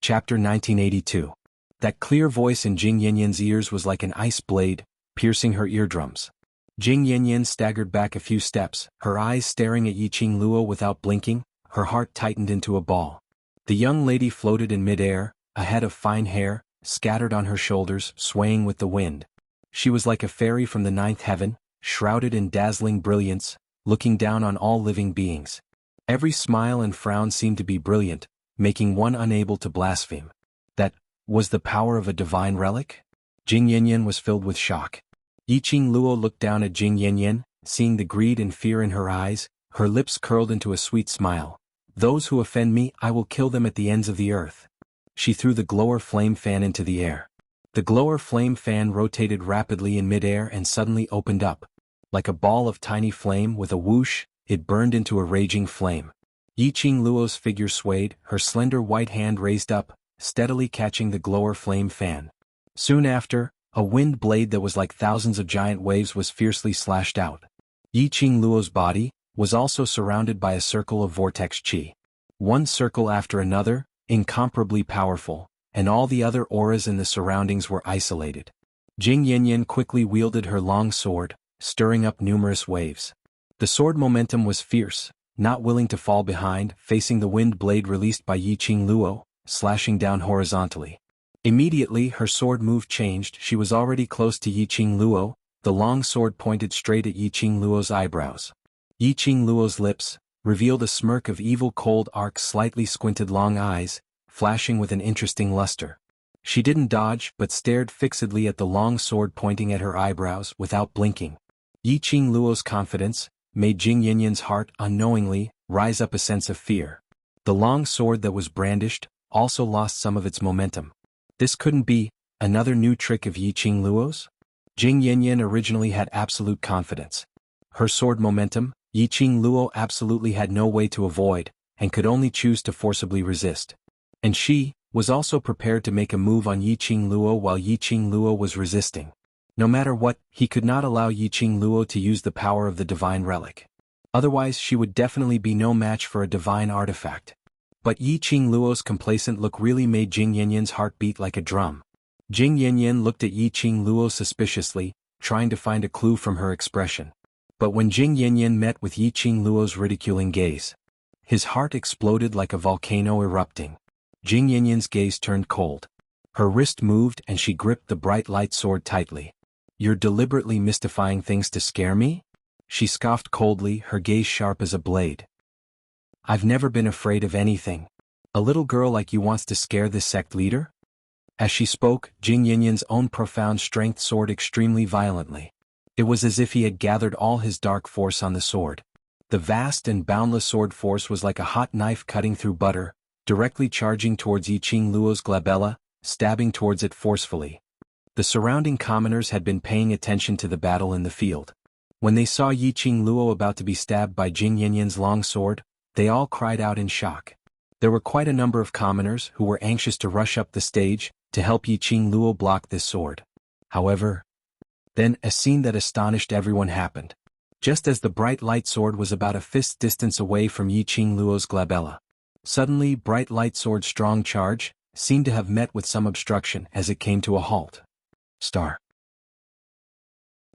Chapter 1982. That clear voice in Jing Yanyan's ears was like an ice blade, piercing her eardrums. Jing Yanyan staggered back a few steps, her eyes staring at Yiqing Luo without blinking, her heart tightened into a ball. The young lady floated in midair, a head of fine hair, scattered on her shoulders, swaying with the wind. She was like a fairy from the ninth heaven, shrouded in dazzling brilliance, looking down on all living beings. Every smile and frown seemed to be brilliant, making one unable to blaspheme. That was the power of a divine relic? Jing Yanyan was filled with shock. Yiqing Luo looked down at Jing Yanyan, seeing the greed and fear in her eyes, her lips curled into a sweet smile. Those who offend me, I will kill them at the ends of the earth. She threw the glower flame fan into the air. The glower flame fan rotated rapidly in midair and suddenly opened up. Like a ball of tiny flame with a whoosh, it burned into a raging flame. Yiqing Luo's figure swayed, her slender white hand raised up, steadily catching the glower flame fan. Soon after, a wind blade that was like thousands of giant waves was fiercely slashed out. Yiqing Luo's body was also surrounded by a circle of vortex qi. One circle after another, incomparably powerful, and all the other auras in the surroundings were isolated. Jing Yanyan quickly wielded her long sword, stirring up numerous waves. The sword momentum was fierce, not willing to fall behind, facing the wind blade released by Yiqing Luo, slashing down horizontally. Immediately her sword move changed, she was already close to Yiqing Luo, the long sword pointed straight at Yiqing Luo's eyebrows. Yiqing Luo's lips revealed a smirk of evil cold arc, slightly squinted long eyes, flashing with an interesting luster. She didn't dodge but stared fixedly at the long sword pointing at her eyebrows without blinking. Yiqing Luo's confidence made Jing Yanyan's heart unknowingly rise up a sense of fear. The long sword that was brandished also lost some of its momentum. This couldn't be another new trick of Yiqing Luo's? Jing Yanyan originally had absolute confidence. Her sword momentum, Yiqing Luo absolutely had no way to avoid, and could only choose to forcibly resist. And she was also prepared to make a move on Yiqing Luo while Yiqing Luo was resisting. No matter what, he could not allow Yiqing Luo to use the power of the divine relic. Otherwise she would definitely be no match for a divine artifact. But Yiqing Luo's complacent look really made Jing Yanyan's heart beat like a drum. Jing Yanyan looked at Yiqing Luo suspiciously, trying to find a clue from her expression. But when Jing Yanyan met with Yiqing Luo's ridiculing gaze, his heart exploded like a volcano erupting. Jing Yanyan's gaze turned cold. Her wrist moved and she gripped the bright light sword tightly. "You're deliberately mystifying things to scare me?" She scoffed coldly, her gaze sharp as a blade. "I've never been afraid of anything. A little girl like you wants to scare this sect leader?" As she spoke, Jing Yanyan's own profound strength soared extremely violently. It was as if he had gathered all his dark force on the sword. The vast and boundless sword force was like a hot knife cutting through butter, directly charging towards Yiqing Luo's glabella, stabbing towards it forcefully. The surrounding commoners had been paying attention to the battle in the field. When they saw Yiqing Luo about to be stabbed by Jing Yanyan's long sword, they all cried out in shock. There were quite a number of commoners who were anxious to rush up the stage to help Yiqing Luo block this sword. However, then a scene that astonished everyone happened. Just as the bright light sword was about a fist's distance away from Yiqing Luo's glabella, suddenly bright light sword's strong charge seemed to have met with some obstruction as it came to a halt. Star.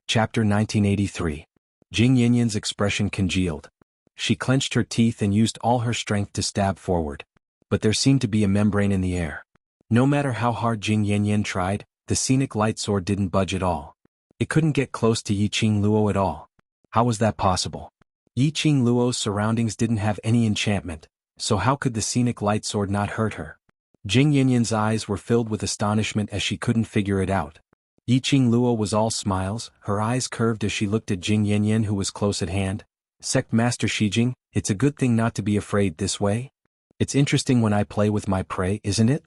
Chapter 1983. Jing Yanyan's expression congealed. She clenched her teeth and used all her strength to stab forward. But there seemed to be a membrane in the air. No matter how hard Jing Yanyan tried, the scenic light sword didn't budge at all. It couldn't get close to Yiqing Luo at all. How was that possible? Yiqing Luo's surroundings didn't have any enchantment, so how could the scenic light sword not hurt her? Jing Yanyan's eyes were filled with astonishment as she couldn't figure it out. Yiqing Luo was all smiles, her eyes curved as she looked at Jing Yanyan, who was close at hand. "Sect Master Shijing, it's a good thing not to be afraid this way. It's interesting when I play with my prey, isn't it?"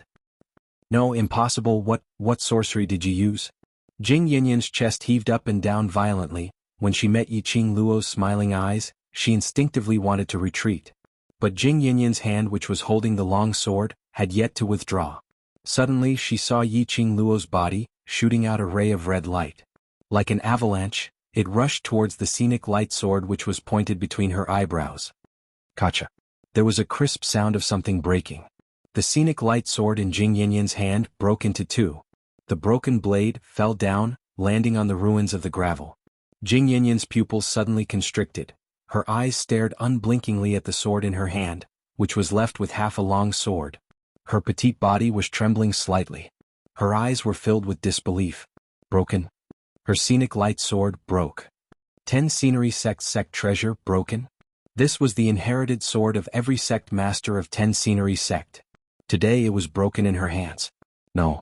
"No, impossible. What sorcery did you use?" Jing Yanyan's chest heaved up and down violently. When she met Yiqing Luo's smiling eyes, she instinctively wanted to retreat. But Jing Yanyan's hand, which was holding the long sword, had yet to withdraw. Suddenly she saw Yiqing Luo's body, shooting out a ray of red light. Like an avalanche, it rushed towards the scenic light sword which was pointed between her eyebrows. Kacha. There was a crisp sound of something breaking. The scenic light sword in Jing Yanyan's hand broke into two. The broken blade fell down, landing on the ruins of the gravel. Jing Yanyan's pupils suddenly constricted. Her eyes stared unblinkingly at the sword in her hand, which was left with half a long sword. Her petite body was trembling slightly. Her eyes were filled with disbelief. Broken? Her scenic light sword broke. 10 scenery sect treasure broken? This was the inherited sword of every sect master of 10 scenery sect. Today it was broken in her hands. No.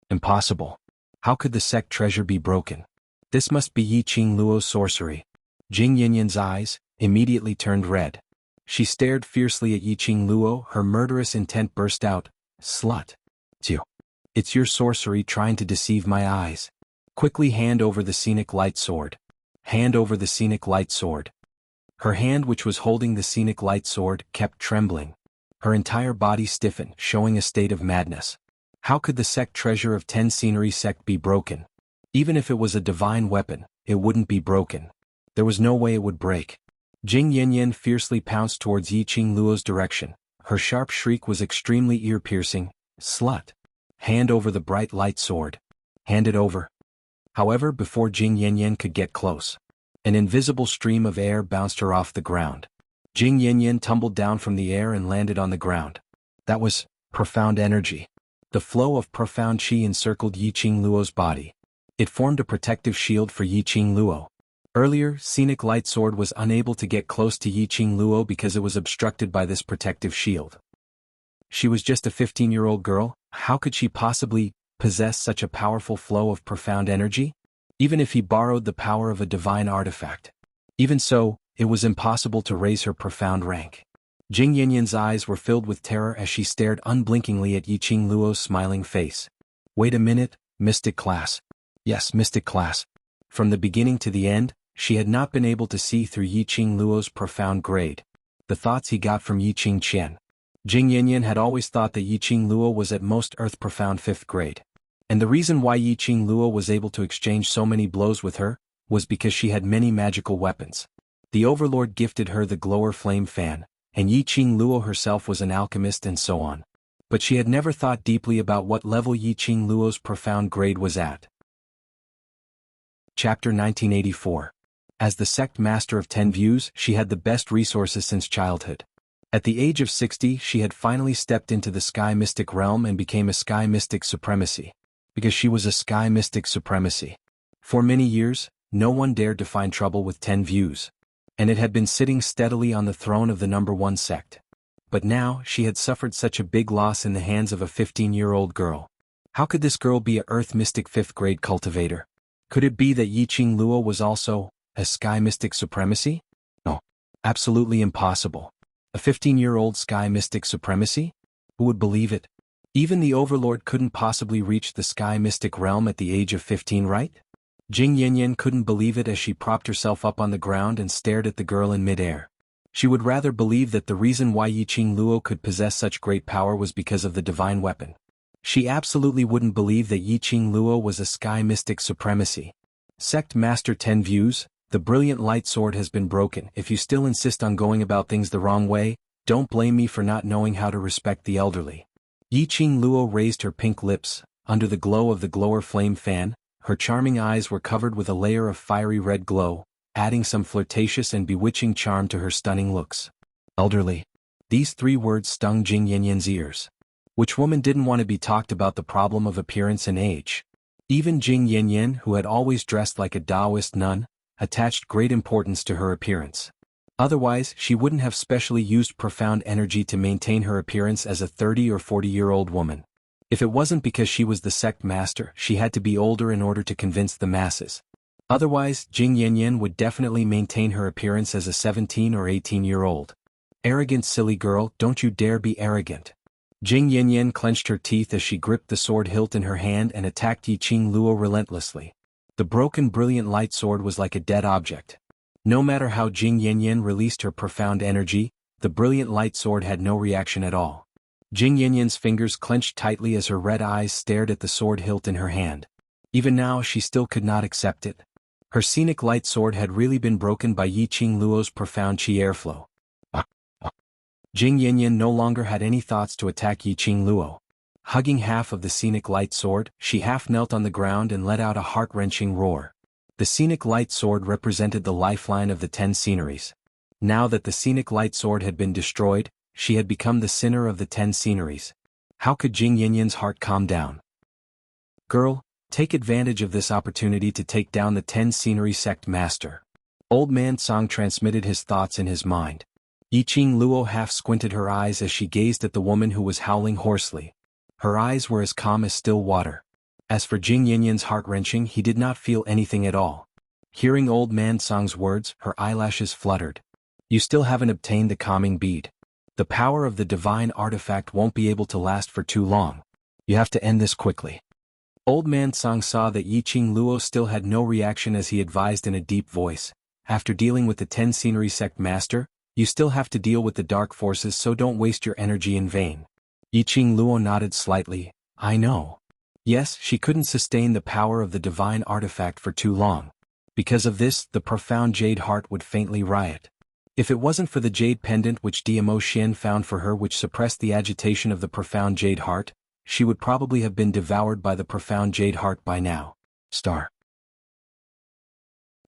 Impossible. How could the sect treasure be broken? This must be Yi Qing Luo's sorcery. Jing Yanyan's eyes immediately turned red. She stared fiercely at Yi Qing Luo, her murderous intent burst out. Slut. It's your sorcery trying to deceive my eyes. Quickly hand over the scenic light sword. Hand over the scenic light sword. Her hand, which was holding the scenic light sword, kept trembling. Her entire body stiffened, showing a state of madness. How could the sect treasure of 10 scenery sect be broken? Even if it was a divine weapon, it wouldn't be broken. There was no way it would break. Jing Yanyan fiercely pounced towards Yi Qing Luo's direction. Her sharp shriek was extremely ear-piercing. Slut. Hand over the bright light sword. Hand it over. However, before Jing Yanyan could get close, an invisible stream of air bounced her off the ground. Jing Yanyan tumbled down from the air and landed on the ground. That was profound energy. The flow of profound qi encircled Yi Qing Luo's body. It formed a protective shield for Yi Qing Luo. Earlier, scenic light sword was unable to get close to Yi Qing Luo because it was obstructed by this protective shield. She was just a 15-year-old girl. How could she possibly possess such a powerful flow of profound energy? Even if he borrowed the power of a divine artifact. Even so, it was impossible to raise her profound rank. Jing Yanyan's eyes were filled with terror as she stared unblinkingly at Yi Qing Luo's smiling face. Wait a minute, mystic class. Yes, mystic class. From the beginning to the end, she had not been able to see through Yi Qing Luo's profound grade. The thoughts he got from Yi Qing Qian. Jing Yanyan had always thought that Yi Qing Luo was at most earth profound 5th grade. And the reason why Yi Qing Luo was able to exchange so many blows with her was because she had many magical weapons. The Overlord gifted her the glower flame fan, and Yi Qing Luo herself was an alchemist and so on. But she had never thought deeply about what level Yi Qing Luo's profound grade was at. Chapter 1984. As the sect master of 10 views, she had the best resources since childhood. At the age of 60, she had finally stepped into the Sky Mystic realm and became a Sky Mystic Supremacy. Because she was a Sky Mystic Supremacy. For many years, no one dared to find trouble with 10 views. And it had been sitting steadily on the throne of the #1 sect. But now, she had suffered such a big loss in the hands of a 15-year-old girl. How could this girl be a Earth Mystic 5th grade cultivator? Could it be that Yi Qing Luo was also a Sky Mystic Supremacy? No. Absolutely impossible. A 15-year-old Sky Mystic Supremacy? Who would believe it? Even the Overlord couldn't possibly reach the Sky Mystic realm at the age of 15, right? Jing Yanyan couldn't believe it as she propped herself up on the ground and stared at the girl in midair. She would rather believe that the reason why Yi Qing Luo could possess such great power was because of the divine weapon. She absolutely wouldn't believe that Yi Qing Luo was a Sky Mystic Supremacy. Sect Master 10 views, the brilliant light sword has been broken. If you still insist on going about things the wrong way, don't blame me for not knowing how to respect the elderly. Yi Qing Luo raised her pink lips. Under the glow of the glower flame fan, her charming eyes were covered with a layer of fiery red glow, adding some flirtatious and bewitching charm to her stunning looks. Elderly. These 3 words stung Jing Yanyan's ears. Which woman didn't want to be talked about the problem of appearance and age? Even Jing Yanyan, who had always dressed like a Taoist nun, attached great importance to her appearance. Otherwise, she wouldn't have specially used profound energy to maintain her appearance as a 30 or 40-year-old woman. If it wasn't because she was the sect master, she had to be older in order to convince the masses. Otherwise, Jing Yanyan would definitely maintain her appearance as a 17 or 18-year-old. Arrogant silly girl, don't you dare be arrogant. Jing Yanyan clenched her teeth as she gripped the sword hilt in her hand and attacked Yi Qing Luo relentlessly. The broken brilliant light sword was like a dead object. No matter how Jing Yanyan released her profound energy, the brilliant light sword had no reaction at all. Jing Yanyan's fingers clenched tightly as her red eyes stared at the sword hilt in her hand. Even now she still could not accept it. Her scenic light sword had really been broken by Yi Qing Luo's profound qi airflow. Jing Yanyan no longer had any thoughts to attack Yiqing Luo. Hugging half of the scenic light sword, she half knelt on the ground and let out a heart-wrenching roar. The scenic light sword represented the lifeline of the 10 sceneries. Now that the scenic light sword had been destroyed, she had become the sinner of the 10 sceneries. How could Jing Yanyan's heart calm down? Girl, take advantage of this opportunity to take down the 10 scenery sect master. Old Man Song transmitted his thoughts in his mind. Yiqing Luo half squinted her eyes as she gazed at the woman who was howling hoarsely. Her eyes were as calm as still water. As for Jing Yanyan's heart-wrenching, he did not feel anything at all. Hearing Old Man Song's words, her eyelashes fluttered. You still haven't obtained the calming bead. The power of the divine artifact won't be able to last for too long. You have to end this quickly. Old Man Song saw that Yiqing Luo still had no reaction as he advised in a deep voice. After dealing with the 10 scenery sect master, you still have to deal with the dark forces, so don't waste your energy in vain. Yiqing Luo nodded slightly. I know. Yes, she couldn't sustain the power of the divine artifact for too long. Because of this, the profound jade heart would faintly riot. If it wasn't for the jade pendant which Dmo Xian found for her, which suppressed the agitation of the profound jade heart, she would probably have been devoured by the profound jade heart by now. Star.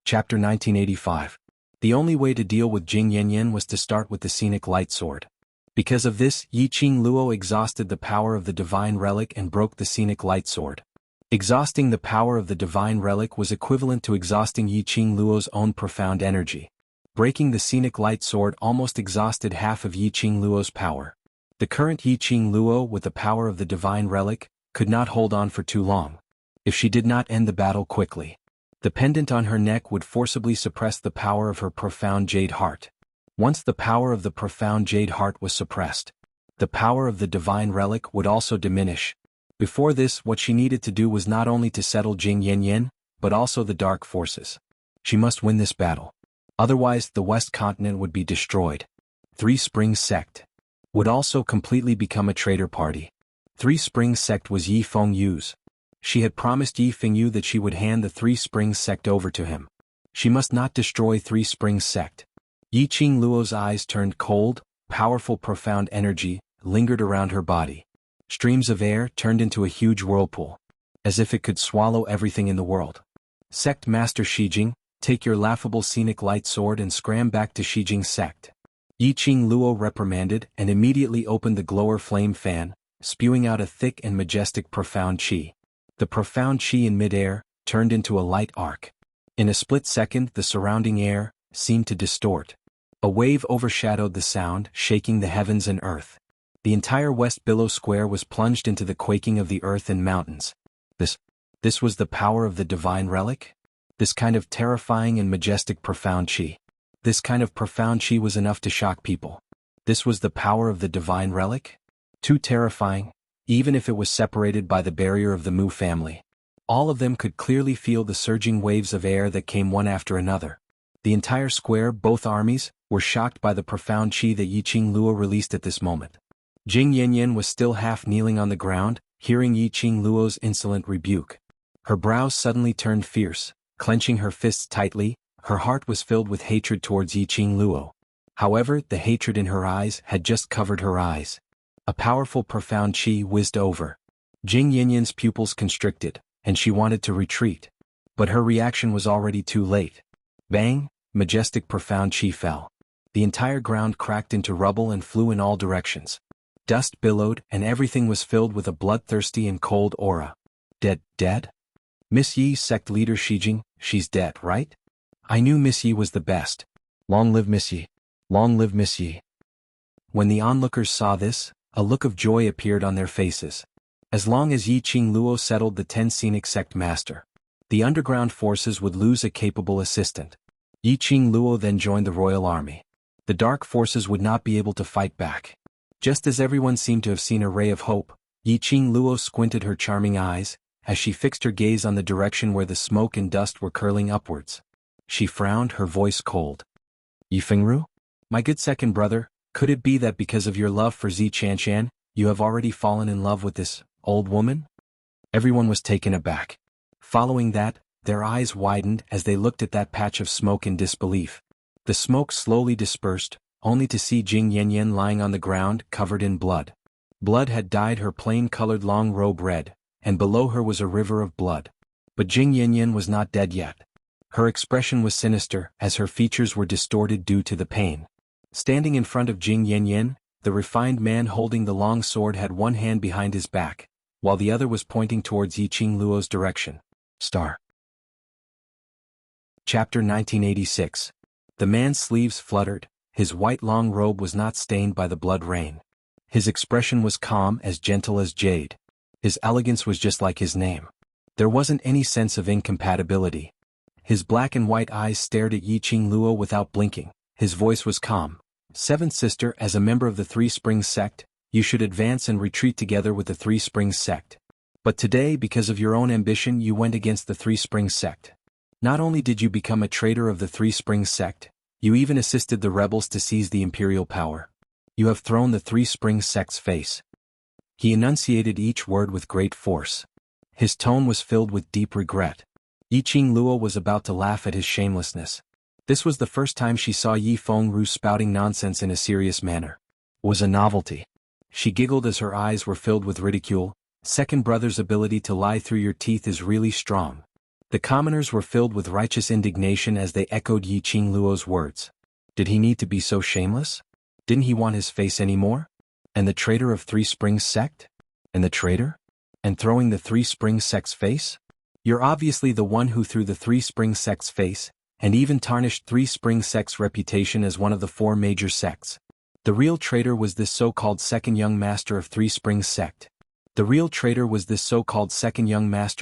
Chapter 1985. The only way to deal with Jing Yanyan was to start with the scenic light sword. Because of this, Yiqing Luo exhausted the power of the divine relic and broke the scenic light sword. Exhausting the power of the divine relic was equivalent to exhausting Yiqing Luo's own profound energy. Breaking the scenic light sword almost exhausted half of Yiqing Luo's power. The current Yiqing Luo, with the power of the divine relic, could not hold on for too long. If she did not end the battle quickly, the pendant on her neck would forcibly suppress the power of her profound jade heart. Once the power of the profound jade heart was suppressed, the power of the divine relic would also diminish. Before this, what she needed to do was not only to settle Jing Yanyan, but also the dark forces. She must win this battle. Otherwise, the West Continent would be destroyed. Three Springs Sect would also completely become a traitor party. Three Springs Sect was Yi Fengyu's. She had promised Yi Fengyu that she would hand the Three Springs Sect over to him. She must not destroy Three Springs Sect. Yiqing Luo's eyes turned cold. Powerful profound energy lingered around her body. Streams of air turned into a huge whirlpool, as if it could swallow everything in the world. Sect Master Shijing, take your laughable scenic light sword and scram back to Shijing's sect. Yiqing Luo reprimanded and immediately opened the glower flame fan, spewing out a thick and majestic profound qi. The profound qi in midair turned into a light arc. In a split second, the surrounding air seemed to distort. A wave overshadowed the sound, shaking the heavens and earth. The entire West Billow Square was plunged into the quaking of the earth and mountains. This was the power of the divine relic? This kind of terrifying and majestic profound qi. This kind of profound qi was enough to shock people. This was the power of the divine relic? Too terrifying, even if it was separated by the barrier of the Mu family. All of them could clearly feel the surging waves of air that came one after another. The entire square, both armies, were shocked by the profound qi that Yiqing Luo released at this moment. Jing Yanyan was still half kneeling on the ground, hearing Yiqing Luo's insolent rebuke. Her brows suddenly turned fierce. Clenching her fists tightly, her heart was filled with hatred towards Yiqing Luo. However, the hatred in her eyes had just covered her eyes. A powerful profound qi whizzed over. Jing Yanyan's pupils constricted, and she wanted to retreat. But her reaction was already too late. Bang! Majestic profound qi fell. The entire ground cracked into rubble and flew in all directions. Dust billowed, and everything was filled with a bloodthirsty and cold aura. Dead? Miss Yi's sect leader Shijing, she's dead, right? I knew Miss Yi was the best. Long live Miss Yi. Long live Miss Yi. When the onlookers saw this, a look of joy appeared on their faces. As long as Yiqing Luo settled the 10 scenic sect master, the underground forces would lose a capable assistant. Yiqing Luo then joined the royal army. The dark forces would not be able to fight back. Just as everyone seemed to have seen a ray of hope, Yiqing Luo squinted her charming eyes, as she fixed her gaze on the direction where the smoke and dust were curling upwards. She frowned, her voice cold. Yi Fengru? My good second brother, could it be that because of your love for xianxia, you have already fallen in love with this old woman? Everyone was taken aback. Following that, their eyes widened as they looked at that patch of smoke in disbelief. The smoke slowly dispersed, only to see Jing Yanyan lying on the ground, covered in blood. Blood had dyed her plain-colored long robe red, and below her was a river of blood. But Jing Yanyan was not dead yet. Her expression was sinister, as her features were distorted due to the pain. Standing in front of Jing Yanyan, the refined man holding the long sword had one hand behind his back, while the other was pointing towards Yiqing Luo's direction. Star. Chapter 1986. The man's sleeves fluttered, his white long robe was not stained by the blood rain. His expression was calm, as gentle as jade. His elegance was just like his name. There wasn't any sense of incompatibility. His black and white eyes stared at Yiqing Luo without blinking. His voice was calm. Seventh sister, as a member of the Three Springs sect, you should advance and retreat together with the Three Springs sect. But today, because of your own ambition, you went against the Three Springs sect. Not only did you become a traitor of the Three Springs sect, you even assisted the rebels to seize the imperial power. You have thrown the Three Springs sect's face. He enunciated each word with great force. His tone was filled with deep regret. Yiqing Luo was about to laugh at his shamelessness. This was the first time she saw Yi Fengru spouting nonsense in a serious manner. It was a novelty. She giggled as her eyes were filled with ridicule. Second brother's ability to lie through your teeth is really strong. The commoners were filled with righteous indignation as they echoed Yiqing Luo's words. Did he need to be so shameless? Didn't he want his face anymore? And the traitor of Three Springs sect? And the traitor? And throwing the Three Springs sect's face? You're obviously the one who threw the Three Springs sect's face, and even tarnished Three Springs sect's reputation as one of the four major sects. The real traitor was this so-called second young master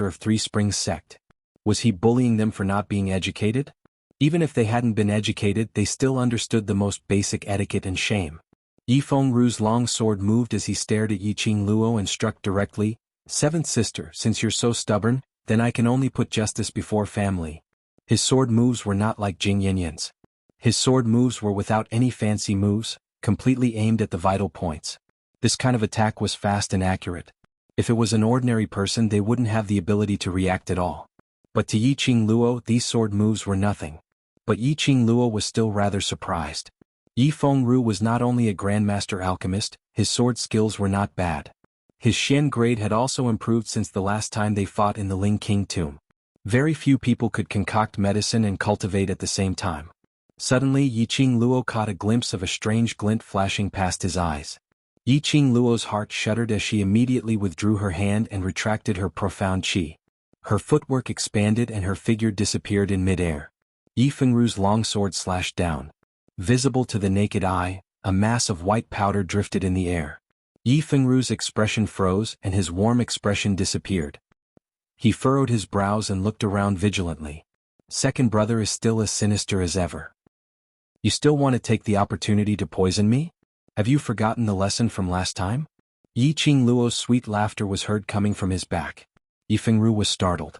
of Three Springs sect. Was he bullying them for not being educated? Even if they hadn't been educated, they still understood the most basic etiquette and shame. Yi Fengru's long sword moved as he stared at Yiqing Luo and struck directly. Seventh sister, since you're so stubborn, then I can only put justice before family. His sword moves were not like Jing Yanyan's. His sword moves were without any fancy moves, completely aimed at the vital points. This kind of attack was fast and accurate. If it was an ordinary person, they wouldn't have the ability to react at all. But to Yiqing Luo, these sword moves were nothing. But Yiqing Luo was still rather surprised. Yi Fengru was not only a grandmaster alchemist, his sword skills were not bad. His Xian grade had also improved since the last time they fought in the Ling King tomb. Very few people could concoct medicine and cultivate at the same time. Suddenly Yiqing Luo caught a glimpse of a strange glint flashing past his eyes. Yiqing Luo's heart shuddered as she immediately withdrew her hand and retracted her profound qi. Her footwork expanded and her figure disappeared in mid-air. Yi Fengru's long sword slashed down. Visible to the naked eye, a mass of white powder drifted in the air. Yi Fengru's expression froze and his warm expression disappeared. He furrowed his brows and looked around vigilantly. Second brother is still as sinister as ever. You still want to take the opportunity to poison me? Have you forgotten the lesson from last time? Yiqing Luo's sweet laughter was heard coming from his back. Yi Fengru was startled.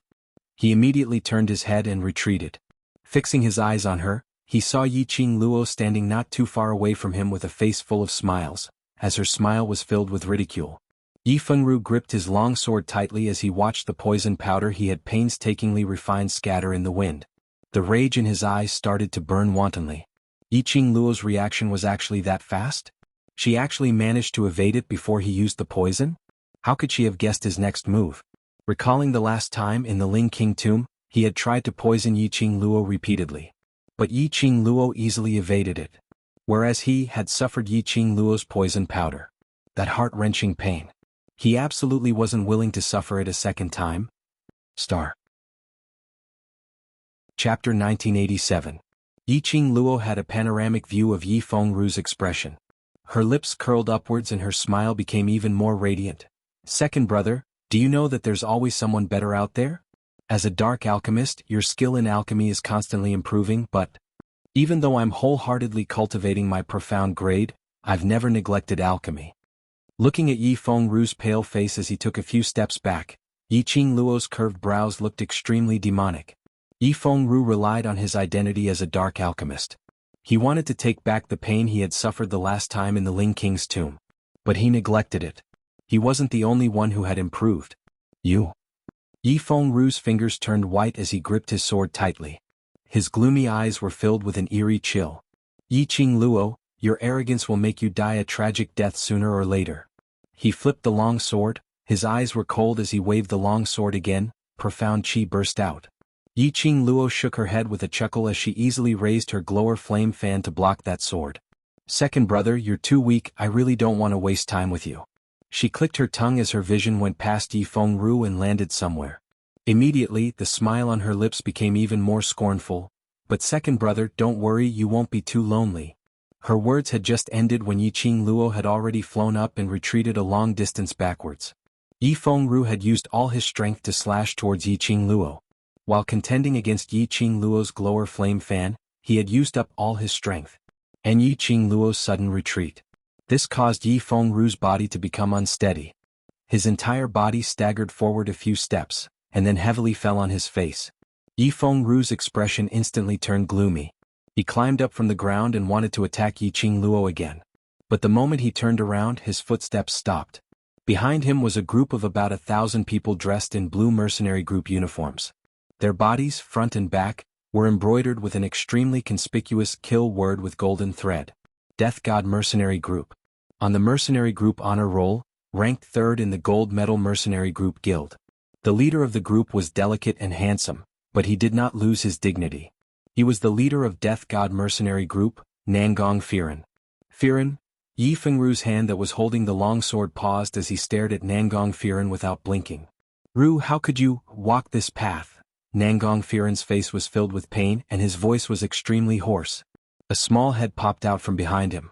He immediately turned his head and retreated. Fixing his eyes on her, he saw Yiqing Luo standing not too far away from him with a face full of smiles, as her smile was filled with ridicule. Yi Fengru gripped his long sword tightly as he watched the poison powder he had painstakingly refined scatter in the wind. The rage in his eyes started to burn wantonly. Yiqing Luo's reaction was actually that fast? She actually managed to evade it before he used the poison? How could she have guessed his next move? Recalling the last time in the Ling King tomb, he had tried to poison Yiqing Luo repeatedly. But Yiqing Luo easily evaded it. Whereas he had suffered Yiqing Luo's poison powder. That heart-wrenching pain. He absolutely wasn't willing to suffer it a second time. Star. Chapter 1987. Yiqing Luo had a panoramic view of Yi Fengru's expression. Her lips curled upwards and her smile became even more radiant. Second brother, do you know that there's always someone better out there? As a dark alchemist, your skill in alchemy is constantly improving, but even though I'm wholeheartedly cultivating my profound grade, I've never neglected alchemy. Looking at Yi Fengru's pale face as he took a few steps back, Yiqing Luo's curved brows looked extremely demonic. Yi Fengru relied on his identity as a dark alchemist. He wanted to take back the pain he had suffered the last time in the Ling King's tomb. But he neglected it. He wasn't the only one who had improved. You. Yi Fengru's fingers turned white as he gripped his sword tightly. His gloomy eyes were filled with an eerie chill. Yiqing Luo, Your arrogance will make you die a tragic death sooner or later. He flipped the long sword, his eyes were cold as he waved the long sword again, profound chi burst out. Yiqing Luo shook her head with a chuckle as she easily raised her glower flame fan to block that sword. Second brother, you're too weak, I really don't want to waste time with you. She clicked her tongue as her vision went past Yi Fengru and landed somewhere. Immediately, the smile on her lips became even more scornful. But second brother, don't worry, you won't be too lonely. Her words had just ended when Yiqing Luo had already flown up and retreated a long distance backwards. Yi Fengru had used all his strength to slash towards Yiqing Luo. While contending against Yiqing Luo's glower flame fan, he had used up all his strength. And Yiqing Luo's sudden retreat. This caused Yi Fengru's body to become unsteady. His entire body staggered forward a few steps, and then heavily fell on his face. Yi Fengru's expression instantly turned gloomy. He climbed up from the ground and wanted to attack Yiqing Luo again. But the moment he turned around, his footsteps stopped. Behind him was a group of about 1,000 people dressed in blue mercenary group uniforms. Their bodies, front and back, were embroidered with an extremely conspicuous kill word with golden thread. Death God Mercenary Group. On the Mercenary Group honor roll, ranked third in the Gold Medal Mercenary Group Guild. The leader of the group was delicate and handsome, but he did not lose his dignity. He was the leader of Death God Mercenary Group, Nangong Firen. Firen? Yi Fengru's hand that was holding the long sword paused as he stared at Nangong Firen without blinking. Ru, how could you walk this path? Nangong Firen's face was filled with pain and his voice was extremely hoarse. A small head popped out from behind him.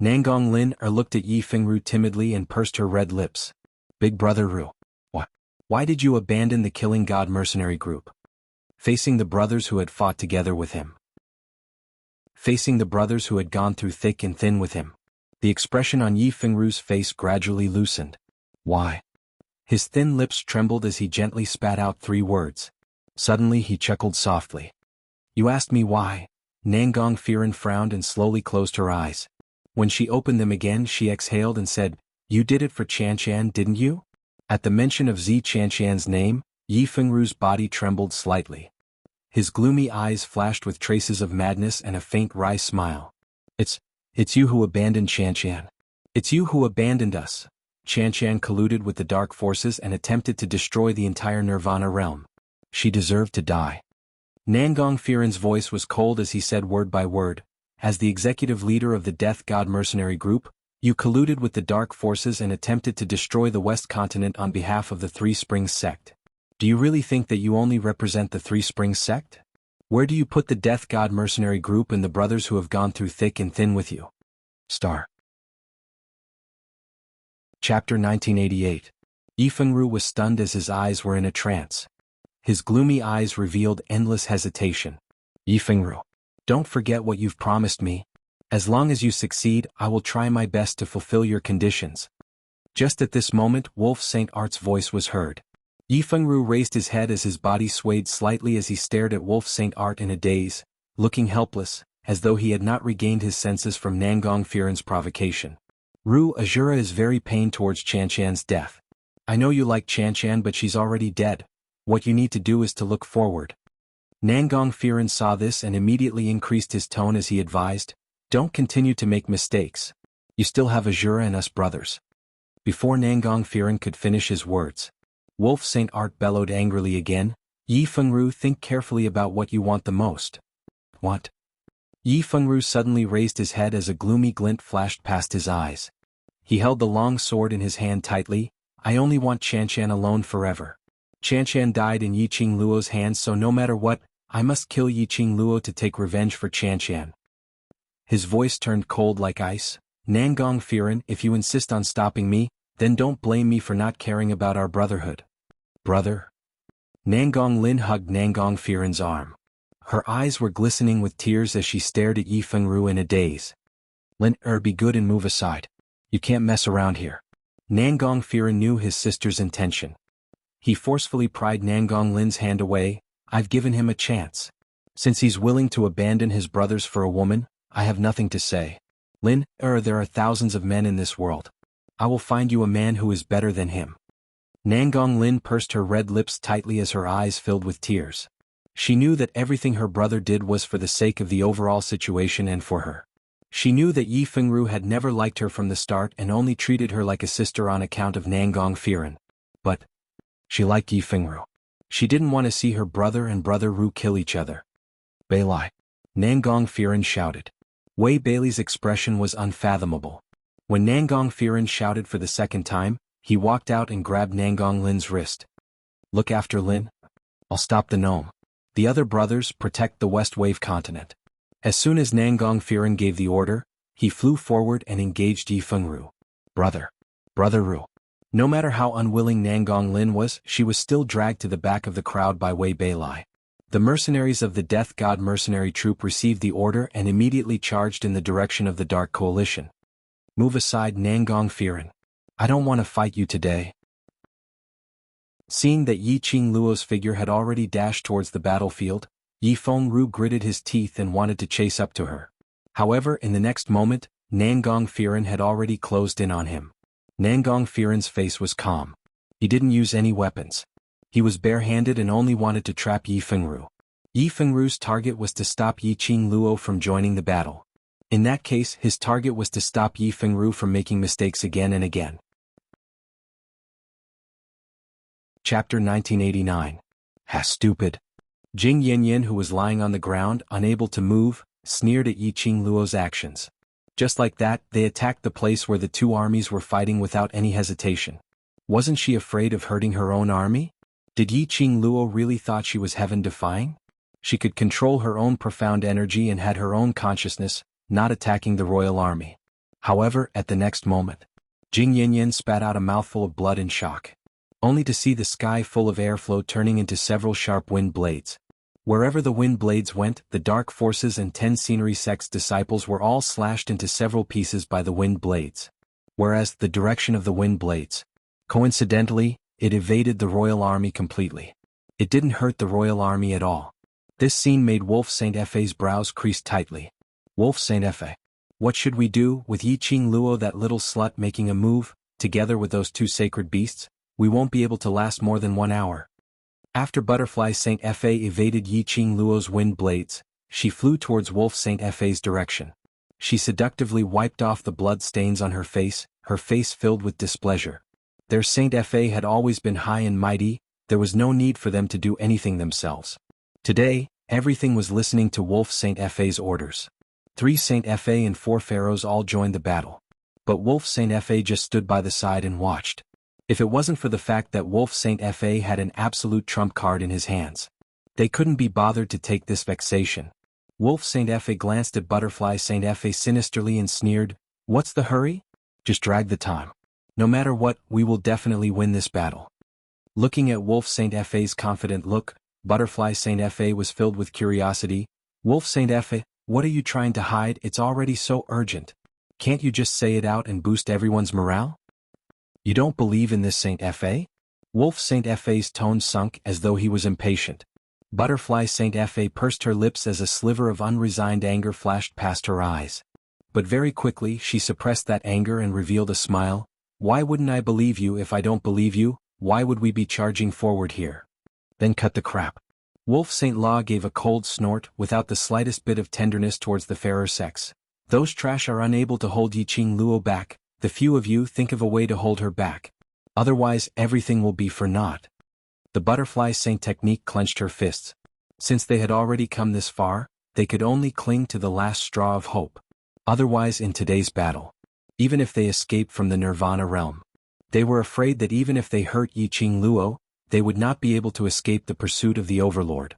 Nangong Lin looked at Yi Fengru timidly and pursed her red lips. Big brother Ru. Why did you abandon the Killing God Mercenary Group? Facing the brothers who had fought together with him. Facing the brothers who had gone through thick and thin with him. The expression on Yi Fengru's face gradually loosened. Why? His thin lips trembled as he gently spat out 3 words. Suddenly he chuckled softly. You asked me why? Nangong Firen frowned and slowly closed her eyes. When she opened them again, she exhaled and said, You did it for Xianxia, didn't you? At the mention of Xianxia's name, Yi Fengru's body trembled slightly. His gloomy eyes flashed with traces of madness and a faint wry smile. It's you who abandoned Xianxia. It's you who abandoned us. Xianxia colluded with the dark forces and attempted to destroy the entire Nirvana realm. She deserved to die. Nangong Firen's voice was cold as he said word by word, As the executive leader of the Death God Mercenary Group, you colluded with the dark forces and attempted to destroy the West Continent on behalf of the Three Springs sect. Do you really think that you only represent the Three Springs sect? Where do you put the Death God Mercenary Group and the brothers who have gone through thick and thin with you? Star. Chapter 1988. Yi Fengru was stunned as his eyes were in a trance. His gloomy eyes revealed endless hesitation. Yi Fengru, don't forget what you've promised me. As long as you succeed, I will try my best to fulfill your conditions. Just at this moment, Wolf St. Art's voice was heard. Yi Fengru raised his head as his body swayed slightly as he stared at Wolf St. Art in a daze, looking helpless, as though he had not regained his senses from Nangong Firen's provocation. Ru Azura is very pained towards Xianxian's death. I know you like Xianxian, but she's already dead. What you need to do is to look forward. Nangong Firen saw this and immediately increased his tone as he advised, Don't continue to make mistakes. You still have Azura and us brothers. Before Nangong Firen could finish his words, Wolf St. Art bellowed angrily again, Yi Fengru, think carefully about what you want the most. What? Yi Fengru suddenly raised his head as a gloomy glint flashed past his eyes. He held the long sword in his hand tightly. I only want Xianxian alone forever. Xianxian died in Yiqing Luo's hands, so no matter what, I must kill Yiqing Luo to take revenge for Xianxian. His voice turned cold like ice. Nangong Firen, if you insist on stopping me, then don't blame me for not caring about our brotherhood. Brother? Nangong Lin hugged Nangong Firen's arm. Her eyes were glistening with tears as she stared at Yi Fengru in a daze. Lin, be good and move aside. You can't mess around here. Nangong Firen knew his sister's intention. He forcefully pried Nangong Lin's hand away. I've given him a chance. Since he's willing to abandon his brothers for a woman, I have nothing to say. Lin, there are thousands of men in this world. I will find you a man who is better than him. Nangong Lin pursed her red lips tightly as her eyes filled with tears. She knew that everything her brother did was for the sake of the overall situation and for her. She knew that Yi Fengru had never liked her from the start and only treated her like a sister on account of Nangong Firen. But she liked Yi Fengru. She didn't want to see her brother and brother Ru kill each other. Beilai. Nangong Firen shouted. Wei Bailey's expression was unfathomable. When Nangong Firen shouted for the second time, he walked out and grabbed Nangong Lin's wrist. Look after Lin. I'll stop the gnome. The other brothers protect the West Wave continent. As soon as Nangong Firen gave the order, he flew forward and engaged Yi Fengru. Brother Ru. No matter how unwilling Nangong Lin was, she was still dragged to the back of the crowd by Wei Beilai. The mercenaries of the Death God mercenary troop received the order and immediately charged in the direction of the Dark Coalition. Move aside, Nangong Firen. I don't want to fight you today. Seeing that Yi Qingluo's figure had already dashed towards the battlefield, Yi Fengru gritted his teeth and wanted to chase up to her. However, in the next moment, Nangong Firen had already closed in on him. Nangong Firen's face was calm. He didn't use any weapons. He was barehanded and only wanted to trap Yi Fengru. Yi Fengru's target was to stop Yi Qingluo from joining the battle. In that case, his target was to stop Yi Fengru from making mistakes again and again. Chapter 1989. Ha, stupid. Jing Yanyan, who was lying on the ground, unable to move, sneered at Yi Qingluo's actions. Just like that, they attacked the place where the two armies were fighting without any hesitation. Wasn't she afraid of hurting her own army? Did Yi Qingluo really thought she was heaven-defying? She could control her own profound energy and had her own consciousness, not attacking the royal army. However, at the next moment, Jing Yanyan spat out a mouthful of blood in shock, only to see the sky full of airflow turning into several sharp wind blades. Wherever the wind blades went, the dark forces and 10 scenery sect's disciples were all slashed into several pieces by the wind blades. Whereas the direction of the wind blades, coincidentally, it evaded the royal army completely. It didn't hurt the royal army at all. This scene made Wolf Saint-Effe's brows crease tightly. Wolf Saint-Effe. What should we do with Yi Qingluo, that little slut, making a move, together with those two sacred beasts? We won't be able to last more than 1 hour. After Butterfly Saint-Effe evaded Yi Qingluo's wind blades, she flew towards Wolf Saint-Effe's direction. She seductively wiped off the blood stains on her face filled with displeasure. Their Saint-Effe had always been high and mighty, there was no need for them to do anything themselves. Today, everything was listening to Wolf Saint-Effe's orders. 3 Saint-Effe and 4 pharaohs all joined the battle. But Wolf Saint-Effe just stood by the side and watched. If it wasn't for the fact that Wolf Saint-Effe had an absolute trump card in his hands, they couldn't be bothered to take this vexation. Wolf Saint-Effe glanced at Butterfly Saint-Effe sinisterly and sneered, "What's the hurry? Just drag the time. No matter what, we will definitely win this battle." Looking at Wolf Saint-Effe's confident look, Butterfly Saint-Effe was filled with curiosity. "Wolf Saint-Effe, what are you trying to hide? It's already so urgent. Can't you just say it out and boost everyone's morale? You don't believe in this Saint-Effe?" Wolf Saint-Effe's tone sunk as though he was impatient. Butterfly Saint-Effe pursed her lips as a sliver of unresigned anger flashed past her eyes. But very quickly she suppressed that anger and revealed a smile. "Why wouldn't I believe you? If I don't believe you, why would we be charging forward here? Then cut the crap." Wolf Saint-Law gave a cold snort without the slightest bit of tenderness towards the fairer sex. "Those trash are unable to hold Yi Qingluo back. The few of you think of a way to hold her back. Otherwise everything will be for naught." The Butterfly Saint technique clenched her fists. Since they had already come this far, they could only cling to the last straw of hope. Otherwise, in today's battle, even if they escaped from the Nirvana realm, they were afraid that even if they hurt Yi Qingluo, they would not be able to escape the pursuit of the Overlord.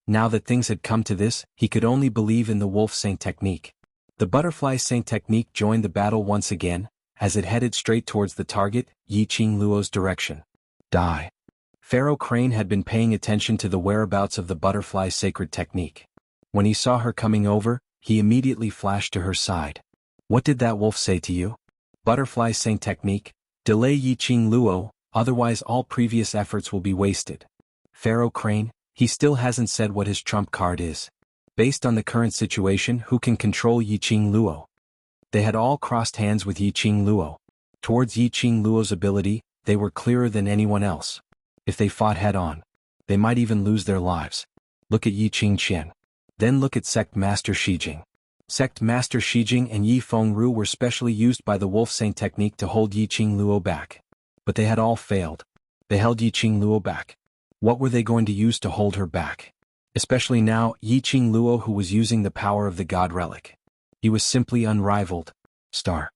Now that things had come to this, he could only believe in the Wolf Saint technique. The Butterfly Saint technique joined the battle once again, as it headed straight towards the target, Yi Qingluo's direction. Die. Pharaoh Crane had been paying attention to the whereabouts of the Butterfly Sacred technique. When he saw her coming over, he immediately flashed to her side. "What did that wolf say to you?" Butterfly Saint technique, delay Yi Qingluo, otherwise all previous efforts will be wasted. Pharaoh Crane, he still hasn't said what his trump card is. Based on the current situation, who can control Yi Qingluo? They had all crossed hands with Yi Qingluo. Towards Yi Qingluo's ability, they were clearer than anyone else. If they fought head-on, they might even lose their lives. Look at Yi Qingqian. Then look at Sect Master Shijing. Sect Master Shijing and Yi Fengru were specially used by the Wolf Saint technique to hold Yiqing Luo back. But they had all failed. They held Yiqing Luo back. What were they going to use to hold her back? Especially now, Yiqing Luo, who was using the power of the God Relic. He was simply unrivaled. Star.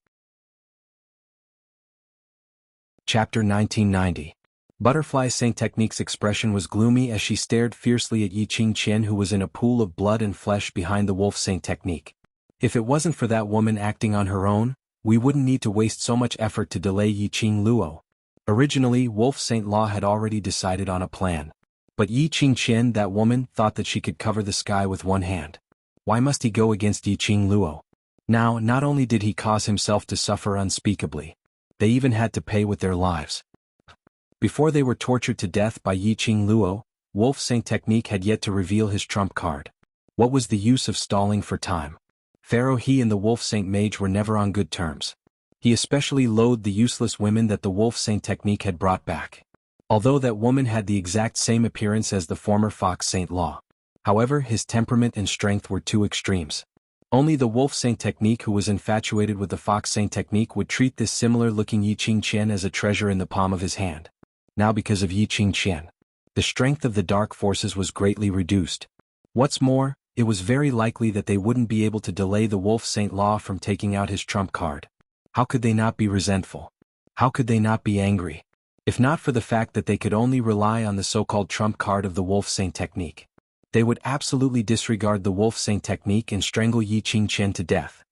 Chapter 1990. Butterfly Saint Technique's expression was gloomy as she stared fiercely at Yiqing Qian, who was in a pool of blood and flesh behind the Wolf Saint Technique. If it wasn't for that woman acting on her own, we wouldn't need to waste so much effort to delay Yiqing Luo. Originally, Wolf Saint Law had already decided on a plan. But Yiqing Qian, that woman, thought that she could cover the sky with one hand. Why must he go against Yiqing Luo? Now, not only did he cause himself to suffer unspeakably, they even had to pay with their lives. Before they were tortured to death by Yiqing Luo, Wolf Saint Technique had yet to reveal his trump card. What was the use of stalling for time? Pharaoh He and the Wolf Saint Mage were never on good terms. He especially loathed the useless women that the Wolf Saint Technique had brought back. Although that woman had the exact same appearance as the former Fox Saint Law. However, his temperament and strength were two extremes. Only the Wolf Saint Technique, who was infatuated with the Fox Saint Technique, would treat this similar-looking Yiqing Qian as a treasure in the palm of his hand. Now, because of Yiqing Qian, the strength of the dark forces was greatly reduced. What's more, it was very likely that they wouldn't be able to delay the Wolf Saint Law from taking out his trump card. How could they not be resentful? How could they not be angry? If not for the fact that they could only rely on the so-called trump card of the Wolf Saint Technique. They would absolutely disregard the Wolf Saint Technique and strangle Yiqing Qian to death.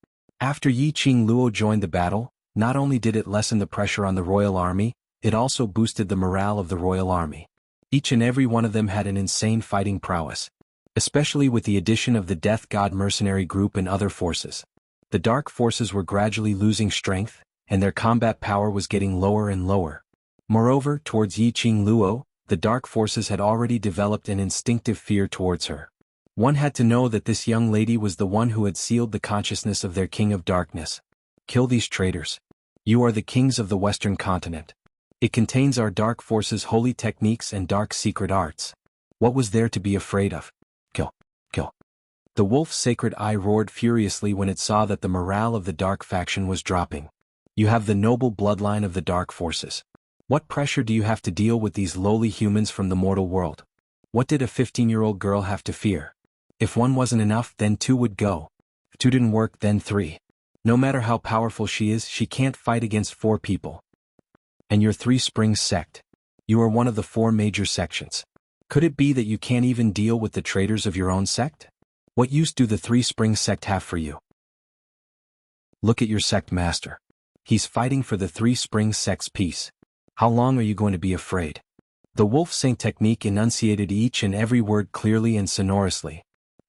After Yiqing Luo joined the battle, not only did it lessen the pressure on the royal army, it also boosted the morale of the royal army. Each and every one of them had an insane fighting prowess. Especially with the addition of the Death God mercenary group and other forces. The dark forces were gradually losing strength, and their combat power was getting lower and lower. Moreover, towards Yiqing Luo, the dark forces had already developed an instinctive fear towards her. One had to know that this young lady was the one who had sealed the consciousness of their king of darkness. Kill these traitors. You are the kings of the Western continent. It contains our dark forces' holy techniques and dark secret arts. What was there to be afraid of? Kill. Kill. The wolf's sacred eye roared furiously when it saw that the morale of the dark faction was dropping. You have the noble bloodline of the dark forces. What pressure do you have to deal with these lowly humans from the mortal world? What did a 15-year-old girl have to fear? If one wasn't enough, then two would go. If two didn't work, then three. No matter how powerful she is, she can't fight against four people. And your Three Springs sect. You are one of the four major sections. Could it be that you can't even deal with the traitors of your own sect? What use do the Three Springs sect have for you? Look at your sect master. He's fighting for the Three Springs sect's peace. How long are you going to be afraid? The Wolf Saint technique enunciated each and every word clearly and sonorously.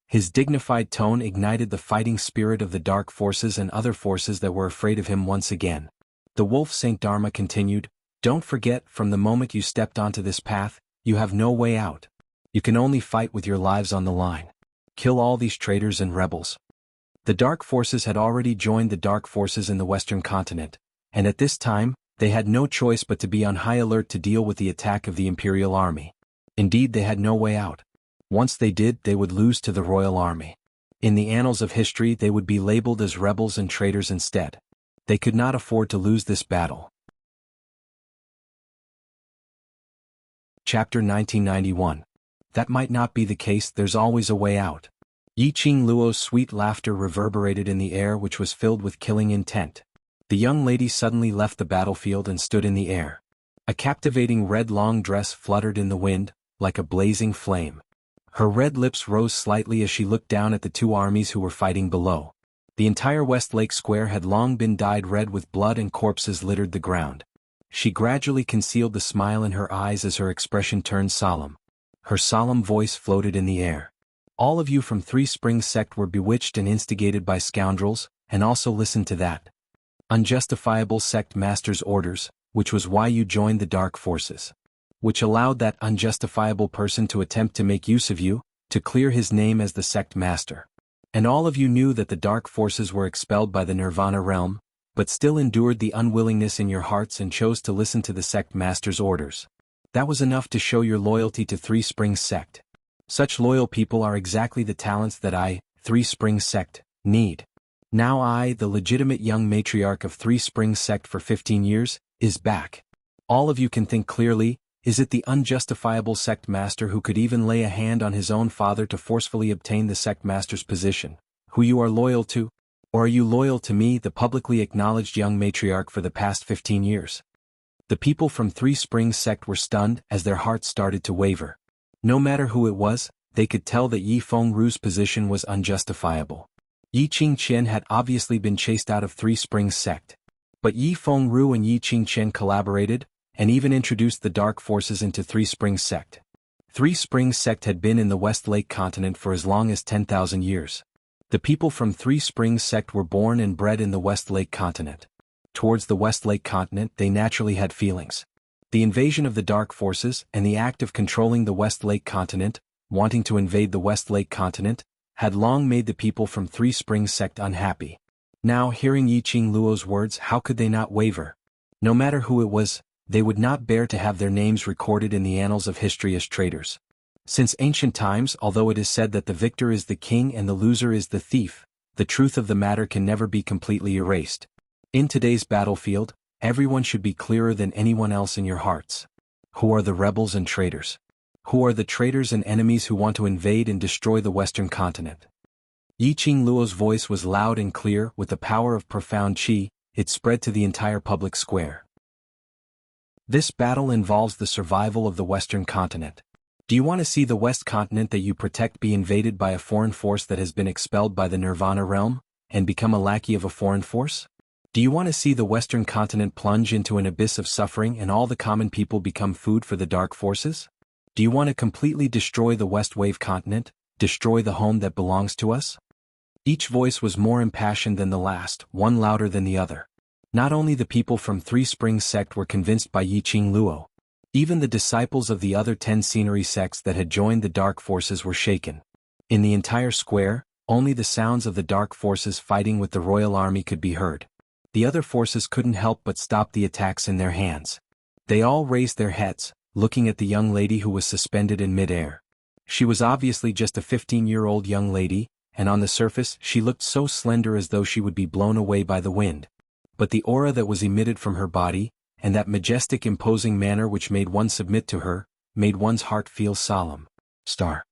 His dignified tone ignited the fighting spirit of the dark forces and other forces that were afraid of him once again. The Wolf Saint Dharma continued, "Don't forget, from the moment you stepped onto this path, you have no way out. You can only fight with your lives on the line. Kill all these traitors and rebels." The dark forces had already joined the dark forces in the Western continent, and at this time, they had no choice but to be on high alert to deal with the attack of the Imperial Army. Indeed, they had no way out. Once they did, they would lose to the Royal Army. In the annals of history, they would be labeled as rebels and traitors instead. They could not afford to lose this battle. Chapter 1991. That might not be the case, there's always a way out. Yiqing Luo's sweet laughter reverberated in the air, which was filled with killing intent. The young lady suddenly left the battlefield and stood in the air. A captivating red long dress fluttered in the wind, like a blazing flame. Her red lips rose slightly as she looked down at the two armies who were fighting below. The entire Westlake Square had long been dyed red with blood and corpses littered the ground. She gradually concealed the smile in her eyes as her expression turned solemn. Her solemn voice floated in the air. All of you from Three Springs sect were bewitched and instigated by scoundrels, and also listened to that unjustifiable sect master's orders, which was why you joined the dark forces. Which allowed that unjustifiable person to attempt to make use of you, to clear his name as the sect master. And all of you knew that the dark forces were expelled by the Nirvana realm, but still endured the unwillingness in your hearts and chose to listen to the sect master's orders. That was enough to show your loyalty to Three Springs sect. Such loyal people are exactly the talents that I, Three Springs sect, need. Now I, the legitimate young matriarch of Three Springs sect for 15 years, is back. All of you can think clearly. Is it the unjustifiable sect master who could even lay a hand on his own father to forcefully obtain the sect master's position, who you are loyal to? Or are you loyal to me, the publicly acknowledged young matriarch for the past 15 years? The people from Three Springs sect were stunned as their hearts started to waver. No matter who it was, they could tell that Yi Fengru's position was unjustifiable. Yi Qingqian had obviously been chased out of Three Springs sect. But Yi Fengru and Yi Qingqian collaborated, and even introduced the dark forces into Three Springs sect. Three Springs sect had been in the West Lake continent for as long as 10,000 years. The people from Three Springs sect were born and bred in the West Lake continent. Towards the West Lake continent they naturally had feelings. The invasion of the dark forces and the act of controlling the West Lake continent, wanting to invade the West Lake continent, had long made the people from Three Springs sect unhappy. Now, hearing Yi Qingluo's words, how could they not waver? No matter who it was, they would not bear to have their names recorded in the annals of history as traitors. Since ancient times, although it is said that the victor is the king and the loser is the thief, the truth of the matter can never be completely erased. In today's battlefield, everyone should be clearer than anyone else in your hearts. Who are the rebels and traitors? Who are the traitors and enemies who want to invade and destroy the Western continent? Yi Qingluo's voice was loud and clear. With the power of profound qi, it spread to the entire public square. This battle involves the survival of the Western continent. Do you want to see the West continent that you protect be invaded by a foreign force that has been expelled by the Nirvana realm, and become a lackey of a foreign force? Do you want to see the Western continent plunge into an abyss of suffering and all the common people become food for the dark forces? Do you want to completely destroy the West Wave continent, destroy the home that belongs to us? Each voice was more impassioned than the last, one louder than the other. Not only the people from Three Springs sect were convinced by Yi Qingluo. Even the disciples of the other 10 scenery sects that had joined the dark forces were shaken. In the entire square, only the sounds of the dark forces fighting with the royal army could be heard. The other forces couldn't help but stop the attacks in their hands. They all raised their heads, looking at the young lady who was suspended in mid-air. She was obviously just a 15-year-old young lady, and on the surface she looked so slender as though she would be blown away by the wind. But the aura that was emitted from her body, and that majestic imposing manner which made one submit to her, made one's heart feel solemn. Star.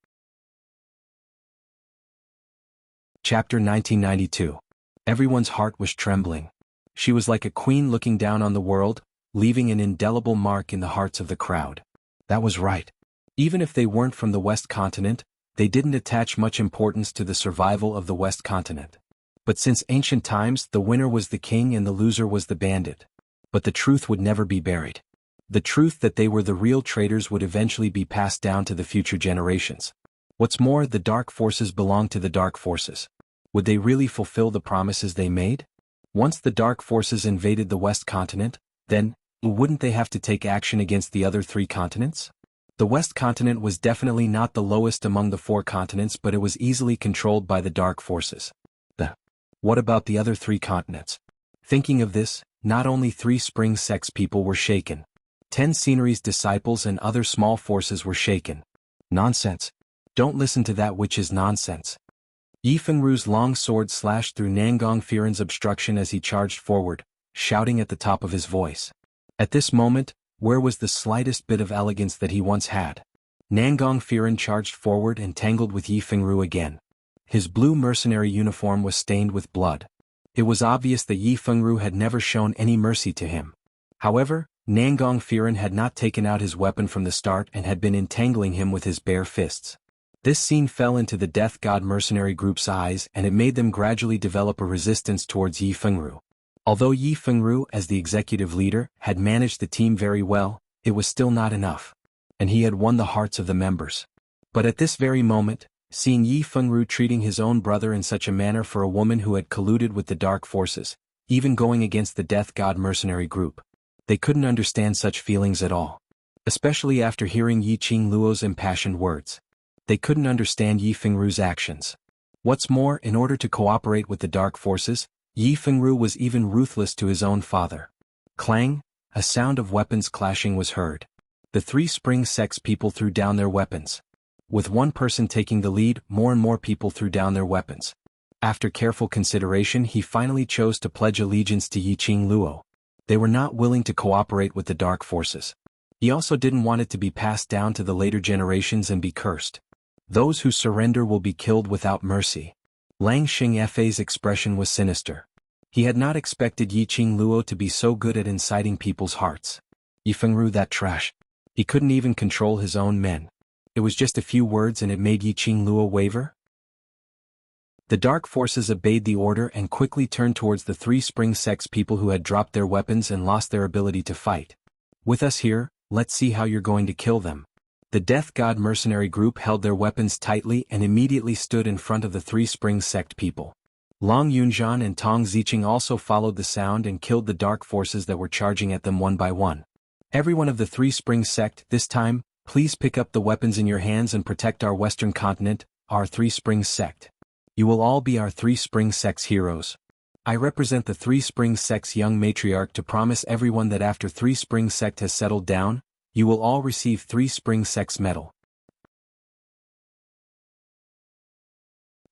Chapter 1992. Everyone's heart was trembling. She was like a queen looking down on the world, leaving an indelible mark in the hearts of the crowd. That was right. Even if they weren't from the West continent, they didn't attach much importance to the survival of the West continent. But since ancient times, the winner was the king and the loser was the bandit. But the truth would never be buried. The truth that they were the real traitors would eventually be passed down to the future generations. What's more, the dark forces belonged to the dark forces. Would they really fulfill the promises they made? Once the dark forces invaded the West continent, then, wouldn't they have to take action against the other 3 continents? The West continent was definitely not the lowest among the 4 continents, but it was easily controlled by the dark forces. What about the other 3 continents? Thinking of this, not only Three Springs sect's people were shaken. 10 scenery's disciples and other small forces were shaken. Nonsense. Don't listen to that which is nonsense. Yi Fengru's long sword slashed through Nangong Firen's obstruction as he charged forward, shouting at the top of his voice. At this moment, where was the slightest bit of elegance that he once had? Nangong Firen charged forward and tangled with Yi Fengru again. His blue mercenary uniform was stained with blood. It was obvious that Yi Fengru had never shown any mercy to him. However, Nangong Firen had not taken out his weapon from the start and had been entangling him with his bare fists. This scene fell into the Death God mercenary group's eyes, and it made them gradually develop a resistance towards Yi Fengru. Although Yi Fengru, as the executive leader, had managed the team very well, it was still not enough. And he had won the hearts of the members. But at this very moment, seeing Yi Fengru treating his own brother in such a manner for a woman who had colluded with the dark forces, even going against the Death God mercenary group, they couldn't understand such feelings at all. Especially after hearing Yi Qingluo's impassioned words. They couldn't understand Yi Fengru's actions. What's more, in order to cooperate with the dark forces, Yi Fengru was even ruthless to his own father. Clang, a sound of weapons clashing was heard. The Three Springs sect's people threw down their weapons. With one person taking the lead, more and more people threw down their weapons. After careful consideration, he finally chose to pledge allegiance to Yiqing Luo. They were not willing to cooperate with the dark forces. He also didn't want it to be passed down to the later generations and be cursed. Those who surrender will be killed without mercy. Lang Xingfei's expression was sinister. He had not expected Yiqing Luo to be so good at inciting people's hearts. Yifengru, that trash. He couldn't even control his own men. It was just a few words and it made Yiqing Luo waver? The dark forces obeyed the order and quickly turned towards the three spring sects people who had dropped their weapons and lost their ability to fight. With us here, let's see how you're going to kill them. The Death God mercenary group held their weapons tightly and immediately stood in front of the three spring sect people. Long Yunzhan and Tong Ziqing also followed the sound and killed the dark forces that were charging at them one by one. Everyone of the three spring sect, this time, please pick up the weapons in your hands and protect our western continent, our three spring sect. You will all be our three spring sect's heroes. I represent the three spring sect's young matriarch to promise everyone that after three spring sect has settled down, you will all receive three spring sect's medal.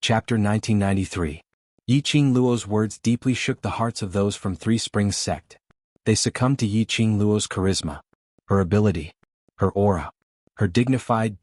Chapter 1993. Yiqing Luo's words deeply shook the hearts of those from Three Springs sect. They succumbed to Yiqing Luo's charisma, her ability, her aura, her dignified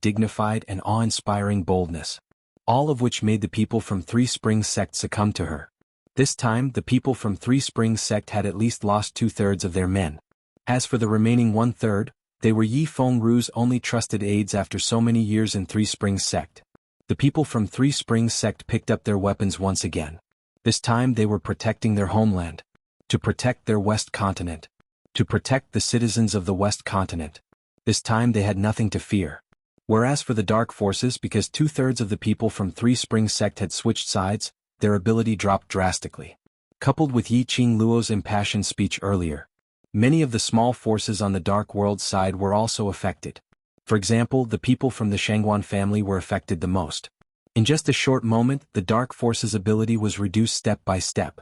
and awe-inspiring boldness, all of which made the people from Three Springs sect succumb to her. This time the people from Three Springs sect had at least lost 2/3 of their men. As for the remaining 1/3, they were Yi Fengru's only trusted aides after so many years in Three Springs sect. The people from Three Springs sect picked up their weapons once again. This time they were protecting their homeland. To protect their West Continent. To protect the citizens of the West Continent. This time they had nothing to fear. Whereas for the dark forces, because 2/3 of the people from Three Springs sect had switched sides, their ability dropped drastically. Coupled with Yiqing Luo's impassioned speech earlier, many of the small forces on the Dark World side were also affected. For example, the people from the Xuanhuan family were affected the most. In just a short moment, the Dark Forces' ability was reduced step by step.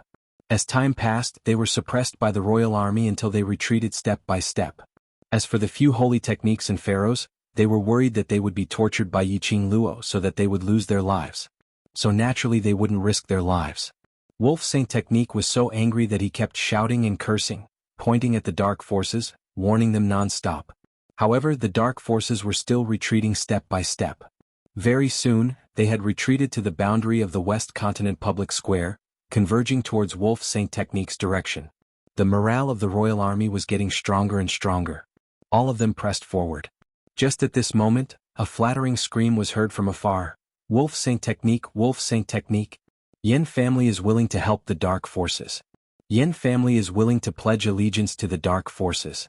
As time passed, they were suppressed by the royal army until they retreated step by step. As for the few holy techniques and pharaohs, they were worried that they would be tortured by Yiqing Luo so that they would lose their lives. So naturally they wouldn't risk their lives. Wolf Saint Technique was so angry that he kept shouting and cursing, pointing at the Dark Forces, warning them non-stop. However, the Dark Forces were still retreating step by step. Very soon, they had retreated to the boundary of the West Continent public square, converging towards Wolf Saint Technique's direction. The morale of the royal army was getting stronger and stronger. All of them pressed forward. Just at this moment, a flattering scream was heard from afar. Wolf Saint Technique, Wolf Saint Technique. Yin family is willing to help the Dark Forces. Yin family is willing to pledge allegiance to the Dark Forces.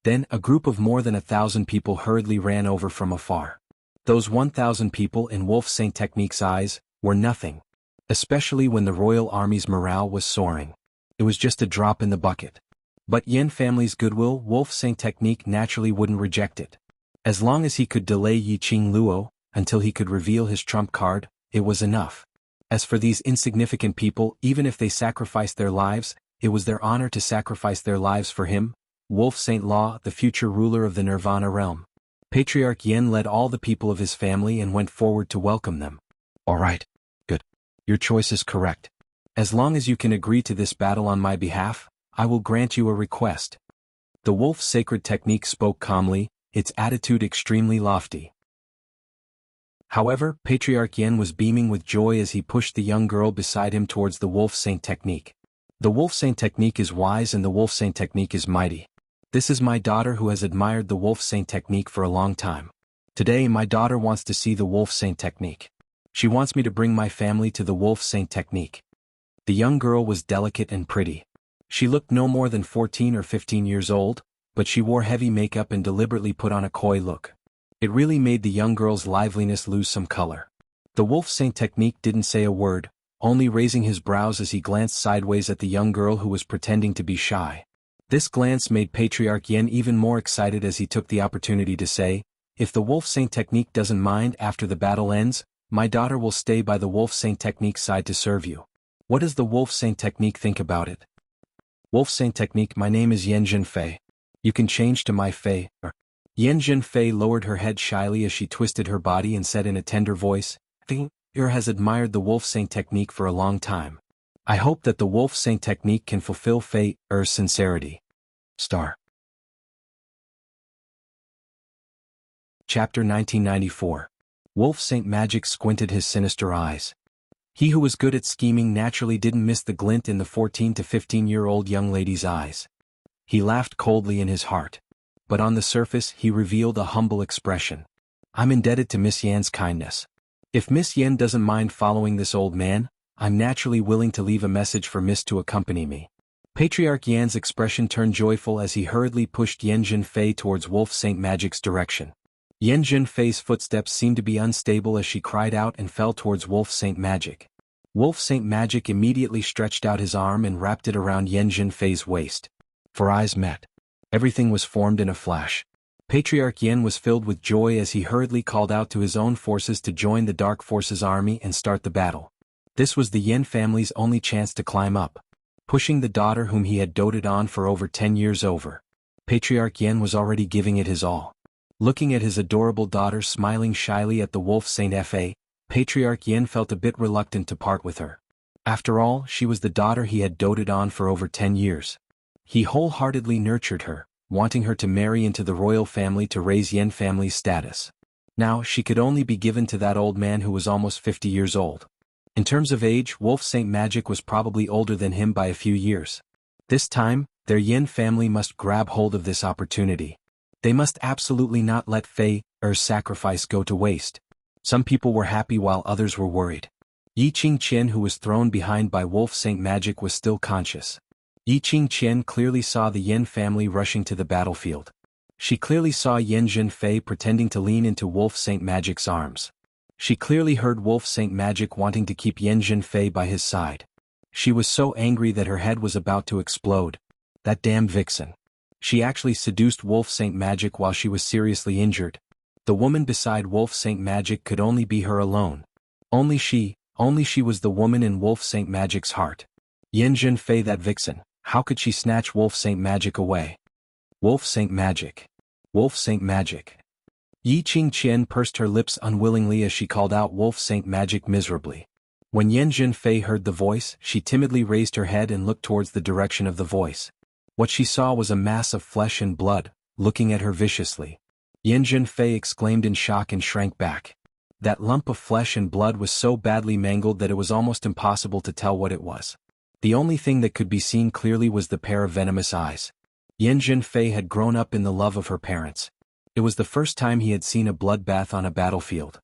Then, a group of more than 1,000 people hurriedly ran over from afar. Those 1,000 people in Wolf Saint Technique's eyes were nothing, especially when the royal army's morale was soaring. It was just a drop in the bucket. But Yin family's goodwill, Wolf Saint Technique naturally wouldn't reject it. As long as he could delay Yiqing Luo until he could reveal his trump card, it was enough. As for these insignificant people, even if they sacrificed their lives, it was their honor to sacrifice their lives for him, Wolf Saint Law, the future ruler of the Nirvana realm. Patriarch Yin led all the people of his family and went forward to welcome them. All right. Good. Your choice is correct. As long as you can agree to this battle on my behalf, I will grant you a request. The Wolf Sacred Technique spoke calmly, its attitude extremely lofty. However, Patriarch Yin was beaming with joy as he pushed the young girl beside him towards the Wolf Saint Technique. The Wolf Saint Technique is wise and the Wolf Saint Technique is mighty. This is my daughter who has admired the Wolf Saint Technique for a long time. Today my daughter wants to see the Wolf Saint Technique. She wants me to bring my family to the Wolf Saint Technique. The young girl was delicate and pretty. She looked no more than 14 or 15 years old, but she wore heavy makeup and deliberately put on a coy look. It really made the young girl's liveliness lose some color. The Wolf Saint Technique didn't say a word, only raising his brows as he glanced sideways at the young girl who was pretending to be shy. This glance made Patriarch Yin even more excited as he took the opportunity to say, "If the Wolf Saint Technique doesn't mind after the battle ends, my daughter will stay by the Wolf Saint Technique's side to serve you. What does the Wolf Saint Technique think about it?" "Wolf Saint Technique, my name is Yen Zhenfei. You can change to my Fei." Yen Zhenfei lowered her head shyly as she twisted her body and said in a tender voice, has admired the Wolf Saint technique for a long time. I hope that the Wolf Saint technique can fulfill Fei-er's sincerity. Star. Chapter 1994. Wolf Saint Magic squinted his sinister eyes. He who was good at scheming naturally didn't miss the glint in the 14 to 15-year-old young lady's eyes. He laughed coldly in his heart. But on the surface he revealed a humble expression. I'm indebted to Miss Yan's kindness. If Miss Yan doesn't mind following this old man, I'm naturally willing to leave a message for Miss to accompany me. Patriarch Yan's expression turned joyful as he hurriedly pushed Yan Zhenfei towards Wolf Saint Magic's direction. Yan Zhenfei's footsteps seemed to be unstable as she cried out and fell towards Wolf Saint Magic. Wolf Saint Magic immediately stretched out his arm and wrapped it around Yan Zhenfei's waist. For eyes met. Everything was formed in a flash. Patriarch Yan was filled with joy as he hurriedly called out to his own forces to join the Dark Forces army and start the battle. This was the Yan family's only chance to climb up. Pushing the daughter whom he had doted on for over 10 years over. Patriarch Yan was already giving it his all. Looking at his adorable daughter smiling shyly at the Wolf Saint Fa, Patriarch Yan felt a bit reluctant to part with her. After all, she was the daughter he had doted on for over 10 years. He wholeheartedly nurtured her, wanting her to marry into the royal family to raise Yan family's status. Now she could only be given to that old man who was almost 50 years old. In terms of age, Wolf Saint Magic was probably older than him by a few years. This time, their Yan family must grab hold of this opportunity. They must absolutely not let Fei-er's sacrifice go to waste. Some people were happy while others were worried. Yi Qingqian, who was thrown behind by Wolf Saint Magic, was still conscious. Yi Qingqian clearly saw the Yan family rushing to the battlefield. She clearly saw Yan Zhenfei pretending to lean into Wolf Saint Magic's arms. She clearly heard Wolf Saint Magic wanting to keep Yan Zhenfei by his side. She was so angry that her head was about to explode. That damn vixen. She actually seduced Wolf Saint Magic while she was seriously injured. The woman beside Wolf Saint Magic could only be her alone. Only she was the woman in Wolf Saint Magic's heart. Yan Zhenfei, that vixen, how could she snatch Wolf Saint Magic away? Wolf Saint Magic. Wolf Saint Magic. Yi Qingqian pursed her lips unwillingly as she called out Wolf Saint Magic miserably. When Yan Zhenfei heard the voice, she timidly raised her head and looked towards the direction of the voice. What she saw was a mass of flesh and blood, looking at her viciously. Yan Zhenfei exclaimed in shock and shrank back. That lump of flesh and blood was so badly mangled that it was almost impossible to tell what it was. The only thing that could be seen clearly was the pair of venomous eyes. Yan Zhenfei had grown up in the love of her parents. It was the first time he had seen a bloodbath on a battlefield.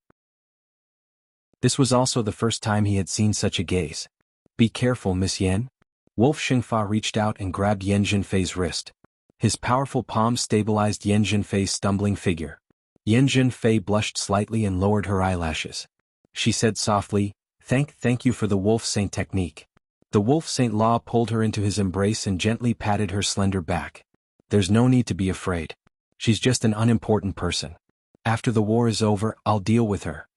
This was also the first time he had seen such a gaze. Be careful, Miss Yan. Wolf Xingfa reached out and grabbed Yan Zhenfei's wrist. His powerful palm stabilized Yan Zhenfei's stumbling figure. Yan Zhenfei blushed slightly and lowered her eyelashes. She said softly, Thank you for the Wolf Saint technique. The Wolf Saint Law pulled her into his embrace and gently patted her slender back. There's no need to be afraid. She's just an unimportant person. After the war is over, I'll deal with her.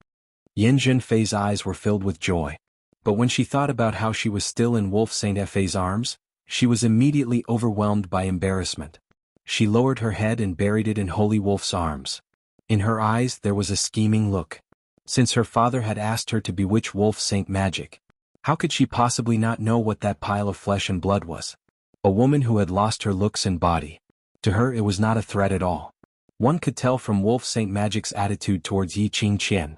Yan Zhenfei's eyes were filled with joy. But when she thought about how she was still in Wolf Saint Fa's arms, she was immediately overwhelmed by embarrassment. She lowered her head and buried it in Holy Wolf's arms. In her eyes there was a scheming look. Since her father had asked her to bewitch Wolf Saint Magic, how could she possibly not know what that pile of flesh and blood was? A woman who had lost her looks and body. To her it was not a threat at all. One could tell from Wolf Saint Magic's attitude towards Yi Qingqian.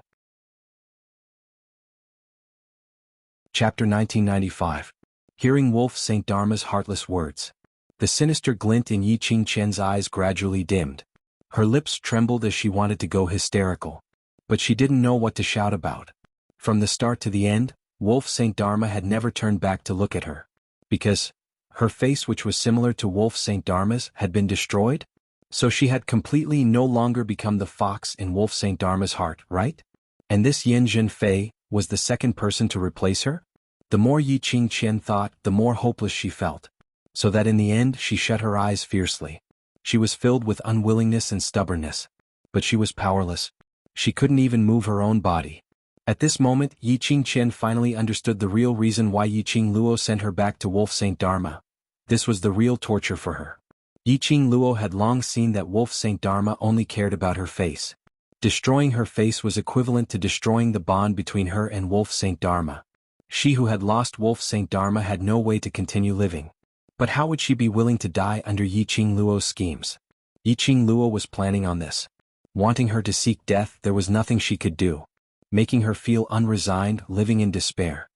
Chapter 1995. Hearing Wolf Saint Dharma's heartless words. The sinister glint in Yi Qingqian's eyes gradually dimmed. Her lips trembled as she wanted to go hysterical. But she didn't know what to shout about. From the start to the end, Wolf Saint Dharma had never turned back to look at her. Because her face, which was similar to Wolf Saint Dharma's, had been destroyed? So she had completely no longer become the fox in Wolf Saint Dharma's heart, right? And this Yan Zhenfei was the second person to replace her? The more Yi Qingqian thought, the more hopeless she felt. So that in the end she shut her eyes fiercely. She was filled with unwillingness and stubbornness. But she was powerless. She couldn't even move her own body. At this moment, Yi Qingqian finally understood the real reason why Yi Qingluo sent her back to Wolf Saint Dharma. This was the real torture for her. Yi Qingluo had long seen that Wolf Saint Dharma only cared about her face. Destroying her face was equivalent to destroying the bond between her and Wolf Saint Dharma. She who had lost Wolf Saint Dharma had no way to continue living. But how would she be willing to die under Yiqing Luo's schemes? Yiqing Luo was planning on this. Wanting her to seek death, there was nothing she could do. Making her feel unresigned, living in despair.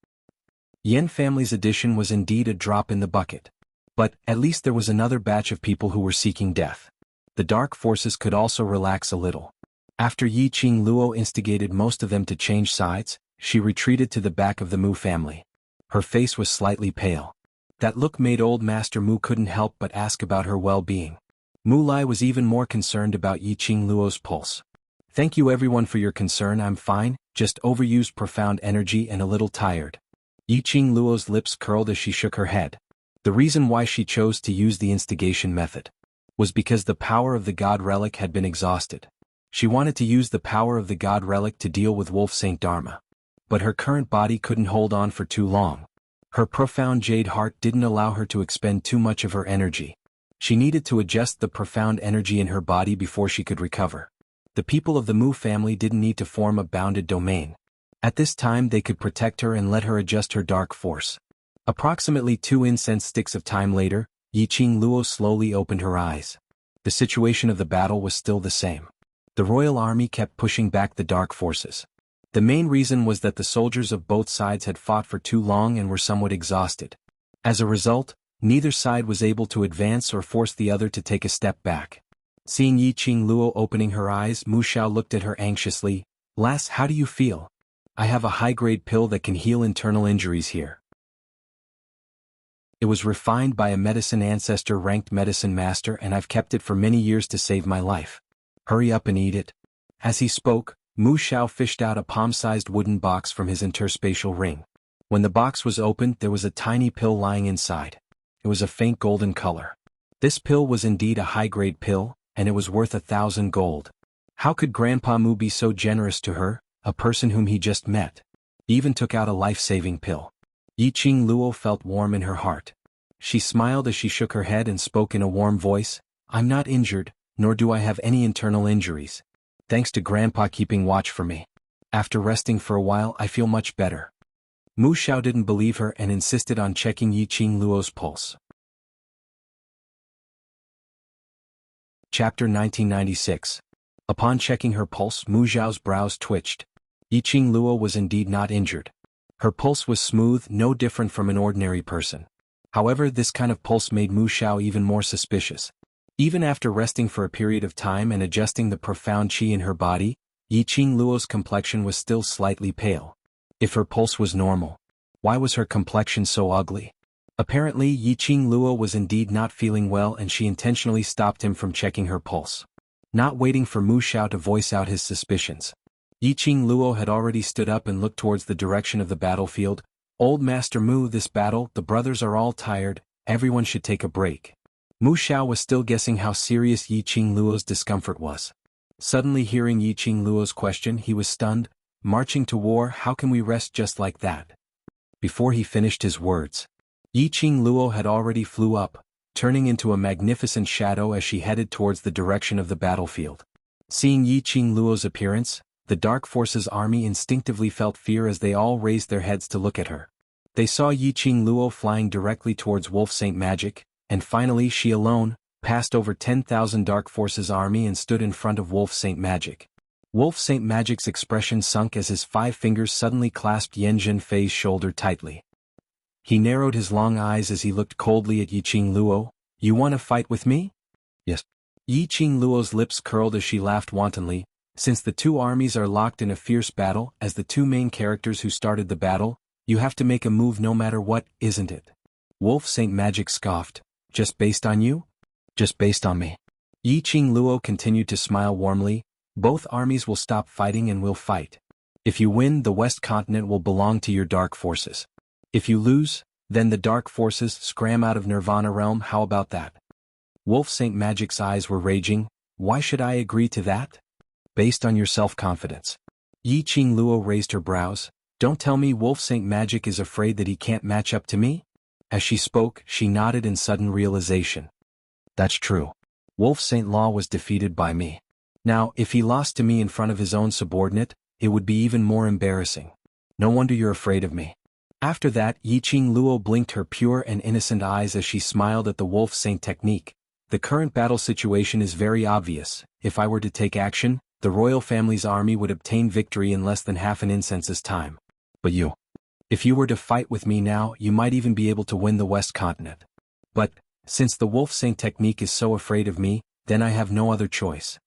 Yan family's addition was indeed a drop in the bucket. But, at least there was another batch of people who were seeking death. The dark forces could also relax a little. After Yiqing Luo instigated most of them to change sides, she retreated to the back of the Mu family. Her face was slightly pale. That look made old Master Mu couldn't help but ask about her well-being. Mu Lai was even more concerned about Yiqing Luo's pulse. Thank you everyone for your concern, I'm fine, just overused profound energy and a little tired. Yiqing Luo's lips curled as she shook her head. The reason why she chose to use the instigation method was because the power of the God Relic had been exhausted. She wanted to use the power of the God Relic to deal with Wolf Saint Dharma. But her current body couldn't hold on for too long. Her profound jade heart didn't allow her to expend too much of her energy. She needed to adjust the profound energy in her body before she could recover. The people of the Mu family didn't need to form a bounded domain. At this time they could protect her and let her adjust her dark force. Approximately 2 incense sticks of time later, Yiqing Luo slowly opened her eyes. The situation of the battle was still the same. The royal army kept pushing back the dark forces. The main reason was that the soldiers of both sides had fought for too long and were somewhat exhausted. As a result, neither side was able to advance or force the other to take a step back. Seeing Yiqing Luo opening her eyes, Mu Xiao looked at her anxiously. "Lass, how do you feel?" "I have a high-grade pill that can heal internal injuries here. It was refined by a medicine ancestor ranked medicine master and I've kept it for many years to save my life. Hurry up and eat it." As he spoke, Mu Xiao fished out a palm-sized wooden box from his interspatial ring. When the box was opened, there was a tiny pill lying inside. It was a faint golden color. This pill was indeed a high-grade pill, and it was worth 1,000 gold. How could Grandpa Mu be so generous to her, a person whom he just met? He even took out a life-saving pill. Yiqing Luo felt warm in her heart. She smiled as she shook her head and spoke in a warm voice. "I'm not injured, nor do I have any internal injuries. Thanks to Grandpa keeping watch for me. After resting for a while I feel much better." Mu Xiao didn't believe her and insisted on checking Yiqing Luo's pulse. Chapter 1996. Upon checking her pulse, Mu Xiao's brows twitched. Yiqing Luo was indeed not injured. Her pulse was smooth, no different from an ordinary person. However, this kind of pulse made Mu Xiao even more suspicious. Even after resting for a period of time and adjusting the profound qi in her body, Yiqing Luo's complexion was still slightly pale. If her pulse was normal, why was her complexion so ugly? Apparently, Yiqing Luo was indeed not feeling well and she intentionally stopped him from checking her pulse. Not waiting for Mu Xiao to voice out his suspicions, Yiqing Luo had already stood up and looked towards the direction of the battlefield. "Old Master Mu, this battle, the brothers are all tired, everyone should take a break." Mu Xiao was still guessing how serious Yiqing Luo's discomfort was. Suddenly hearing Yiqing Luo's question, he was stunned. "Marching to war, how can we rest just like that?" Before he finished his words, Yiqing Luo had already flew up, turning into a magnificent shadow as she headed towards the direction of the battlefield. Seeing Yiqing Luo's appearance, the Dark Forces army instinctively felt fear as they all raised their heads to look at her. They saw Yiqing Luo flying directly towards Wolf Saint Magic, and finally she alone passed over 10,000 Dark Forces army and stood in front of Wolf Saint Magic. Wolf Saint Magic's expression sunk as his 5 fingers suddenly clasped Yan Zhenfei's shoulder tightly. He narrowed his long eyes as he looked coldly at Yiqing Luo. "You want to fight with me?" "Yes." Yiqing Luo's lips curled as she laughed wantonly. "Since the two armies are locked in a fierce battle, as the two main characters who started the battle, you have to make a move no matter what, isn't it?" Wolf Saint Magic scoffed. "Just based on you?" "Just based on me." Yiqing Luo continued to smile warmly. "Both armies will stop fighting and will fight. If you win, the West Continent will belong to your Dark Forces. If you lose, then the Dark Forces scram out of Nirvana realm. How about that?" Wolf Saint Magic's eyes were raging. "Why should I agree to that?" "Based on your self-confidence." Yiqing Luo raised her brows. "Don't tell me Wolf Saint Magic is afraid that he can't match up to me?" As she spoke, she nodded in sudden realization. "That's true. Wolf Saint Law was defeated by me. Now, if he lost to me in front of his own subordinate, it would be even more embarrassing. No wonder you're afraid of me. After that, Yiqing Luo blinked her pure and innocent eyes as she smiled at the Wolf Saint technique. The current battle situation is very obvious. If I were to take action, the royal family's army would obtain victory in less than half an incense's time. But you. If you were to fight with me now, you might even be able to win the West Continent. But, since the Wolf Saint technique is so afraid of me, then I have no other choice.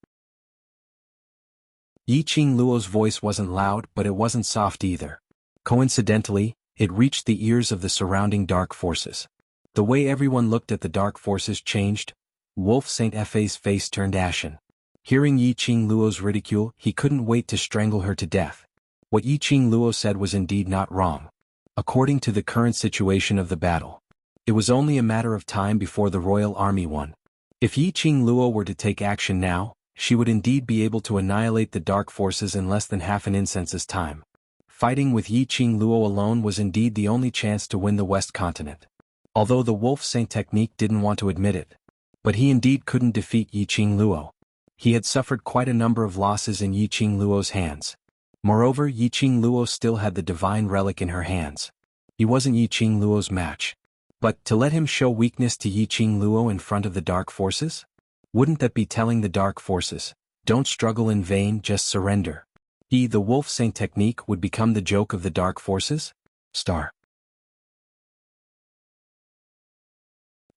Yiqing Luo's voice wasn't loud, but it wasn't soft either. Coincidentally, it reached the ears of the surrounding dark forces. The way everyone looked at the dark forces changed. Wolf Saint Fa's face turned ashen. Hearing Yiqing Luo's ridicule, he couldn't wait to strangle her to death. What Yiqing Luo said was indeed not wrong. According to the current situation of the battle, it was only a matter of time before the royal army won. If Yiqing Luo were to take action now, she would indeed be able to annihilate the dark forces in less than half an incense's time. Fighting with Yiqing Luo alone was indeed the only chance to win the West Continent. Although the Wolf Saint technique didn't want to admit it. But he indeed couldn't defeat Yiqing Luo. He had suffered quite a number of losses in Yiqing Luo's hands. Moreover, Yiqing Luo still had the divine relic in her hands. He wasn't Yiqing Luo's match. But to let him show weakness to Yiqing Luo in front of the dark forces? Wouldn't that be telling the dark forces, don't struggle in vain, just surrender? The Wolf Saint technique would become the joke of the dark forces?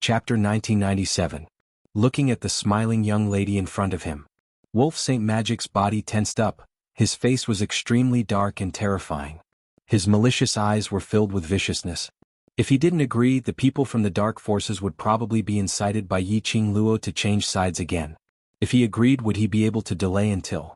Chapter 1997. Looking at the smiling young lady in front of him. Wolf Saint Magic's body tensed up, his face was extremely dark and terrifying. His malicious eyes were filled with viciousness. If he didn't agree, the people from the dark forces would probably be incited by Yiqing Luo to change sides again. If he agreed, would he be able to delay until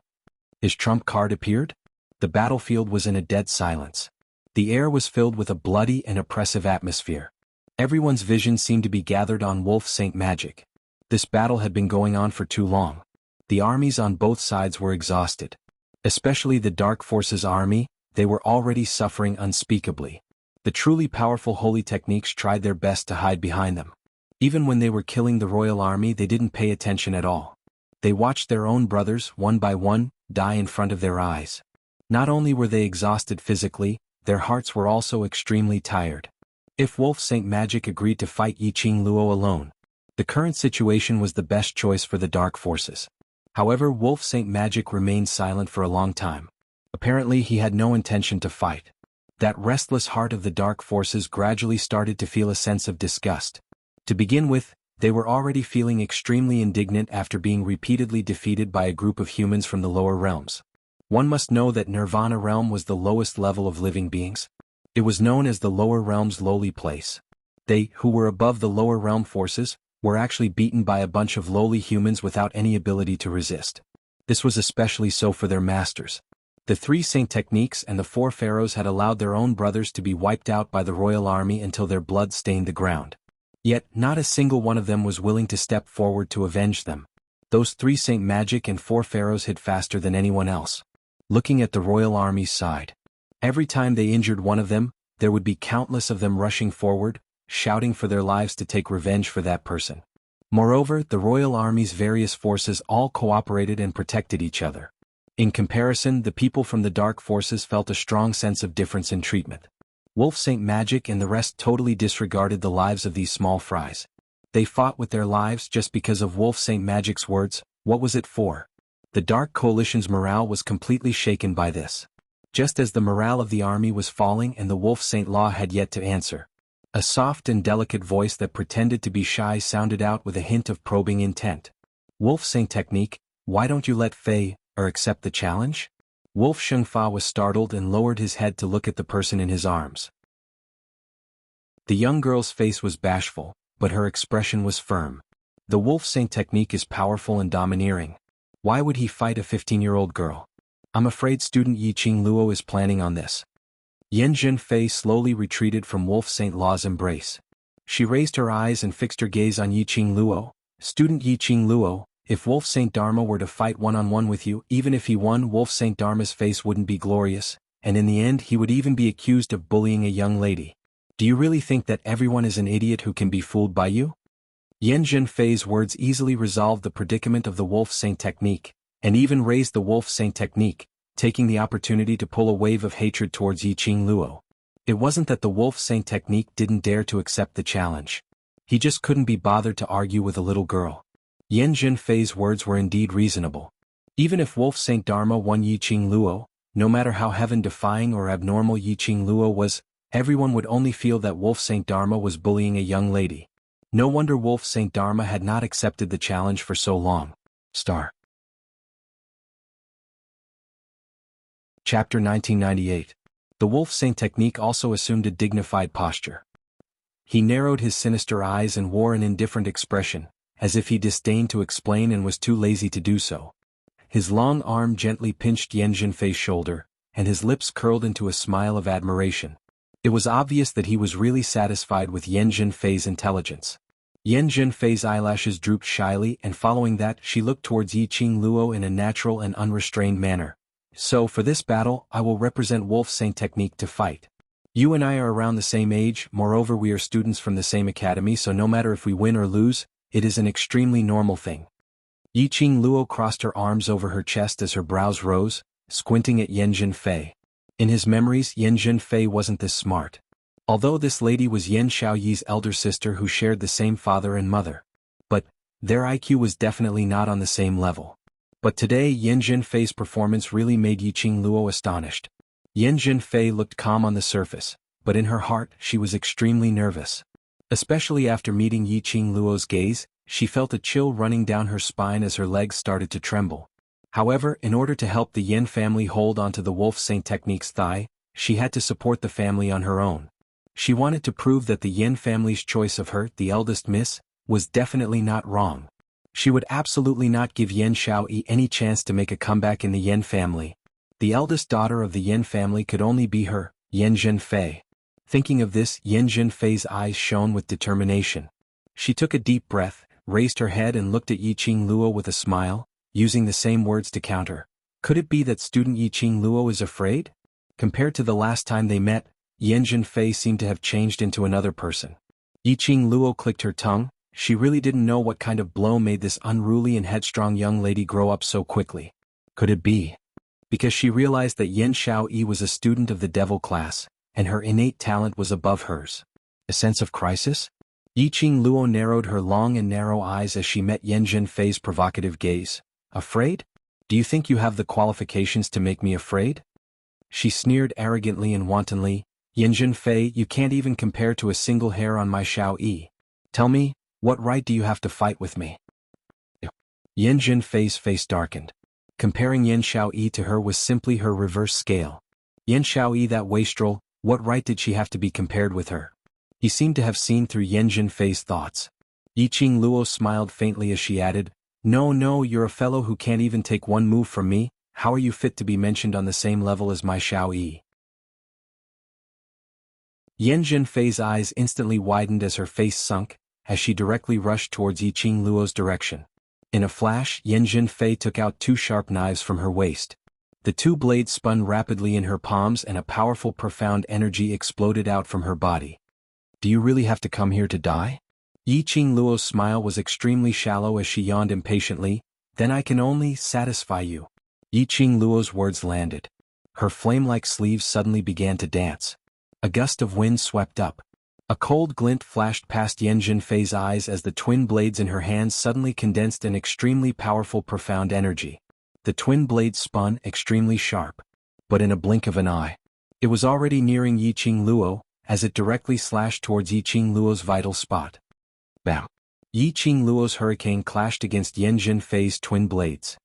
his trump card appeared? The battlefield was in a dead silence. The air was filled with a bloody and oppressive atmosphere. Everyone's vision seemed to be gathered on Wolf Saint Magic. This battle had been going on for too long. The armies on both sides were exhausted. Especially the Dark Forces army, they were already suffering unspeakably. The truly powerful holy techniques tried their best to hide behind them. Even when they were killing the royal army, they didn't pay attention at all. They watched their own brothers, one by one, die in front of their eyes. Not only were they exhausted physically, their hearts were also extremely tired. If Wolf Saint Magic agreed to fight Yiqing Luo alone, the current situation was the best choice for the dark forces. However, Wolf Saint Magic remained silent for a long time. Apparently he had no intention to fight. That restless heart of the dark forces gradually started to feel a sense of disgust. To begin with, they were already feeling extremely indignant after being repeatedly defeated by a group of humans from the lower realms. One must know that Nirvana realm was the lowest level of living beings. It was known as the lower realm's lowly place. They, who were above the lower realm forces, were actually beaten by a bunch of lowly humans without any ability to resist. This was especially so for their masters. The 3 saint techniques and the 4 pharaohs had allowed their own brothers to be wiped out by the royal army until their blood stained the ground. Yet, not a single one of them was willing to step forward to avenge them. Those 3 saint magic and 4 pharaohs hit faster than anyone else. Looking at the royal army's side. Every time they injured one of them, there would be countless of them rushing forward, shouting for their lives to take revenge for that person. Moreover, the royal army's various forces all cooperated and protected each other. In comparison, the people from the dark forces felt a strong sense of difference in treatment. Wolf Saint Magic and the rest totally disregarded the lives of these small fries. They fought with their lives just because of Wolf Saint Magic's words. What was it for? The Dark Coalition's morale was completely shaken by this. Just as the morale of the army was falling and the Wolf Saint Law had yet to answer. A soft and delicate voice that pretended to be shy sounded out with a hint of probing intent. Wolf Saint Technique, why don't you let Fei, or accept the challenge? Wolf Xianxia was startled and lowered his head to look at the person in his arms. The young girl's face was bashful, but her expression was firm. The Wolf Saint technique is powerful and domineering. Why would he fight a 15-year-old girl? I'm afraid student Yiqing Luo is planning on this. Yanjun Fei slowly retreated from Wolf Saint Law's embrace. She raised her eyes and fixed her gaze on Yiqing Luo. Student Yiqing Luo, if Wolf Saint Dharma were to fight one-on-one with you, even if he won, Wolf Saint Dharma's face wouldn't be glorious, and in the end he would even be accused of bullying a young lady. Do you really think that everyone is an idiot who can be fooled by you? Yanjun Fei's words easily resolved the predicament of the Wolf Saint technique. and even raised the Wolf Saint technique, taking the opportunity to pull a wave of hatred towards Yiqing Luo. It wasn't that the Wolf Saint technique didn't dare to accept the challenge. He just couldn't be bothered to argue with a little girl. Yan Zhenfei's words were indeed reasonable. Even if Wolf Saint Dharma won Yiqing Luo, no matter how heaven-defying or abnormal Yiqing Luo was, everyone would only feel that Wolf Saint Dharma was bullying a young lady. No wonder Wolf Saint Dharma had not accepted the challenge for so long. Chapter 1998. The Wolf Saint technique also assumed a dignified posture. He narrowed his sinister eyes and wore an indifferent expression, as if he disdained to explain and was too lazy to do so. His long arm gently pinched Yan Zhenfei's shoulder, and his lips curled into a smile of admiration. It was obvious that he was really satisfied with Yan Zhenfei's intelligence. Yan Zhenfei's eyelashes drooped shyly, and following that she looked towards Yiqing Luo in a natural and unrestrained manner. So for this battle I will represent Wolf Saint technique to fight. You and I are around the same age, moreover we are students from the same academy, so no matter if we win or lose, it is an extremely normal thing. Yiqing Luo crossed her arms over her chest as her brows rose, squinting at Yan Zhenfei. In his memories Yan Zhenfei wasn't this smart. Although this lady was Yan Xiaoyi's elder sister who shared the same father and mother. But their IQ was definitely not on the same level. But today Yan Zhenfei's performance really made Yiqing Luo astonished. Yan Zhenfei looked calm on the surface, but in her heart she was extremely nervous. Especially after meeting Yiqing Luo's gaze, she felt a chill running down her spine as her legs started to tremble. However, in order to help the Yan family hold onto the Wolf Saint technique's thigh, she had to support the family on her own. She wanted to prove that the Yan family's choice of her, the eldest miss, was definitely not wrong. She would absolutely not give Yan Xiaoyi any chance to make a comeback in the Yan family. The eldest daughter of the Yan family could only be her, Yan Zhenfei. Thinking of this, Yan Zhenfei's eyes shone with determination. She took a deep breath, raised her head and looked at Yiqing Luo with a smile, using the same words to counter. Could it be that student Yiqing Luo is afraid? Compared to the last time they met, Yan Zhenfei seemed to have changed into another person. Yiqing Luo clicked her tongue. She really didn't know what kind of blow made this unruly and headstrong young lady grow up so quickly. Could it be? Because she realized that Yan Xiaoyi was a student of the devil class, and her innate talent was above hers. A sense of crisis? Yiqing Luo narrowed her long and narrow eyes as she met Yan Zhenfei's provocative gaze. Afraid? Do you think you have the qualifications to make me afraid? She sneered arrogantly and wantonly. Yan Zhenfei, you can't even compare to a single hair on my Xiaoyi. Tell me, what right do you have to fight with me? Yan Zhenfei's face darkened. Comparing Yan Xiaoyi to her was simply her reverse scale. Yan Xiaoyi, that wastrel, what right did she have to be compared with her? He seemed to have seen through Yan Zhenfei's thoughts. Yiqing Luo smiled faintly as she added, No, you're a fellow who can't even take one move from me. How are you fit to be mentioned on the same level as my Xiaoyi? Yan Zhenfei's eyes instantly widened as her face sunk, as she directly rushed towards Yiqing Luo's direction. In a flash, Yan Zhenfei took out two sharp knives from her waist. The two blades spun rapidly in her palms and a powerful profound energy exploded out from her body. Do you really have to come here to die? Yiqing Luo's smile was extremely shallow as she yawned impatiently. Then I can only satisfy you. Yiqing Luo's words landed. Her flame-like sleeves suddenly began to dance. A gust of wind swept up. A cold glint flashed past Yan Zhenfei's eyes as the twin blades in her hands suddenly condensed an extremely powerful profound energy. The twin blades spun extremely sharp. But in a blink of an eye, it was already nearing Yiqing Luo, as it directly slashed towards Yiqing Luo's vital spot. Bam! Yiqing Luo's hurricane clashed against Yan Zhenfei's twin blades.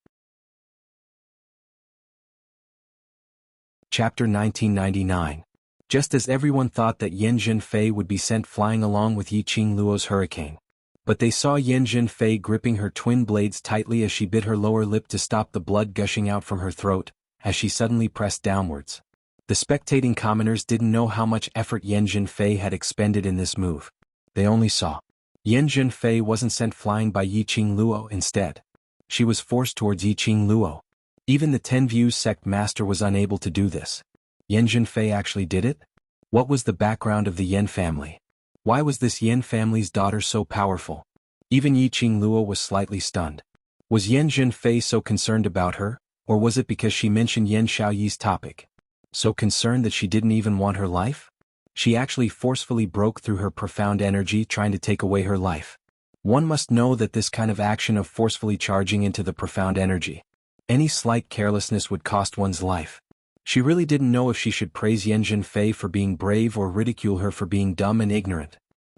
Chapter 1999. Just as everyone thought that Yan Zhenfei would be sent flying along with Yiqing Luo's hurricane. But they saw Yan Zhenfei gripping her twin blades tightly as she bit her lower lip to stop the blood gushing out from her throat, as she suddenly pressed downwards. The spectating commoners didn't know how much effort Yan Zhenfei had expended in this move. They only saw. Yan Zhenfei wasn't sent flying by Yiqing Luo instead. She was forced towards Yiqing Luo. Even the 10 Views sect master was unable to do this. Yan Zhenfei actually did it? What was the background of the Yan family? Why was this Yan family's daughter so powerful? Even Yiqing Luo was slightly stunned. Was Yan Zhenfei so concerned about her, or was it because she mentioned Yan Xiaoyi's topic? So concerned that she didn't even want her life? She actually forcefully broke through her profound energy trying to take away her life. One must know that this kind of action of forcefully charging into the profound energy, any slight carelessness would cost one's life. She really didn't know if she should praise Yan Zhenfei for being brave or ridicule her for being dumb and ignorant.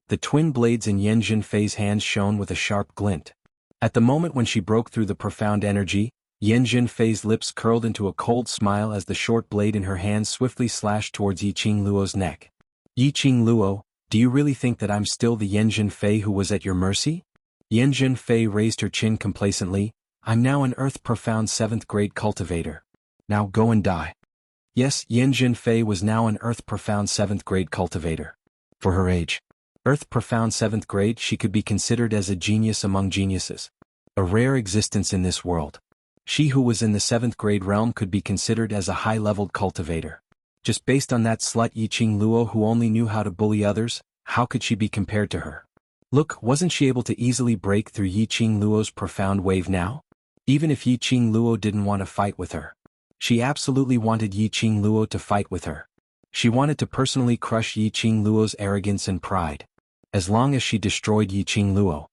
The twin blades in Yan Zhenfei's hands shone with a sharp glint. At the moment when she broke through the profound energy, Yan Zhenfei's lips curled into a cold smile as the short blade in her hand swiftly slashed towards Yiqing Luo's neck. Yiqing Luo, do you really think that I'm still the Yan Zhenfei who was at your mercy? Yan Zhenfei raised her chin complacently. I'm now an earth-profound 7th grade cultivator. Now go and die. Yes, Yan Zhenfei was now an earth-profound 7th grade cultivator. For her age, earth-profound 7th grade, she could be considered as a genius among geniuses. A rare existence in this world. She who was in the 7th grade realm could be considered as a high-leveled cultivator. Just based on that slut Yiqing Luo who only knew how to bully others, how could she be compared to her? Look, wasn't she able to easily break through Yiqing Luo's profound wave now? Even if Yiqing Luo didn't want to fight with her. She absolutely wanted Yiqing Luo to fight with her. She wanted to personally crush Yiqing Luo's arrogance and pride. As long as she destroyed Yiqing Luo.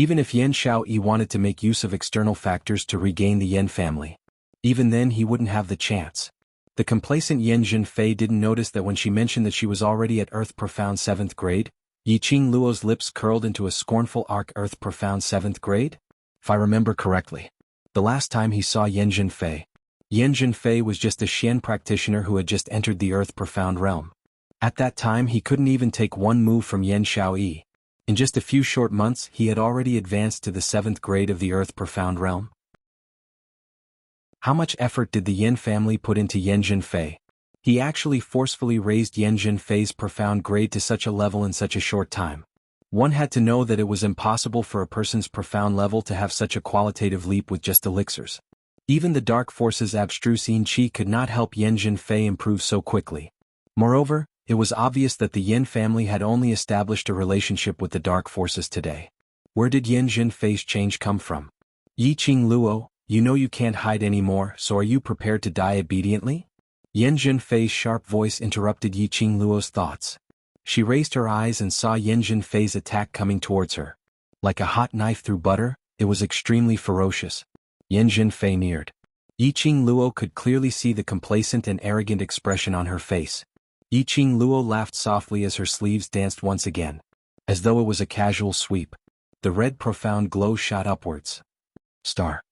Even if Yan Xiaoyi wanted to make use of external factors to regain the Yan family. Even then he wouldn't have the chance. The complacent Yan Zhenfei didn't notice that when she mentioned that she was already at Earth Profound 7th grade, Yiqing Luo's lips curled into a scornful arc. Earth Profound 7th grade? If I remember correctly. The last time he saw Yan Zhenfei was just a Xian practitioner who had just entered the Earth Profound realm. At that time he couldn't even take one move from Yan Xiaoyi. In just a few short months he had already advanced to the 7th grade of the Earth Profound realm. How much effort did the Yan family put into Yan Zhenfei? He actually forcefully raised Yan Zhenfei's profound grade to such a level in such a short time. One had to know that it was impossible for a person's profound level to have such a qualitative leap with just elixirs. Even the dark force's abstruse qi could not help Yan Zhenfei improve so quickly. Moreover, it was obvious that the Yan family had only established a relationship with the dark forces today. Where did Yan Zhenfei's change come from? Yiqing Luo, you know you can't hide anymore, so are you prepared to die obediently? Yan Zhenfei's sharp voice interrupted Yiqing Luo's thoughts. She raised her eyes and saw Yan Zhenfei's attack coming towards her. Like a hot knife through butter, it was extremely ferocious. Yan Zhenfei neared. Yiqing Luo could clearly see the complacent and arrogant expression on her face. Yiqing Luo laughed softly as her sleeves danced once again. As though it was a casual sweep. The red profound glow shot upwards. Star.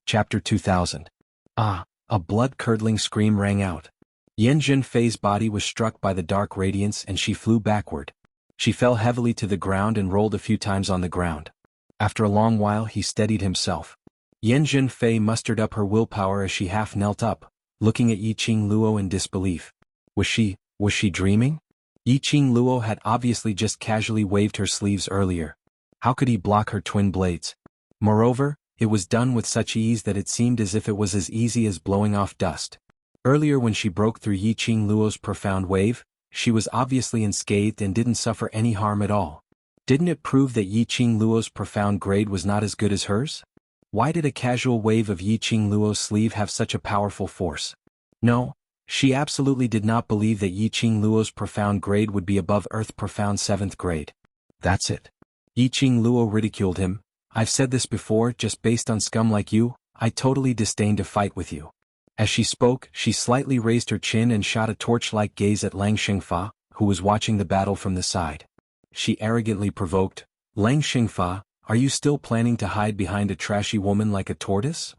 Chapter 2000. Ah, a blood-curdling scream rang out. Yan Zhenfei's body was struck by the dark radiance and she flew backward. She fell heavily to the ground and rolled a few times on the ground. After a long while he steadied himself. Yan Zhenfei mustered up her willpower as she half knelt up, looking at Yiqing Luo in disbelief. Was she dreaming? Yiqing Luo had obviously just casually waved her sleeves earlier. How could he block her twin blades? Moreover, it was done with such ease that it seemed as if it was as easy as blowing off dust. Earlier when she broke through Yiqing Luo's profound wave, she was obviously unscathed and didn't suffer any harm at all. Didn't it prove that Yiqing Luo's profound grade was not as good as hers? Why did a casual wave of Yiqing Luo's sleeve have such a powerful force? No, she absolutely did not believe that Yiqing Luo's profound grade would be above Earth Profound 7th grade. That's it. Yiqing Luo ridiculed him. I've said this before, just based on scum like you, I totally disdain to fight with you. As she spoke, she slightly raised her chin and shot a torch-like gaze at Lang Xingfa, who was watching the battle from the side. She arrogantly provoked, Lang Xingfa, are you still planning to hide behind a trashy woman like a tortoise?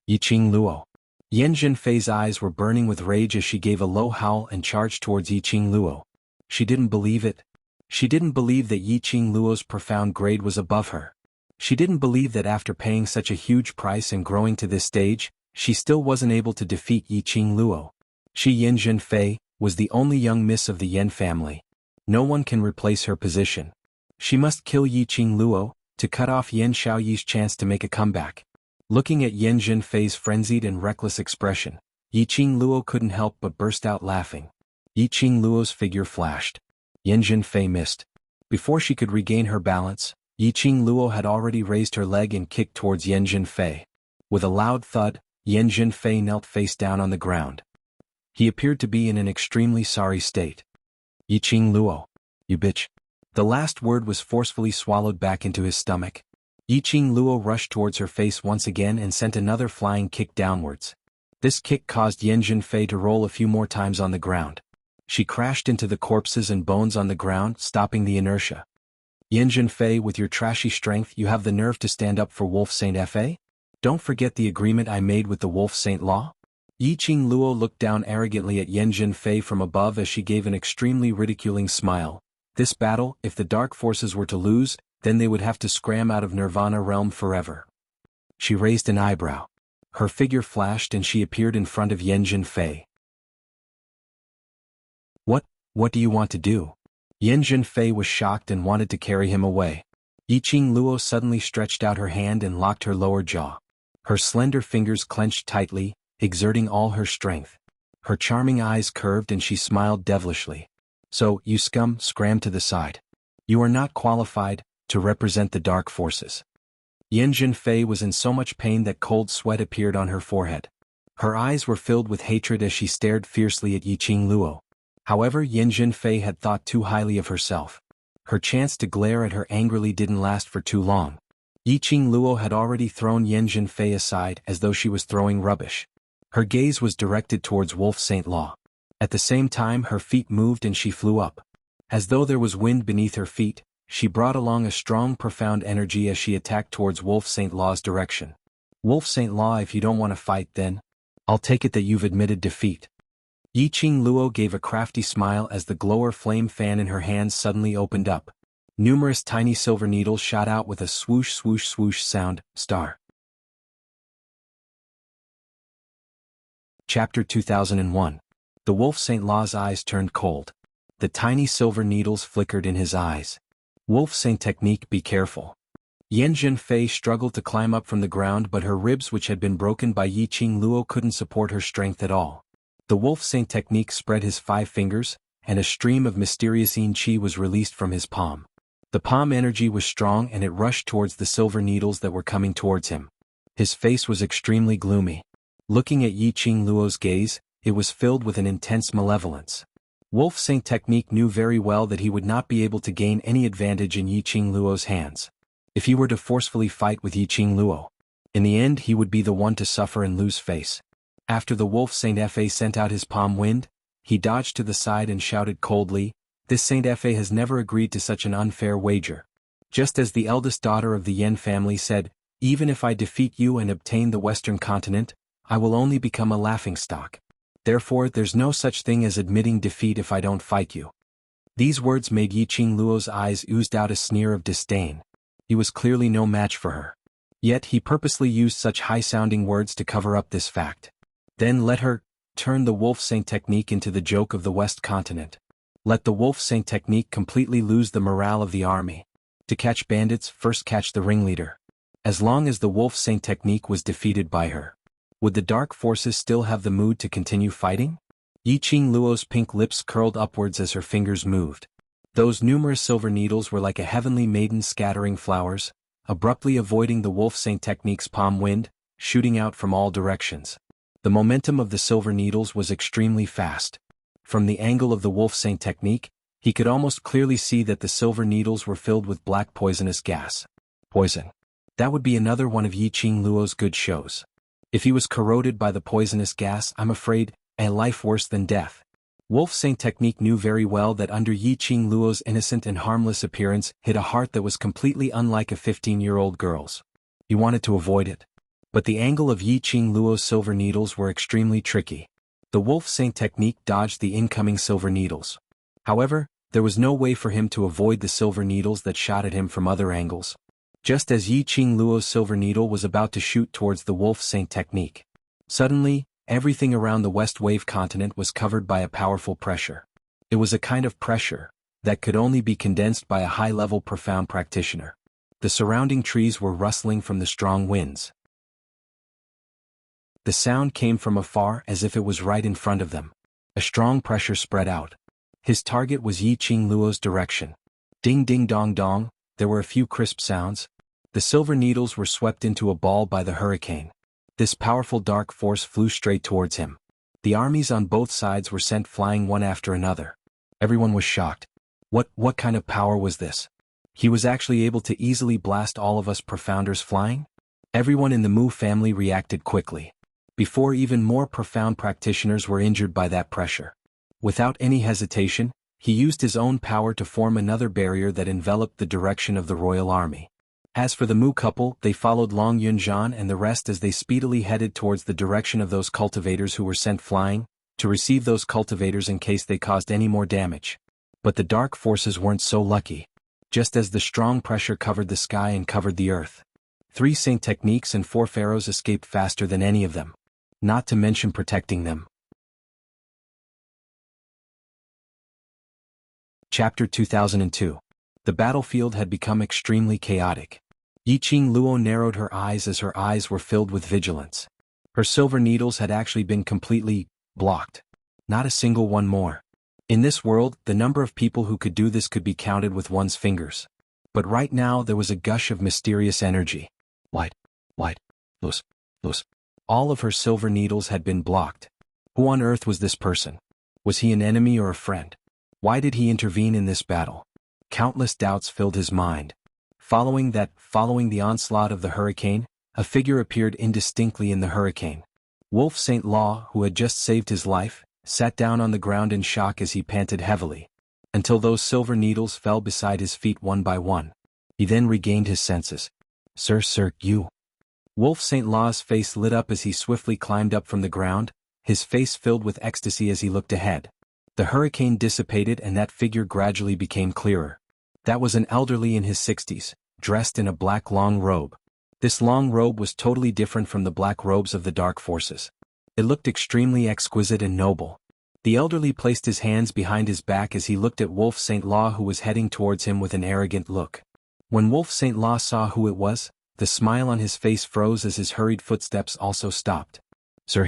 Yiqing Luo. Yan Zhenfei's eyes were burning with rage as she gave a low howl and charged towards Yiqing Luo. She didn't believe it. She didn't believe that Yiqing Luo's profound grade was above her. She didn't believe that after paying such a huge price and growing to this stage, she still wasn't able to defeat Yiqing Luo. She Yan Zhenfei was the only young miss of the Yan family. No one can replace her position. She must kill Yiqing Luo, to cut off Yan Xiaoyi's chance to make a comeback. Looking at Yan Zhenfei's frenzied and reckless expression, Yiqing Luo couldn't help but burst out laughing. Yiqing Luo's figure flashed. Yan Zhenfei missed. Before she could regain her balance, Yiqing Luo had already raised her leg and kicked towards Yan Zhenfei. With a loud thud, Yan Zhenfei knelt face down on the ground. He appeared to be in an extremely sorry state. Yiqing Luo, you bitch. The last word was forcefully swallowed back into his stomach. Yiqing Luo rushed towards her face once again and sent another flying kick downwards. This kick caused Yan Zhenfei to roll a few more times on the ground. She crashed into the corpses and bones on the ground, stopping the inertia. Yan Zhenfei, with your trashy strength, you have the nerve to stand up for Wolf Saint Fa? Don't forget the agreement I made with the Wolf Saint Law? Yiqing Luo looked down arrogantly at Yan Zhenfei from above as she gave an extremely ridiculing smile. This battle, if the dark forces were to lose, then they would have to scram out of Nirvana realm forever. She raised an eyebrow. Her figure flashed and she appeared in front of Yan Zhenfei. What do you want to do? Yan Zhenfei was shocked and wanted to carry him away. Yiqing Luo suddenly stretched out her hand and locked her lower jaw. Her slender fingers clenched tightly, exerting all her strength. Her charming eyes curved and she smiled devilishly. So, you scram to the side. You are not qualified to represent the dark forces. Yan Zhenfei was in so much pain that cold sweat appeared on her forehead. Her eyes were filled with hatred as she stared fiercely at Yiqing Luo. However, Yan Zhenfei had thought too highly of herself. Her chance to glare at her angrily didn't last for too long. Yiqing Luo had already thrown Yan Zhenfei aside as though she was throwing rubbish. Her gaze was directed towards Wolf Saint Law. At the same time, her feet moved and she flew up. As though there was wind beneath her feet, she brought along a strong, profound energy as she attacked towards Wolf Saint Law's direction. Wolf Saint Law, if you don't want to fight, then I'll take it that you've admitted defeat. Yiqing Luo gave a crafty smile as the glower flame fan in her hands suddenly opened up. Numerous tiny silver needles shot out with a swoosh swoosh swoosh sound. Star. Chapter 2001. The Wolf Saint Law's eyes turned cold. The tiny silver needles flickered in his eyes. Wolf Saint technique, be careful. Yan Zhenfei struggled to climb up from the ground, but her ribs, which had been broken by Yiqing Luo, couldn't support her strength at all. The Wolf Saint technique spread his 5 fingers, and a stream of mysterious yin qi was released from his palm. The palm energy was strong and it rushed towards the silver needles that were coming towards him. His face was extremely gloomy. Looking at Yiqing Luo's gaze, it was filled with an intense malevolence. Wolf Saint technique knew very well that he would not be able to gain any advantage in Yiqing Luo's hands. If he were to forcefully fight with Yiqing Luo, in the end he would be the one to suffer and lose face. After the Wolf Saint Fa sent out his palm wind, he dodged to the side and shouted coldly, "This Saint Fa has never agreed to such an unfair wager." Just as the eldest daughter of the Yan family said, "Even if I defeat you and obtain the Western continent, I will only become a laughingstock. Therefore there's no such thing as admitting defeat if I don't fight you." These words made Yiqing Luo's eyes oozed out a sneer of disdain. He was clearly no match for her. Yet he purposely used such high-sounding words to cover up this fact. Then let her turn the Wolf Saint technique into the joke of the West continent. Let the Wolf Saint technique completely lose the morale of the army. To catch bandits, first catch the ringleader. As long as the Wolf Saint technique was defeated by her, would the dark forces still have the mood to continue fighting? Yiqing Luo's pink lips curled upwards as her fingers moved. Those numerous silver needles were like a heavenly maiden scattering flowers, abruptly avoiding the Wolf Saint technique's palm wind, shooting out from all directions. The momentum of the silver needles was extremely fast. From the angle of the Wolf Saint technique, he could almost clearly see that the silver needles were filled with black poisonous gas. Poison. That would be another one of Yiqing Luo's good shows. If he was corroded by the poisonous gas, I'm afraid, a life worse than death. Wolf Saint technique knew very well that under Yiqing Luo's innocent and harmless appearance hid a heart that was completely unlike a 15-year-old girl's. He wanted to avoid it. But the angle of Yiqing Luo's silver needles were extremely tricky. The Wolf Saint technique dodged the incoming silver needles. However, there was no way for him to avoid the silver needles that shot at him from other angles. Just as Yiqing Luo's silver needle was about to shoot towards the Wolf Saint technique, suddenly, everything around the West Wave continent was covered by a powerful pressure. It was a kind of pressure that could only be condensed by a high-level profound practitioner. The surrounding trees were rustling from the strong winds. The sound came from afar as if it was right in front of them. A strong pressure spread out. His target was Yiqing Luo's direction. Ding ding dong dong, there were a few crisp sounds. The silver needles were swept into a ball by the hurricane. This powerful dark force flew straight towards him. The armies on both sides were sent flying one after another. Everyone was shocked. What kind of power was this? He was actually able to easily blast all of us profounders flying? Everyone in the Mu family reacted quickly. Before even more profound practitioners were injured by that pressure. Without any hesitation, he used his own power to form another barrier that enveloped the direction of the royal army. As for the Mu couple, they followed Long Yunzhan and the rest as they speedily headed towards the direction of those cultivators who were sent flying, to receive those cultivators in case they caused any more damage. But the dark forces weren't so lucky. Just as the strong pressure covered the sky and covered the earth, 3 saint techniques and 4 pharaohs escaped faster than any of them. Not to mention protecting them. Chapter 2002. The battlefield had become extremely chaotic. Yiqing Luo narrowed her eyes as her eyes were filled with vigilance. Her silver needles had actually been completely blocked. Not a single one more. In this world, the number of people who could do this could be counted with one's fingers. But right now there was a gush of mysterious energy. White, loose. All of her silver needles had been blocked. Who on earth was this person? Was he an enemy or a friend? Why did he intervene in this battle? Countless doubts filled his mind. Following the onslaught of the hurricane, a figure appeared indistinctly in the hurricane. Wolf Saint Law, who had just saved his life, sat down on the ground in shock as he panted heavily, until those silver needles fell beside his feet one by one. He then regained his senses. Sir, you. Wolf Saint Law's face lit up as he swiftly climbed up from the ground, his face filled with ecstasy as he looked ahead. The hurricane dissipated and that figure gradually became clearer. That was an elderly in his 60s, dressed in a black long robe. This long robe was totally different from the black robes of the dark forces. It looked extremely exquisite and noble. The elderly placed his hands behind his back as he looked at Wolf Saint Law, who was heading towards him with an arrogant look. When Wolf Saint Law saw who it was, the smile on his face froze as his hurried footsteps also stopped. Sir,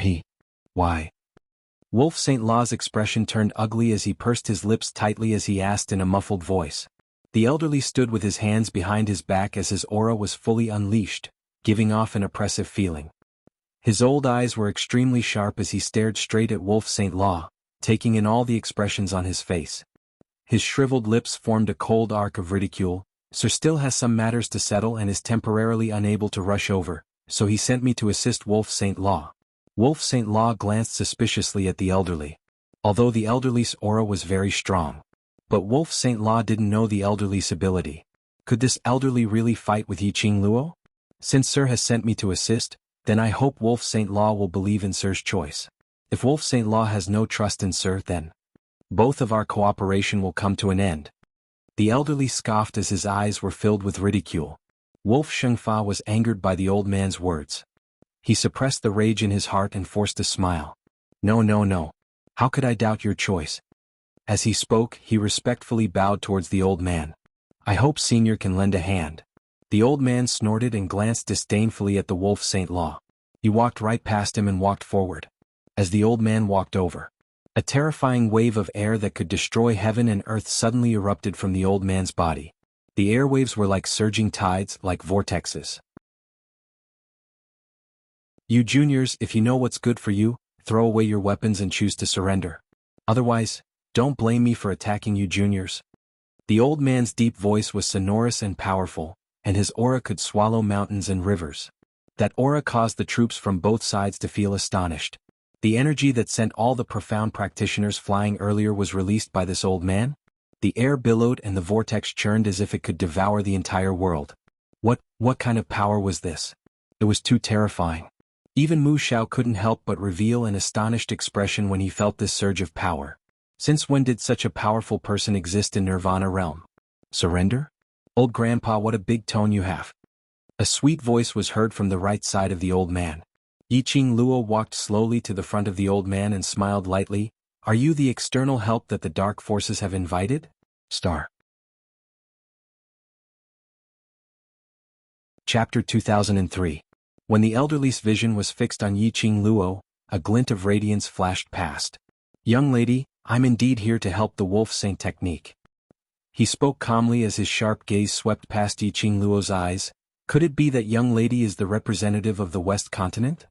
why? Wolf Saint Law's expression turned ugly as he pursed his lips tightly as he asked in a muffled voice. The elderly stood with his hands behind his back as his aura was fully unleashed, giving off an oppressive feeling. His old eyes were extremely sharp as he stared straight at Wolf Saint Law, taking in all the expressions on his face. His shriveled lips formed a cold arc of ridicule. Sir still has some matters to settle and is temporarily unable to rush over, so he sent me to assist Wolf Saint Law. Wolf Saint Law glanced suspiciously at the elderly. Although the elderly's aura was very strong. But Wolf Saint Law didn't know the elderly's ability. Could this elderly really fight with Yiqing Luo? Since Sir has sent me to assist, then I hope Wolf Saint Law will believe in Sir's choice. If Wolf Saint Law has no trust in Sir, then both of our cooperation will come to an end. The elderly scoffed as his eyes were filled with ridicule. Wolf Xuanhuan was angered by the old man's words. He suppressed the rage in his heart and forced a smile. No. How could I doubt your choice? As he spoke, he respectfully bowed towards the old man. I hope Senior can lend a hand. The old man snorted and glanced disdainfully at the Wolf Saint Law. He walked right past him and walked forward. As the old man walked over, a terrifying wave of air that could destroy heaven and earth suddenly erupted from the old man's body. The airwaves were like surging tides, like vortexes. You juniors, if you know what's good for you, throw away your weapons and choose to surrender. Otherwise, don't blame me for attacking you juniors. The old man's deep voice was sonorous and powerful, and his aura could swallow mountains and rivers. That aura caused the troops from both sides to feel astonished. The energy that sent all the profound practitioners flying earlier was released by this old man. The air billowed and the vortex churned as if it could devour the entire world. What kind of power was this? It was too terrifying. Even Mu Xiao couldn't help but reveal an astonished expression when he felt this surge of power. Since when did such a powerful person exist in Nirvana realm? Surrender? Old grandpa, what a big tone you have. A sweet voice was heard from the right side of the old man. Yiqing Luo walked slowly to the front of the old man and smiled lightly. Are you the external help that the dark forces have invited? Star. Chapter 2003. When the elderly's vision was fixed on Yiqing Luo, a glint of radiance flashed past. Young lady, I'm indeed here to help the Wolf Saint technique. He spoke calmly as his sharp gaze swept past Yiqing Luo's eyes. Could it be that young lady is the representative of the West Continent?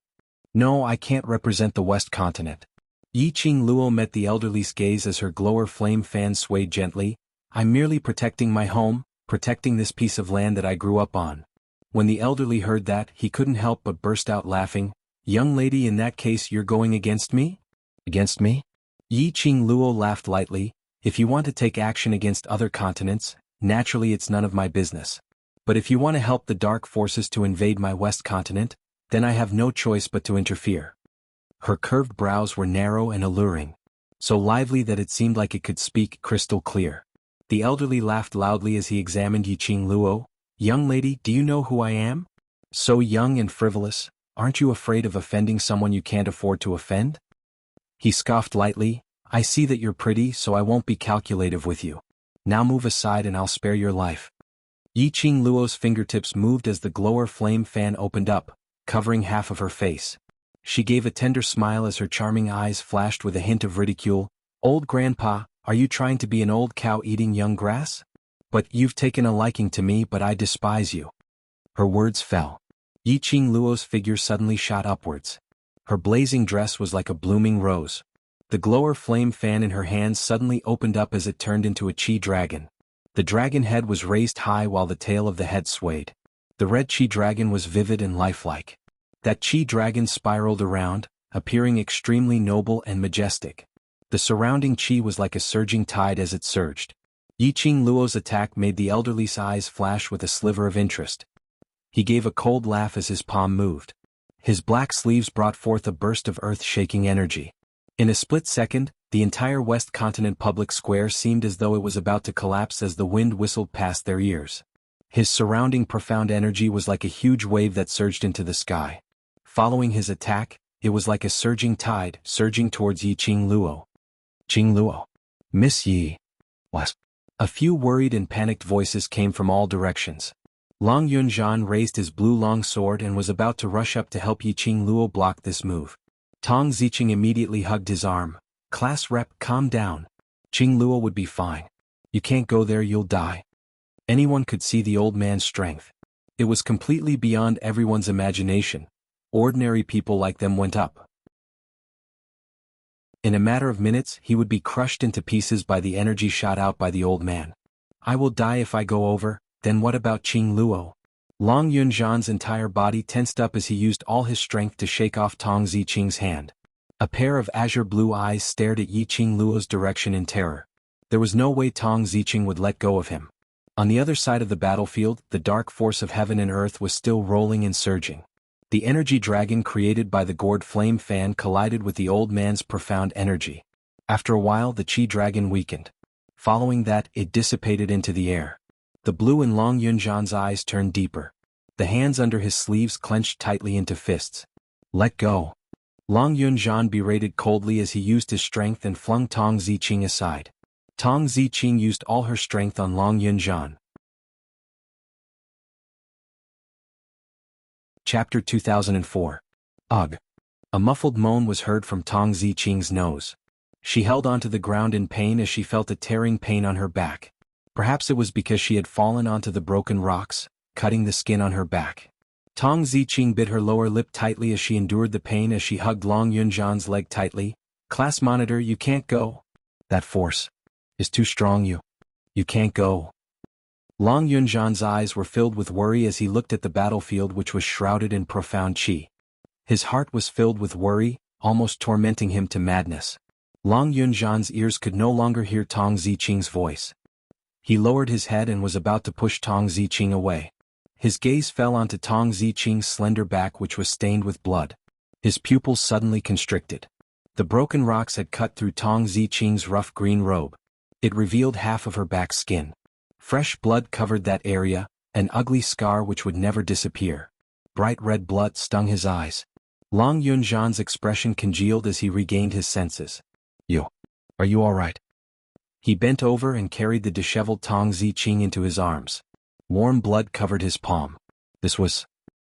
No, I can't represent the West Continent. Yiqing Luo met the elderly's gaze as her glower flame fan swayed gently. I'm merely protecting my home, protecting this piece of land that I grew up on. When the elderly heard that, he couldn't help but burst out laughing. Young lady, in that case you're going against me? Against me? Yiqing Luo laughed lightly. If you want to take action against other continents, naturally it's none of my business. But if you want to help the dark forces to invade my West Continent, then I have no choice but to interfere. Her curved brows were narrow and alluring, so lively that it seemed like it could speak crystal clear. The elderly laughed loudly as he examined Yiqing Luo. Young lady, do you know who I am? So young and frivolous, aren't you afraid of offending someone you can't afford to offend? He scoffed lightly. I see that you're pretty, so I won't be calculative with you. Now move aside and I'll spare your life. Yiqing Luo's fingertips moved as the glower flame fan opened up, covering half of her face. She gave a tender smile as her charming eyes flashed with a hint of ridicule. Old grandpa, are you trying to be an old cow eating young grass? But you've taken a liking to me, but I despise you. Her words fell. Yiqing Luo's figure suddenly shot upwards. Her blazing dress was like a blooming rose. The glower flame fan in her hands suddenly opened up as it turned into a chi dragon. The dragon head was raised high while the tail of the head swayed. The red chi dragon was vivid and lifelike. That chi dragon spiraled around, appearing extremely noble and majestic. The surrounding chi was like a surging tide as it surged. Yiqing Luo's attack made the elderly's eyes flash with a sliver of interest. He gave a cold laugh as his palm moved. His black sleeves brought forth a burst of earth-shaking energy. In a split second, the entire West Continent public square seemed as though it was about to collapse as the wind whistled past their ears. His surrounding profound energy was like a huge wave that surged into the sky. Following his attack, it was like a surging tide, surging towards Yiqing Luo. Qing Luo. Miss Yi. Was. A few worried and panicked voices came from all directions. Long Yunzhan raised his blue long sword and was about to rush up to help Yiqing Luo block this move. Tong Ziqing immediately hugged his arm. Class rep, calm down. Qing Luo would be fine. You can't go there, you'll die. Anyone could see the old man's strength. It was completely beyond everyone's imagination. Ordinary people like them went up. In a matter of minutes, he would be crushed into pieces by the energy shot out by the old man. I will die if I go over, then what about Qing Luo? Long Yunzhan's entire body tensed up as he used all his strength to shake off Tong Ziqing's hand. A pair of azure blue eyes stared at Yiqing Luo's direction in terror. There was no way Tong Ziqing would let go of him. On the other side of the battlefield, the dark force of heaven and earth was still rolling and surging. The energy dragon created by the gourd flame fan collided with the old man's profound energy. After a while, the chi dragon weakened. Following that, it dissipated into the air. The blue in Long Yunzhan's eyes turned deeper. The hands under his sleeves clenched tightly into fists. Let go. Long Yunzhan berated coldly as he used his strength and flung Tong Ziqing aside. Tong Ziqing used all her strength on Long Yunzhan. Chapter 2004. Ugh. A muffled moan was heard from Tong Ziqing's nose. She held onto the ground in pain as she felt a tearing pain on her back. Perhaps it was because she had fallen onto the broken rocks, cutting the skin on her back. Tong Ziqing bit her lower lip tightly as she endured the pain as she hugged Long Yunzhan's leg tightly. Class monitor, you can't go. That force is too strong, you can't go. Long Yunzhan's eyes were filled with worry as he looked at the battlefield which was shrouded in profound chi. His heart was filled with worry, almost tormenting him to madness. Long Yunzhan's ears could no longer hear Tong Ziqing's voice. He lowered his head and was about to push Tong Ziqing away. His gaze fell onto Tong Ziqing's slender back which was stained with blood. His pupils suddenly constricted. The broken rocks had cut through Tong Ziqing's rough green robe. It revealed half of her back skin. Fresh blood covered that area, an ugly scar which would never disappear. Bright red blood stung his eyes. Long Yunzhan's expression congealed as he regained his senses. Are you all right? He bent over and carried the disheveled Tong Ziqing into his arms. Warm blood covered his palm. This was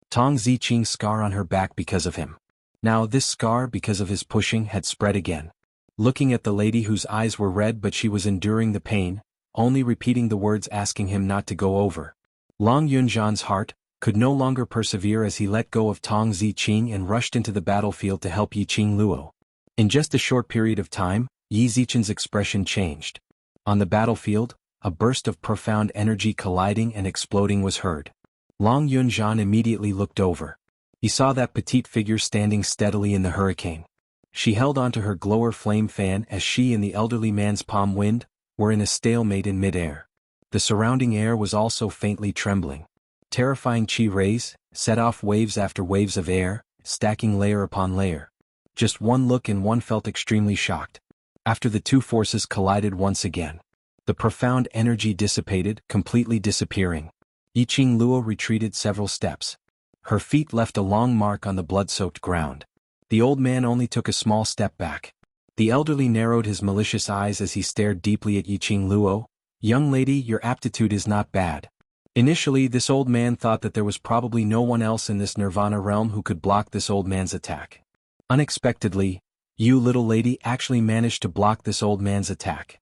Tong Ziqing's scar on her back because of him. Now this scar, because of his pushing, had spread again. Looking at the lady whose eyes were red but she was enduring the pain, only repeating the words asking him not to go over. Long Yunzhan's heart could no longer persevere as he let go of Tong Ziqing and rushed into the battlefield to help Yiqing Luo. In just a short period of time, Yi Zichen's expression changed. On the battlefield, a burst of profound energy colliding and exploding was heard. Long Yunzhan immediately looked over. He saw that petite figure standing steadily in the hurricane. She held onto her glower flame fan as she and the elderly man's palm wind were in a stalemate in midair. The surrounding air was also faintly trembling. Terrifying chi rays set off waves after waves of air, stacking layer upon layer. Just one look and one felt extremely shocked. After the two forces collided once again, the profound energy dissipated, completely disappearing. Yiqing Luo retreated several steps. Her feet left a long mark on the blood-soaked ground. The old man only took a small step back. The elderly narrowed his malicious eyes as he stared deeply at Yiqing Luo. "Young lady, your aptitude is not bad." Initially, this old man thought that there was probably no one else in this Nirvana realm who could block this old man's attack. Unexpectedly, you little lady actually managed to block this old man's attack.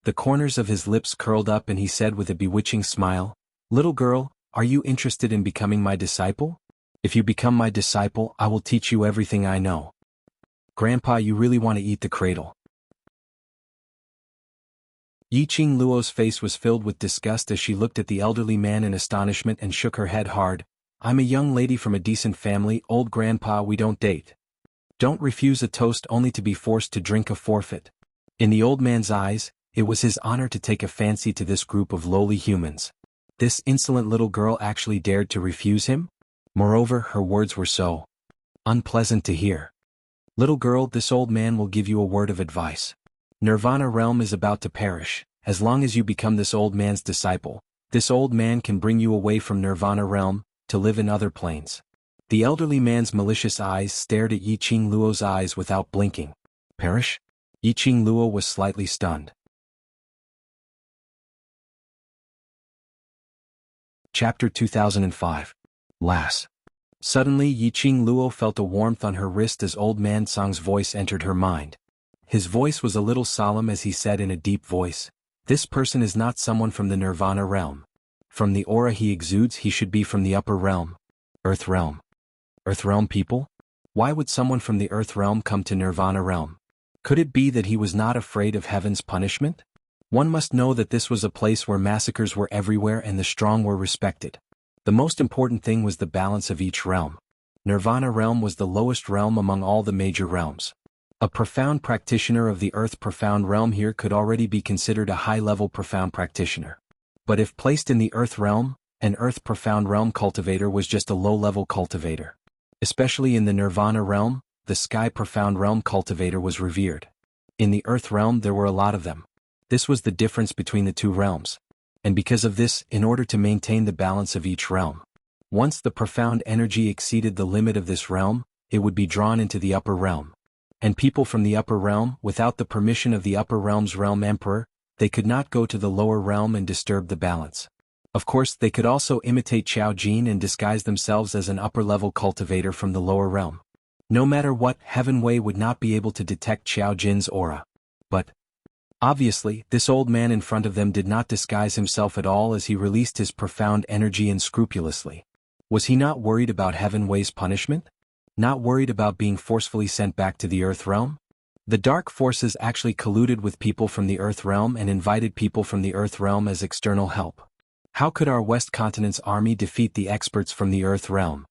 The corners of his lips curled up and he said with a bewitching smile, "Little girl, are you interested in becoming my disciple? If you become my disciple, I will teach you everything I know." Grandpa, you really want to eat the cradle. Yiqing Luo's face was filled with disgust as she looked at the elderly man in astonishment and shook her head hard. "I'm a young lady from a decent family, old grandpa, we don't date. Don't refuse a toast only to be forced to drink a forfeit." In the old man's eyes, it was his honor to take a fancy to this group of lowly humans. This insolent little girl actually dared to refuse him? Moreover, her words were so unpleasant to hear. "Little girl, this old man will give you a word of advice. Nirvana realm is about to perish. As long as you become this old man's disciple, this old man can bring you away from Nirvana realm, to live in other planes." The elderly man's malicious eyes stared at Yiqing Luo's eyes without blinking. Perish? Yiqing Luo was slightly stunned. Chapter 2005. Lass. Suddenly Yiqing Luo felt a warmth on her wrist as old man Song's voice entered her mind. His voice was a little solemn as he said in a deep voice, "This person is not someone from the Nirvana realm. From the aura he exudes, he should be from the upper realm. Earth realm. Earth realm people? Why would someone from the Earth realm come to Nirvana realm? Could it be that he was not afraid of heaven's punishment? One must know that this was a place where massacres were everywhere and the strong were respected. The most important thing was the balance of each realm. Nirvana realm was the lowest realm among all the major realms. A profound practitioner of the Earth profound realm here could already be considered a high-level profound practitioner. But if placed in the Earth realm, an Earth profound realm cultivator was just a low-level cultivator. Especially in the Nirvana realm, the Sky profound realm cultivator was revered. In the Earth realm there were a lot of them. This was the difference between the two realms. And because of this, in order to maintain the balance of each realm, once the profound energy exceeded the limit of this realm, it would be drawn into the upper realm. And people from the upper realm, without the permission of the upper realm's realm emperor, they could not go to the lower realm and disturb the balance. Of course, they could also imitate Xiao Jin and disguise themselves as an upper-level cultivator from the lower realm. No matter what, Heaven Wei would not be able to detect Xiao Jin's aura. But obviously, this old man in front of them did not disguise himself at all as he released his profound energy unscrupulously. Was he not worried about Heaven Wei's punishment? Not worried about being forcefully sent back to the Earth realm? The dark forces actually colluded with people from the Earth realm and invited people from the Earth realm as external help. How could our West Continent's army defeat the experts from the Earth realm?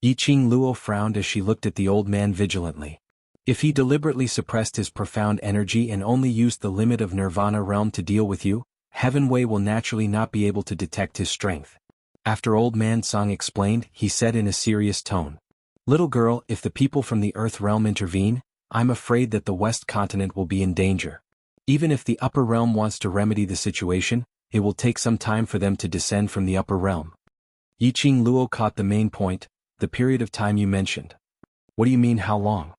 Yiqing Luo frowned as she looked at the old man vigilantly. If he deliberately suppressed his profound energy and only used the limit of Nirvana realm to deal with you, Heaven Wei will naturally not be able to detect his strength. After old man Song explained, he said in a serious tone, "Little girl, if the people from the Earth realm intervene, I'm afraid that the West Continent will be in danger. Even if the upper realm wants to remedy the situation, it will take some time for them to descend from the upper realm." Yiqing Luo caught the main point, the period of time you mentioned. What do you mean, how long?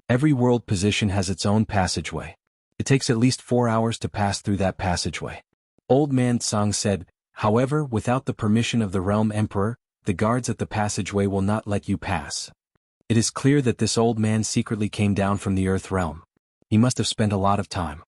Every world position has its own passageway. It takes at least 4 hours to pass through that passageway. Old man Tsang said, "However, without the permission of the realm emperor, the guards at the passageway will not let you pass." It is clear that this old man secretly came down from the Earth realm. He must have spent a lot of time.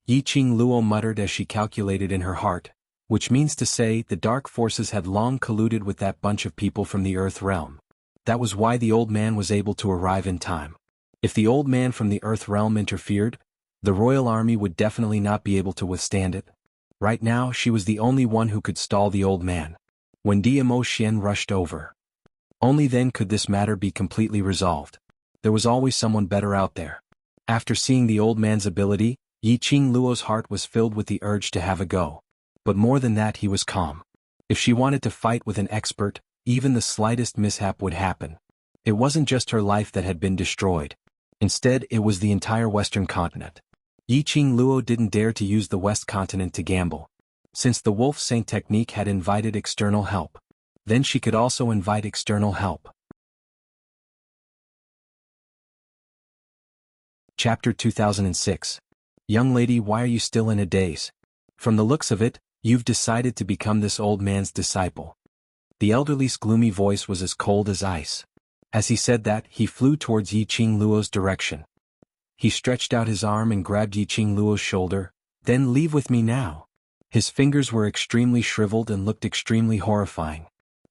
Yiqing Luo muttered as she calculated in her heart, which means to say the dark forces had long colluded with that bunch of people from the Earth realm. That was why the old man was able to arrive in time. If the old man from the Earth realm interfered, the royal army would definitely not be able to withstand it. Right now she was the only one who could stall the old man. When Dmo Xian rushed over, only then could this matter be completely resolved. There was always someone better out there. After seeing the old man's ability, Yiqing Luo's heart was filled with the urge to have a go. But more than that, he was calm. If she wanted to fight with an expert, even the slightest mishap would happen. It wasn't just her life that had been destroyed. Instead, it was the entire Western continent. Yiqing Luo didn't dare to use the West continent to gamble. Since the Wolf Saint technique had invited external help, then she could also invite external help. Chapter 2006. Young lady, why are you still in a daze? From the looks of it, you've decided to become this old man's disciple. The elderly's gloomy voice was as cold as ice. As he said that, he flew towards Yiqing Luo's direction. He stretched out his arm and grabbed Yiqing Luo's shoulder. Then leave with me now. His fingers were extremely shriveled and looked extremely horrifying.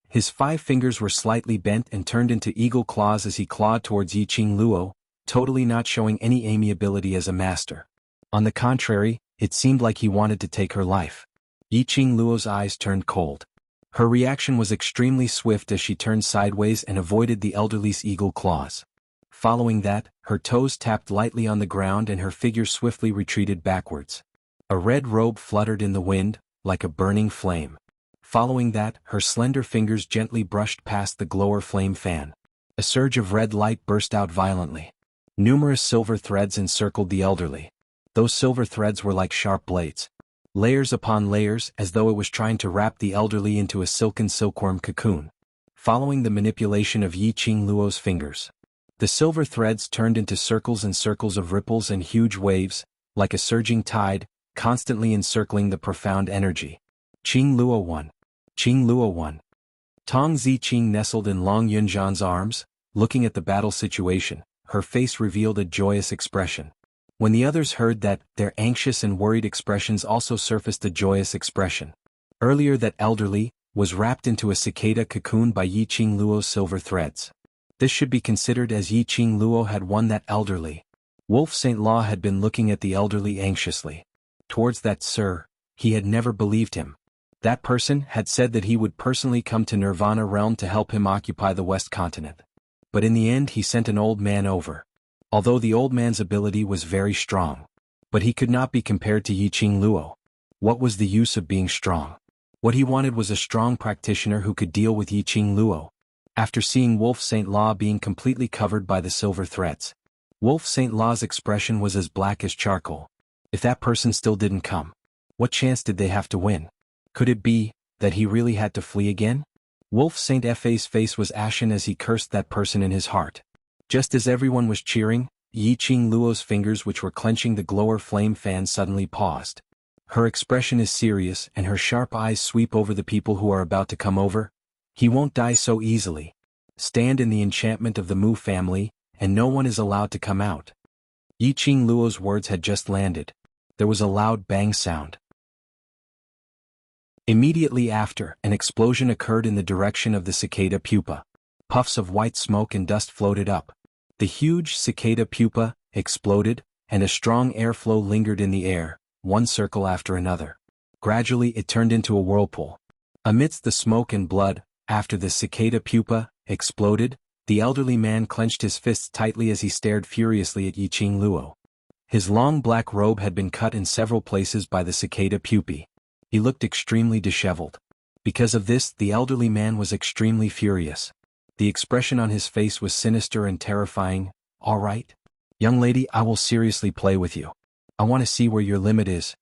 His 5 fingers were slightly bent and turned into eagle claws as he clawed towards Yiqing Luo, totally not showing any amiability as a master. On the contrary, it seemed like he wanted to take her life. Yiqing Luo's eyes turned cold. Her reaction was extremely swift as she turned sideways and avoided the elderly's eagle claws. Following that, her toes tapped lightly on the ground and her figure swiftly retreated backwards. A red robe fluttered in the wind, like a burning flame. Following that, her slender fingers gently brushed past the glower flame fan. A surge of red light burst out violently. Numerous silver threads encircled the elderly. Those silver threads were like sharp blades. Layers upon layers, as though it was trying to wrap the elderly into a silken silkworm cocoon. Following the manipulation of Yiqing Luo's fingers, the silver threads turned into circles and circles of ripples and huge waves, like a surging tide, constantly encircling the profound energy. Qing Luo won. Qing Luo won. Tong Ziqing nestled in Long Yunzhan's arms, looking at the battle situation. Her face revealed a joyous expression. When the others heard that, their anxious and worried expressions also surfaced a joyous expression. Earlier, that elderly was wrapped into a cicada cocoon by Yiqing Luo's silver threads. This should be considered as Yiqing Luo had won that elderly. Wolf Saint Law had been looking at the elderly anxiously. Towards that sir, he had never believed him. That person had said that he would personally come to Nirvana realm to help him occupy the West continent. But in the end he sent an old man over. Although the old man's ability was very strong, but he could not be compared to Yiqing Luo. What was the use of being strong? What he wanted was a strong practitioner who could deal with Yiqing Luo. After seeing Wolf Saint Law being completely covered by the silver threads, Wolf Saint Law's expression was as black as charcoal. If that person still didn't come, what chance did they have to win? Could it be that he really had to flee again? Wolf Saint Fa's face was ashen as he cursed that person in his heart. Just as everyone was cheering, Yiqing Luo's fingers, which were clenching the glower flame fan, suddenly paused. Her expression is serious and her sharp eyes sweep over the people who are about to come over. He won't die so easily. Stand in the enchantment of the Mu family, and no one is allowed to come out. Yiqing Luo's words had just landed. There was a loud bang sound. Immediately after, an explosion occurred in the direction of the cicada pupa. Puffs of white smoke and dust floated up. The huge cicada pupa exploded, and a strong airflow lingered in the air, one circle after another. Gradually it turned into a whirlpool. Amidst the smoke and blood, after the cicada pupa exploded, the elderly man clenched his fists tightly as he stared furiously at Yiqing Luo. His long black robe had been cut in several places by the cicada pupae. He looked extremely disheveled. Because of this, the elderly man was extremely furious. The expression on his face was sinister and terrifying. All right, young lady, I will seriously play with you. I want to see where your limit is.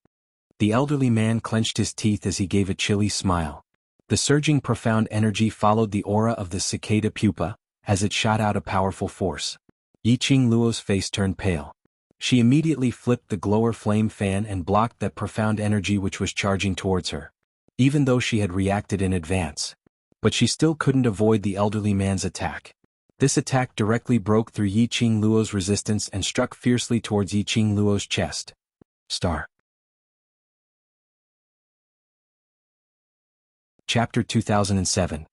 The elderly man clenched his teeth as he gave a chilly smile. The surging profound energy followed the aura of the cicada pupa, as it shot out a powerful force. Yiqing Luo's face turned pale. She immediately flipped the glower flame fan and blocked that profound energy which was charging towards her. Even though she had reacted in advance. But she still couldn't avoid the elderly man's attack. This attack directly broke through Yiqing Luo's resistance and struck fiercely towards Yiqing Luo's chest. Star. Chapter 2007.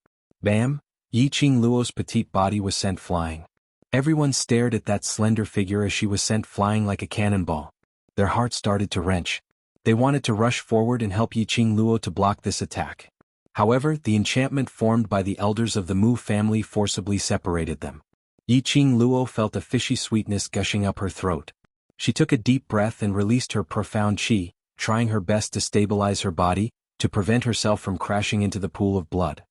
Bam! Yi Qing Luo's petite body was sent flying. Everyone stared at that slender figure as she was sent flying like a cannonball. Their hearts started to wrench. They wanted to rush forward and help Yi Qing Luo to block this attack. However, the enchantment formed by the elders of the Mu family forcibly separated them. Yi Qing Luo felt a fishy sweetness gushing up her throat. She took a deep breath and released her profound qi, trying her best to stabilize her body, to prevent herself from crashing into the pool of blood.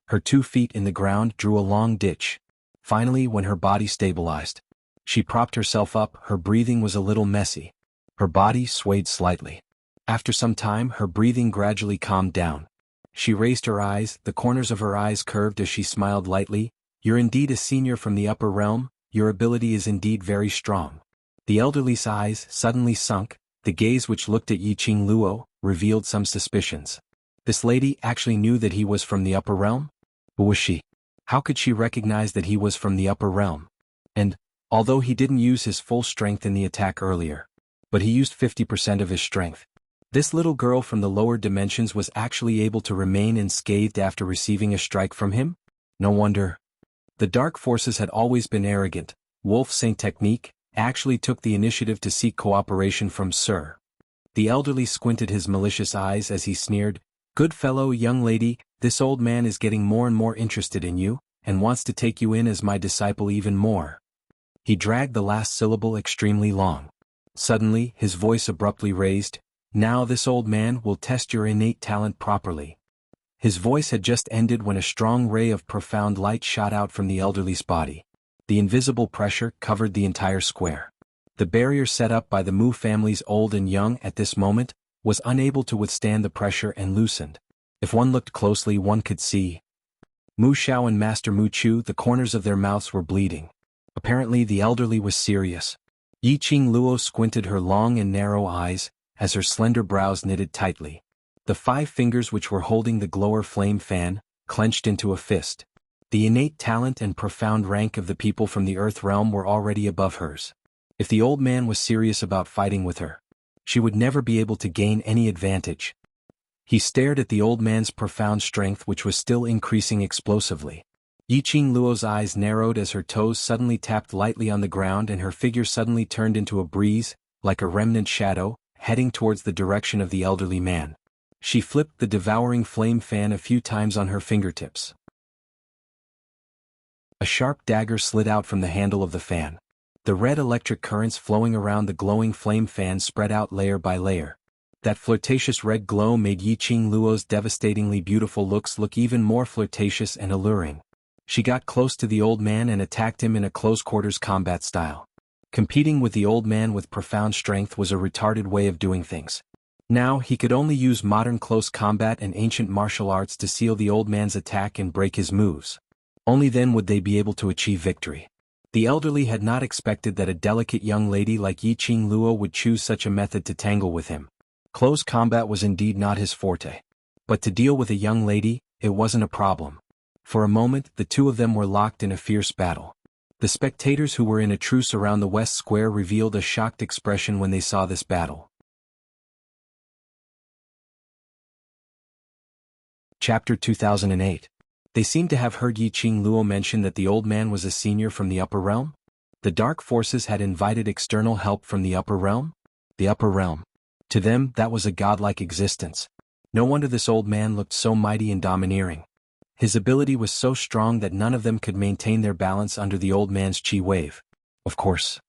Her 2 feet in the ground drew a long ditch. Finally, when her body stabilized, she propped herself up. Her breathing was a little messy. Her body swayed slightly. After some time, her breathing gradually calmed down. She raised her eyes, the corners of her eyes curved as she smiled lightly. "You're indeed a senior from the upper realm, your ability is indeed very strong." The elderly's eyes suddenly sunk, the gaze which looked at Yi Qing Luo revealed some suspicions. This lady actually knew that he was from the upper realm? Who was she? How could she recognize that he was from the upper realm? And, although he didn't use his full strength in the attack earlier, but he used 50% of his strength, this little girl from the lower dimensions was actually able to remain unscathed after receiving a strike from him? No wonder. The dark forces had always been arrogant. Wolf Saint Technique actually took the initiative to seek cooperation from Sir. The elderly squinted his malicious eyes as he sneered, "Good fellow, young lady, this old man is getting more and more interested in you, and wants to take you in as my disciple even more." He dragged the last syllable extremely long. Suddenly, his voice abruptly raised, "Now this old man will test your innate talent properly." His voice had just ended when a strong ray of profound light shot out from the elderly's body. The invisible pressure covered the entire square. The barrier set up by the Mu families old and young at this moment was unable to withstand the pressure and loosened. If one looked closely, one could see Mu Xiao and Master Mu Chu. The corners of their mouths were bleeding. Apparently the elderly was serious. Yi Qing Luo squinted her long and narrow eyes, as her slender brows knitted tightly. The 5 fingers which were holding the glower flame fan clenched into a fist. The innate talent and profound rank of the people from the Earth realm were already above hers. If the old man was serious about fighting with her, she would never be able to gain any advantage. He stared at the old man's profound strength, which was still increasing explosively. Yi Qing Luo's eyes narrowed as her toes suddenly tapped lightly on the ground and her figure suddenly turned into a breeze, like a remnant shadow, heading towards the direction of the elderly man. She flipped the devouring flame fan a few times on her fingertips. A sharp dagger slid out from the handle of the fan. The red electric currents flowing around the glowing flame fan spread out layer by layer. That flirtatious red glow made Yi Qing Luo's devastatingly beautiful looks look even more flirtatious and alluring. She got close to the old man and attacked him in a close-quarters combat style. Competing with the old man with profound strength was a retarded way of doing things. Now he could only use modern close combat and ancient martial arts to seal the old man's attack and break his moves. Only then would they be able to achieve victory. The elderly had not expected that a delicate young lady like Yi Qing Luo would choose such a method to tangle with him. Close combat was indeed not his forte. But to deal with a young lady, it wasn't a problem. For a moment, the two of them were locked in a fierce battle. The spectators who were in a truce around the West Square revealed a shocked expression when they saw this battle. Chapter 2008. They seemed to have heard Yi Qing Luo mention that the old man was a senior from the upper realm? The dark forces had invited external help from the upper realm? The upper realm. To them, that was a godlike existence. No wonder this old man looked so mighty and domineering. His ability was so strong that none of them could maintain their balance under the old man's chi wave. Of course.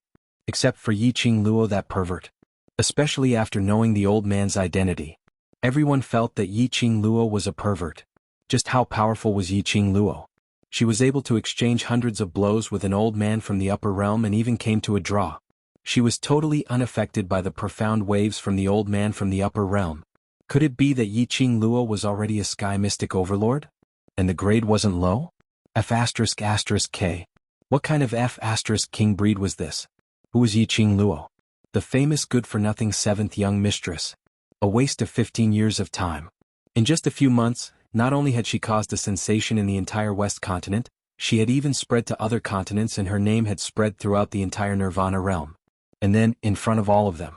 Except for Yi Qing Luo, that pervert. Especially after knowing the old man's identity. Everyone felt that Yi Qing Luo was a pervert. Just how powerful was Yi Qing Luo? She was able to exchange hundreds of blows with an old man from the upper realm and even came to a draw. She was totally unaffected by the profound waves from the old man from the upper realm. Could it be that Yi Qing Luo was already a sky mystic overlord? And the grade wasn't low? F***K. What kind of F***king breed was this? Who was Yi Qing Luo? The famous good-for-nothing 7th young mistress. A waste of 15 years of time. In just a few months, not only had she caused a sensation in the entire West continent, she had even spread to other continents and her name had spread throughout the entire Nirvana realm. And then, in front of all of them,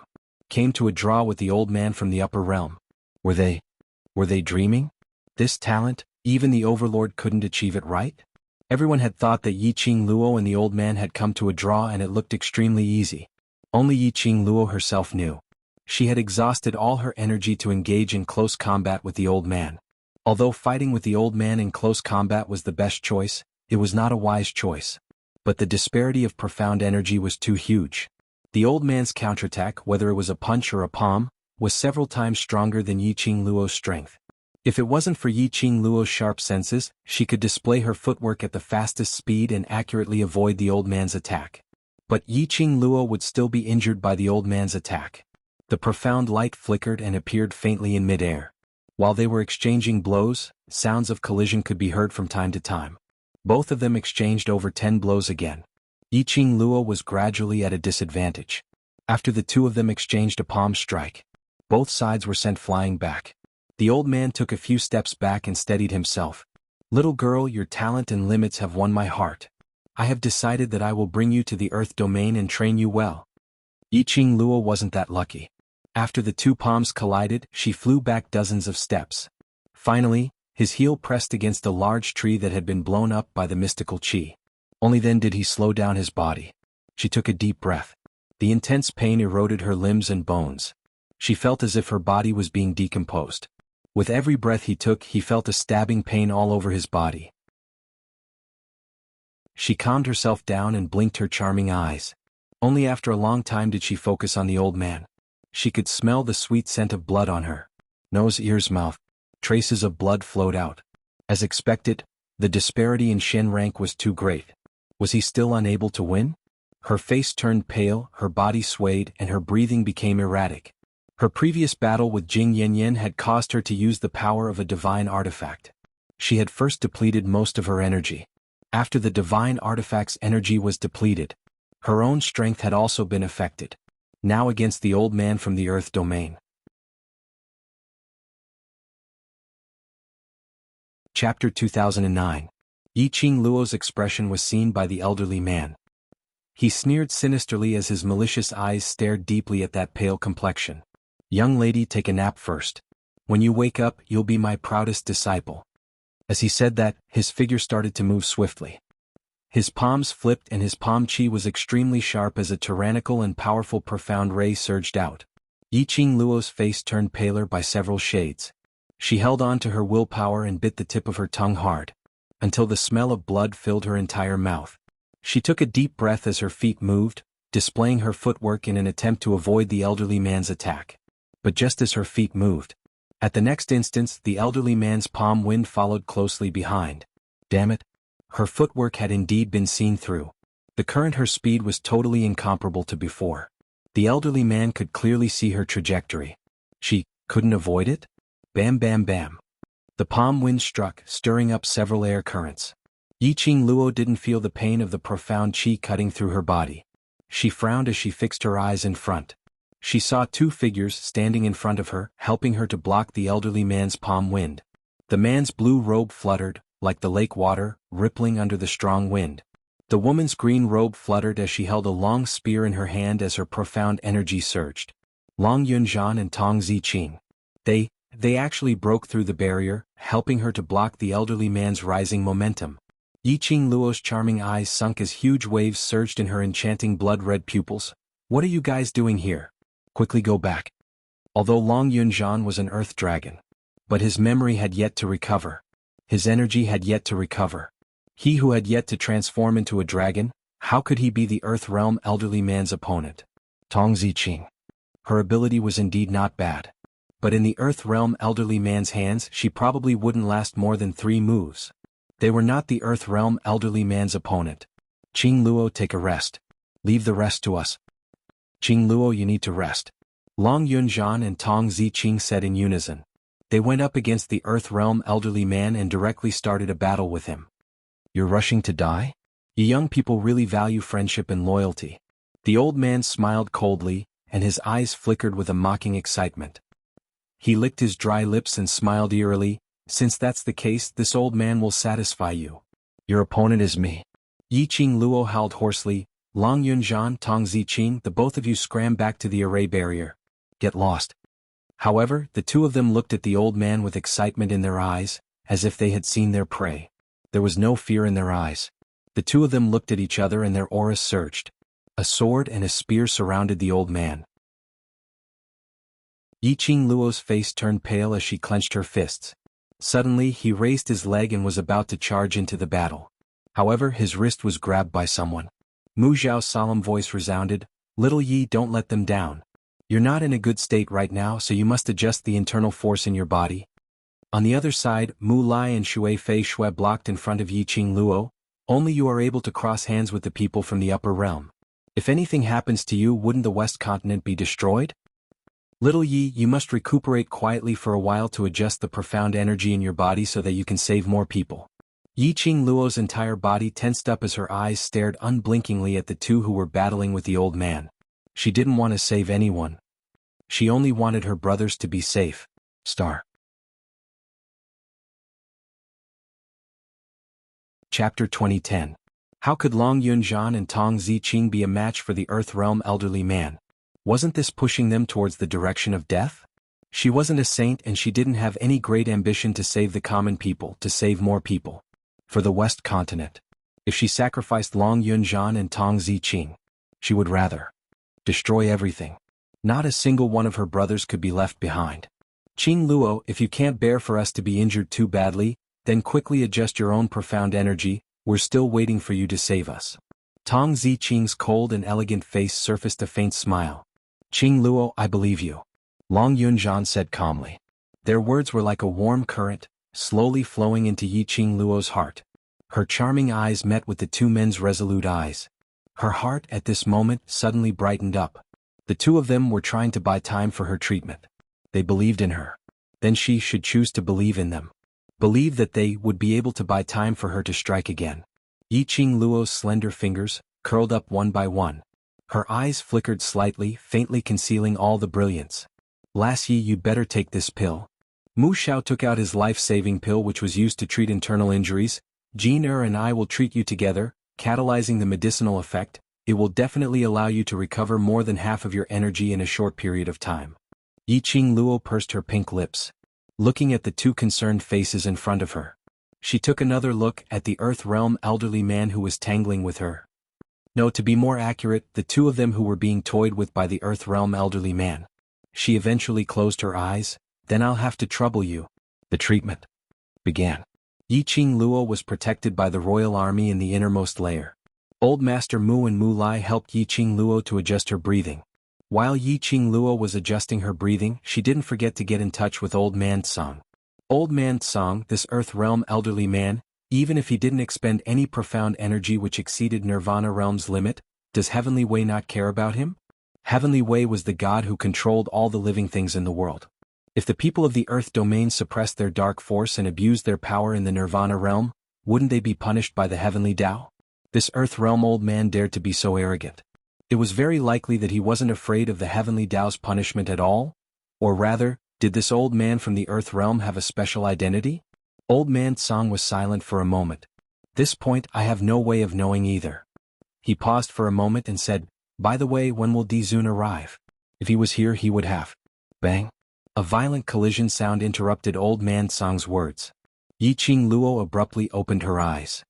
came to a draw with the old man from the upper realm. Were they dreaming? This talent, even the overlord couldn't achieve it, right? Everyone had thought that Yiqing Luo and the old man had come to a draw and it looked extremely easy. Only Yiqing Luo herself knew. She had exhausted all her energy to engage in close combat with the old man. Although fighting with the old man in close combat was the best choice, it was not a wise choice. But the disparity of profound energy was too huge. The old man's counterattack, whether it was a punch or a palm, was several times stronger than Yiqing Luo's strength. If it wasn't for Yiqing Luo's sharp senses, she could display her footwork at the fastest speed and accurately avoid the old man's attack. But Yiqing Luo would still be injured by the old man's attack. The profound light flickered and appeared faintly in midair. While they were exchanging blows, sounds of collision could be heard from time to time. Both of them exchanged over 10 blows again. Yiqing Luo was gradually at a disadvantage. After the two of them exchanged a palm strike, both sides were sent flying back. The old man took a few steps back and steadied himself. "Little girl, your talent and limits have won my heart. I have decided that I will bring you to the earth domain and train you well." Yiqing Luo wasn't that lucky. After the two palms collided, she flew back dozens of steps. Finally, his heel pressed against a large tree that had been blown up by the mystical qi. Only then did he slow down his body. She took a deep breath. The intense pain eroded her limbs and bones. She felt as if her body was being decomposed. With every breath he took, he felt a stabbing pain all over his body. She calmed herself down and blinked her charming eyes. Only after a long time did she focus on the old man. She could smell the sweet scent of blood on her nose, ears, mouth. Traces of blood flowed out. As expected, the disparity in Shen rank was too great. Was he still unable to win? Her face turned pale, her body swayed, and her breathing became erratic. Her previous battle with Jing Yanyan had caused her to use the power of a divine artifact. She had first depleted most of her energy. After the divine artifact's energy was depleted, her own strength had also been affected. Now against the old man from the earth domain. Chapter 2009. Yiqing Luo's expression was seen by the elderly man. He sneered sinisterly as his malicious eyes stared deeply at that pale complexion. "Young lady, take a nap first. When you wake up, you'll be my proudest disciple." As he said that, his figure started to move swiftly. His palms flipped and his palm chi was extremely sharp as a tyrannical and powerful profound ray surged out. Yiqing Luo's face turned paler by several shades. She held on to her willpower and bit the tip of her tongue hard, until the smell of blood filled her entire mouth. She took a deep breath as her feet moved, displaying her footwork in an attempt to avoid the elderly man's attack. But just as her feet moved, at the next instant, the elderly man's palm wind followed closely behind. Damn it! Her footwork had indeed been seen through. The current her speed was totally incomparable to before. The elderly man could clearly see her trajectory. She couldn't avoid it? Bam bam bam. The palm wind struck, stirring up several air currents. Yiqing Luo didn't feel the pain of the profound qi cutting through her body. She frowned as she fixed her eyes in front. She saw two figures standing in front of her, helping her to block the elderly man's palm wind. The man's blue robe fluttered, like the lake water, rippling under the strong wind. The woman's green robe fluttered as she held a long spear in her hand as her profound energy surged. Long Yunzhan and Tong Ziqing. They actually broke through the barrier, helping her to block the elderly man's rising momentum. Yiqing Luo's charming eyes sunk as huge waves surged in her enchanting blood-red pupils. "What are you guys doing here? Quickly go back." Although Long Yunzhan was an earth dragon, but his memory had yet to recover. His energy had yet to recover. He who had yet to transform into a dragon, how could he be the earth realm elderly man's opponent? Tong Ziqing. Her ability was indeed not bad. But in the earth realm elderly man's hands she probably wouldn't last more than 3 moves. They were not the earth realm elderly man's opponent. "Qing Luo, take a rest. Leave the rest to us." "Qing Luo, you need to rest," Long Yunzhan and Tong Ziqing said in unison. They went up against the earth realm elderly man and directly started a battle with him. "You're rushing to die? You young people really value friendship and loyalty." The old man smiled coldly, and his eyes flickered with a mocking excitement. He licked his dry lips and smiled eerily. "Since that's the case, this old man will satisfy you. Your opponent is me." Yiqing Luo howled hoarsely. Long Yunzhan, Tong Ziqing, the both of you scram back to the array barrier. Get lost. However, the two of them looked at the old man with excitement in their eyes. as if they had seen their prey. There was no fear in their eyes. The two of them looked at each other and their auras surged. A sword and a spear surrounded the old man. Yiqing Luo's face turned pale as she clenched her fists. Suddenly he raised his leg and was about to charge into the battle. However, his wrist was grabbed by someone. Mu Zhao's solemn voice resounded, "Little Yi, don't let them down. You're not in a good state right now, so you must adjust the internal force in your body." On the other side, Mu Lai and Xue Fei Xue blocked in front of Yiqing Luo. "Only you are able to cross hands with the people from the upper realm. If anything happens to you, wouldn't the West Continent be destroyed? Little Yi, you must recuperate quietly for a while to adjust the profound energy in your body so that you can save more people." Yiqing Luo's entire body tensed up as her eyes stared unblinkingly at the two who were battling with the old man. She didn't want to save anyone. She only wanted her brothers to be safe. Chapter 2010. How could Long Yunzhan and Tong Ziqing be a match for the Earth Realm elderly man? Wasn't this pushing them towards the direction of death? She wasn't a saint and she didn't have any great ambition to save the common people, to save more people. For the West Continent. If she sacrificed Long Yunzhan and Tong Ziqing, she would rather destroy everything. Not a single one of her brothers could be left behind. Qing Luo, if you can't bear for us to be injured too badly, then quickly adjust your own profound energy, we're still waiting for you to save us. Tong Ziqing's cold and elegant face surfaced a faint smile. "Qing Luo, I believe you," Long Yunzhan said calmly. Their words were like a warm current, slowly flowing into Yiqing Luo's heart. Her charming eyes met with the two men's resolute eyes. Her heart at this moment suddenly brightened up. The two of them were trying to buy time for her treatment. They believed in her. Then she should choose to believe in them. Believe that they would be able to buy time for her to strike again. Yiqing Luo's slender fingers curled up one by one. Her eyes flickered slightly, faintly concealing all the brilliance. "Lass Yi, you'd better take this pill." Mu Xiao took out his life-saving pill which was used to treat internal injuries. "Jin and I will treat you together, catalyzing the medicinal effect. It will definitely allow you to recover more than half of your energy in a short period of time." Yiqing Luo pursed her pink lips, looking at the two concerned faces in front of her. She took another look at the Earth Realm elderly man who was tangling with her. No, to be more accurate, the two of them who were being toyed with by the Earth Realm elderly man. She eventually closed her eyes. "Then I'll have to trouble you." The treatment began. Yiqing Luo was protected by the royal army in the innermost layer. Old Master Mu and Mu Lai helped Yiqing Luo to adjust her breathing. While Yiqing Luo was adjusting her breathing, she didn't forget to get in touch with Old Man Tsang. Old Man Tsang, this Earth Realm elderly man, even if he didn't expend any profound energy which exceeded Nirvana Realm's limit, does Heavenly Wei not care about him? Heavenly Wei was the god who controlled all the living things in the world. If the people of the Earth domain suppressed their dark force and abused their power in the Nirvana Realm, wouldn't they be punished by the Heavenly Tao? This Earth Realm old man dared to be so arrogant. It was very likely that he wasn't afraid of the Heavenly Tao's punishment at all? Or rather, did this old man from the Earth Realm have a special identity? Old Man Tsang was silent for a moment. "This point I have no way of knowing either." He paused for a moment and said, "By the way, when will Dizun arrive? If he was here he would have..." Bang! A violent collision sound interrupted Old Man Tsang's words. Yiqing Luo abruptly opened her eyes.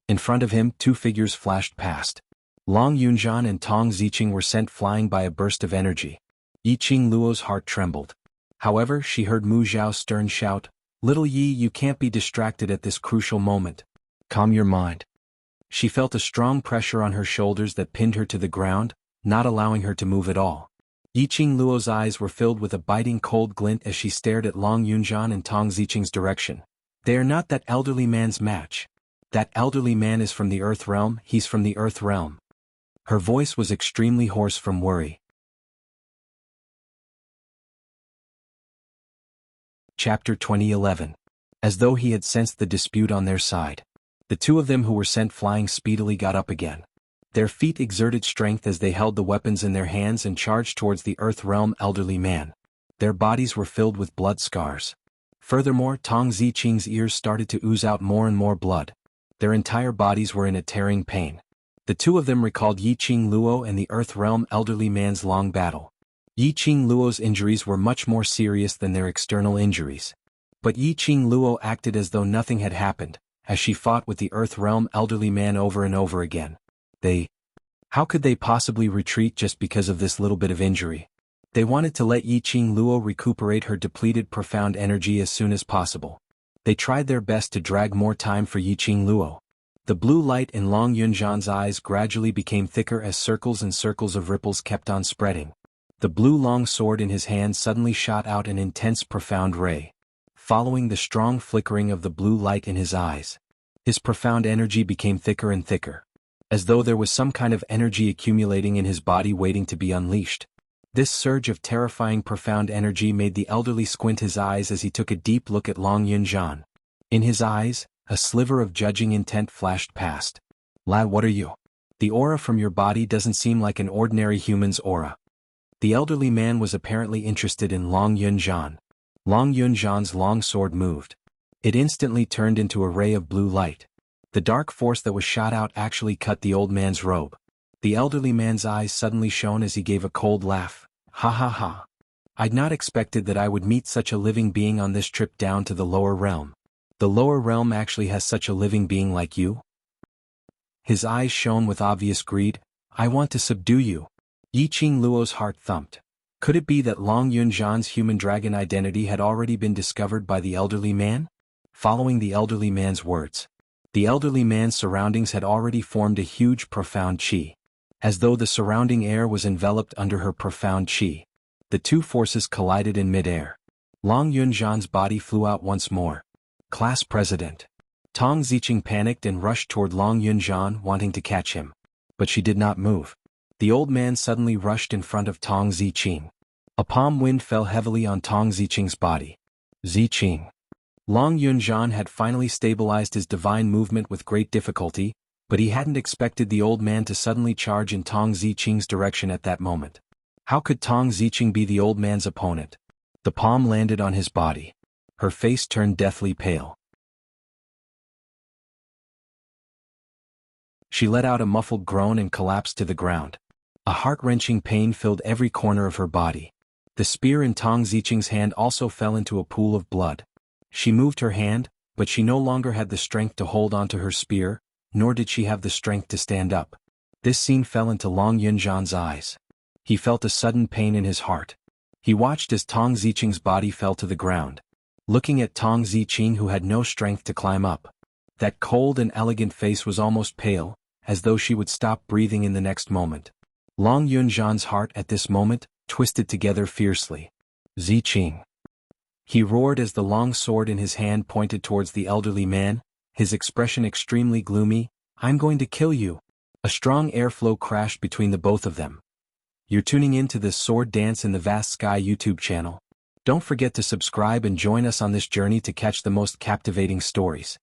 In front of him, two figures flashed past. Long Yunzhan and Tong Ziqing were sent flying by a burst of energy. Yiqing Luo's heart trembled. However, she heard Mu Zhao's stern shout, "Little Yi, you can't be distracted at this crucial moment. Calm your mind." She felt a strong pressure on her shoulders that pinned her to the ground, not allowing her to move at all. Yiqing Luo's eyes were filled with a biting cold glint as she stared at Long Yunzhan and Tong Ziqing's direction. "They are not that elderly man's match. That elderly man is from the Earth Realm, he's from the Earth Realm." Her voice was extremely hoarse from worry. Chapter 2011. As though he had sensed the dispute on their side, the two of them who were sent flying speedily got up again. Their feet exerted strength as they held the weapons in their hands and charged towards the Earth Realm elderly man. Their bodies were filled with blood scars. Furthermore, Tong Ziqing's ears started to ooze out more and more blood. Their entire bodies were in a tearing pain. The two of them recalled Yiqing Luo and the Earth Realm elderly man's long battle. Yi Qingluo's injuries were much more serious than their external injuries. But Yi Qingluo acted as though nothing had happened, as she fought with the Earth Realm elderly man over and over again. How could they possibly retreat just because of this little bit of injury? They wanted to let Yi Qingluo recuperate her depleted profound energy as soon as possible. They tried their best to drag more time for Yi Qingluo. The blue light in Long Yunzhan's eyes gradually became thicker as circles and circles of ripples kept on spreading. The blue long sword in his hand suddenly shot out an intense profound ray, following the strong flickering of the blue light in his eyes. His profound energy became thicker and thicker, as though there was some kind of energy accumulating in his body waiting to be unleashed. This surge of terrifying profound energy made the elderly squint his eyes as he took a deep look at Long Yunzhan. In his eyes, a sliver of judging intent flashed past. "Lad, what are you? The aura from your body doesn't seem like an ordinary human's aura." The elderly man was apparently interested in Long Yunzhan. Long Yunzhan's long sword moved. It instantly turned into a ray of blue light. The dark force that was shot out actually cut the old man's robe. The elderly man's eyes suddenly shone as he gave a cold laugh. "Ha ha ha. I'd not expected that I would meet such a living being on this trip down to the lower realm. The lower realm actually has such a living being like you?" His eyes shone with obvious greed. "I want to subdue you." Yi Qingluo's heart thumped. Could it be that Long Yunzhan's human dragon identity had already been discovered by the elderly man? Following the elderly man's words, the elderly man's surroundings had already formed a huge profound qi. As though the surrounding air was enveloped under her profound qi. The two forces collided in midair. Long Yunzhan's body flew out once more. Class President. Tong Ziqing panicked and rushed toward Long Yunzhan, wanting to catch him. But she did not move. The old man suddenly rushed in front of Tong Ziqing. A palm wind fell heavily on Tong Ziqing's body. Ziqing. Long Yunzhan had finally stabilized his divine movement with great difficulty, but he hadn't expected the old man to suddenly charge in Tong Ziqing's direction at that moment. How could Tong Ziqing be the old man's opponent? The palm landed on his body. Her face turned deathly pale. She let out a muffled groan and collapsed to the ground. A heart-wrenching pain filled every corner of her body. The spear in Tong Ziqing's hand also fell into a pool of blood. She moved her hand, but she no longer had the strength to hold onto her spear, nor did she have the strength to stand up. This scene fell into Long Yunzhan's eyes. He felt a sudden pain in his heart. He watched as Tong Ziqing's body fell to the ground. Looking at Tong Ziqing, who had no strength to climb up. That cold and elegant face was almost pale, as though she would stop breathing in the next moment. Long Yunzhan's heart at this moment twisted together fiercely. "Ziqing!" He roared as the long sword in his hand pointed towards the elderly man, his expression extremely gloomy. "I'm going to kill you." A strong airflow crashed between the both of them. You're tuning in to this Sword Dance in the Vast Sky YouTube channel. Don't forget to subscribe and join us on this journey to catch the most captivating stories.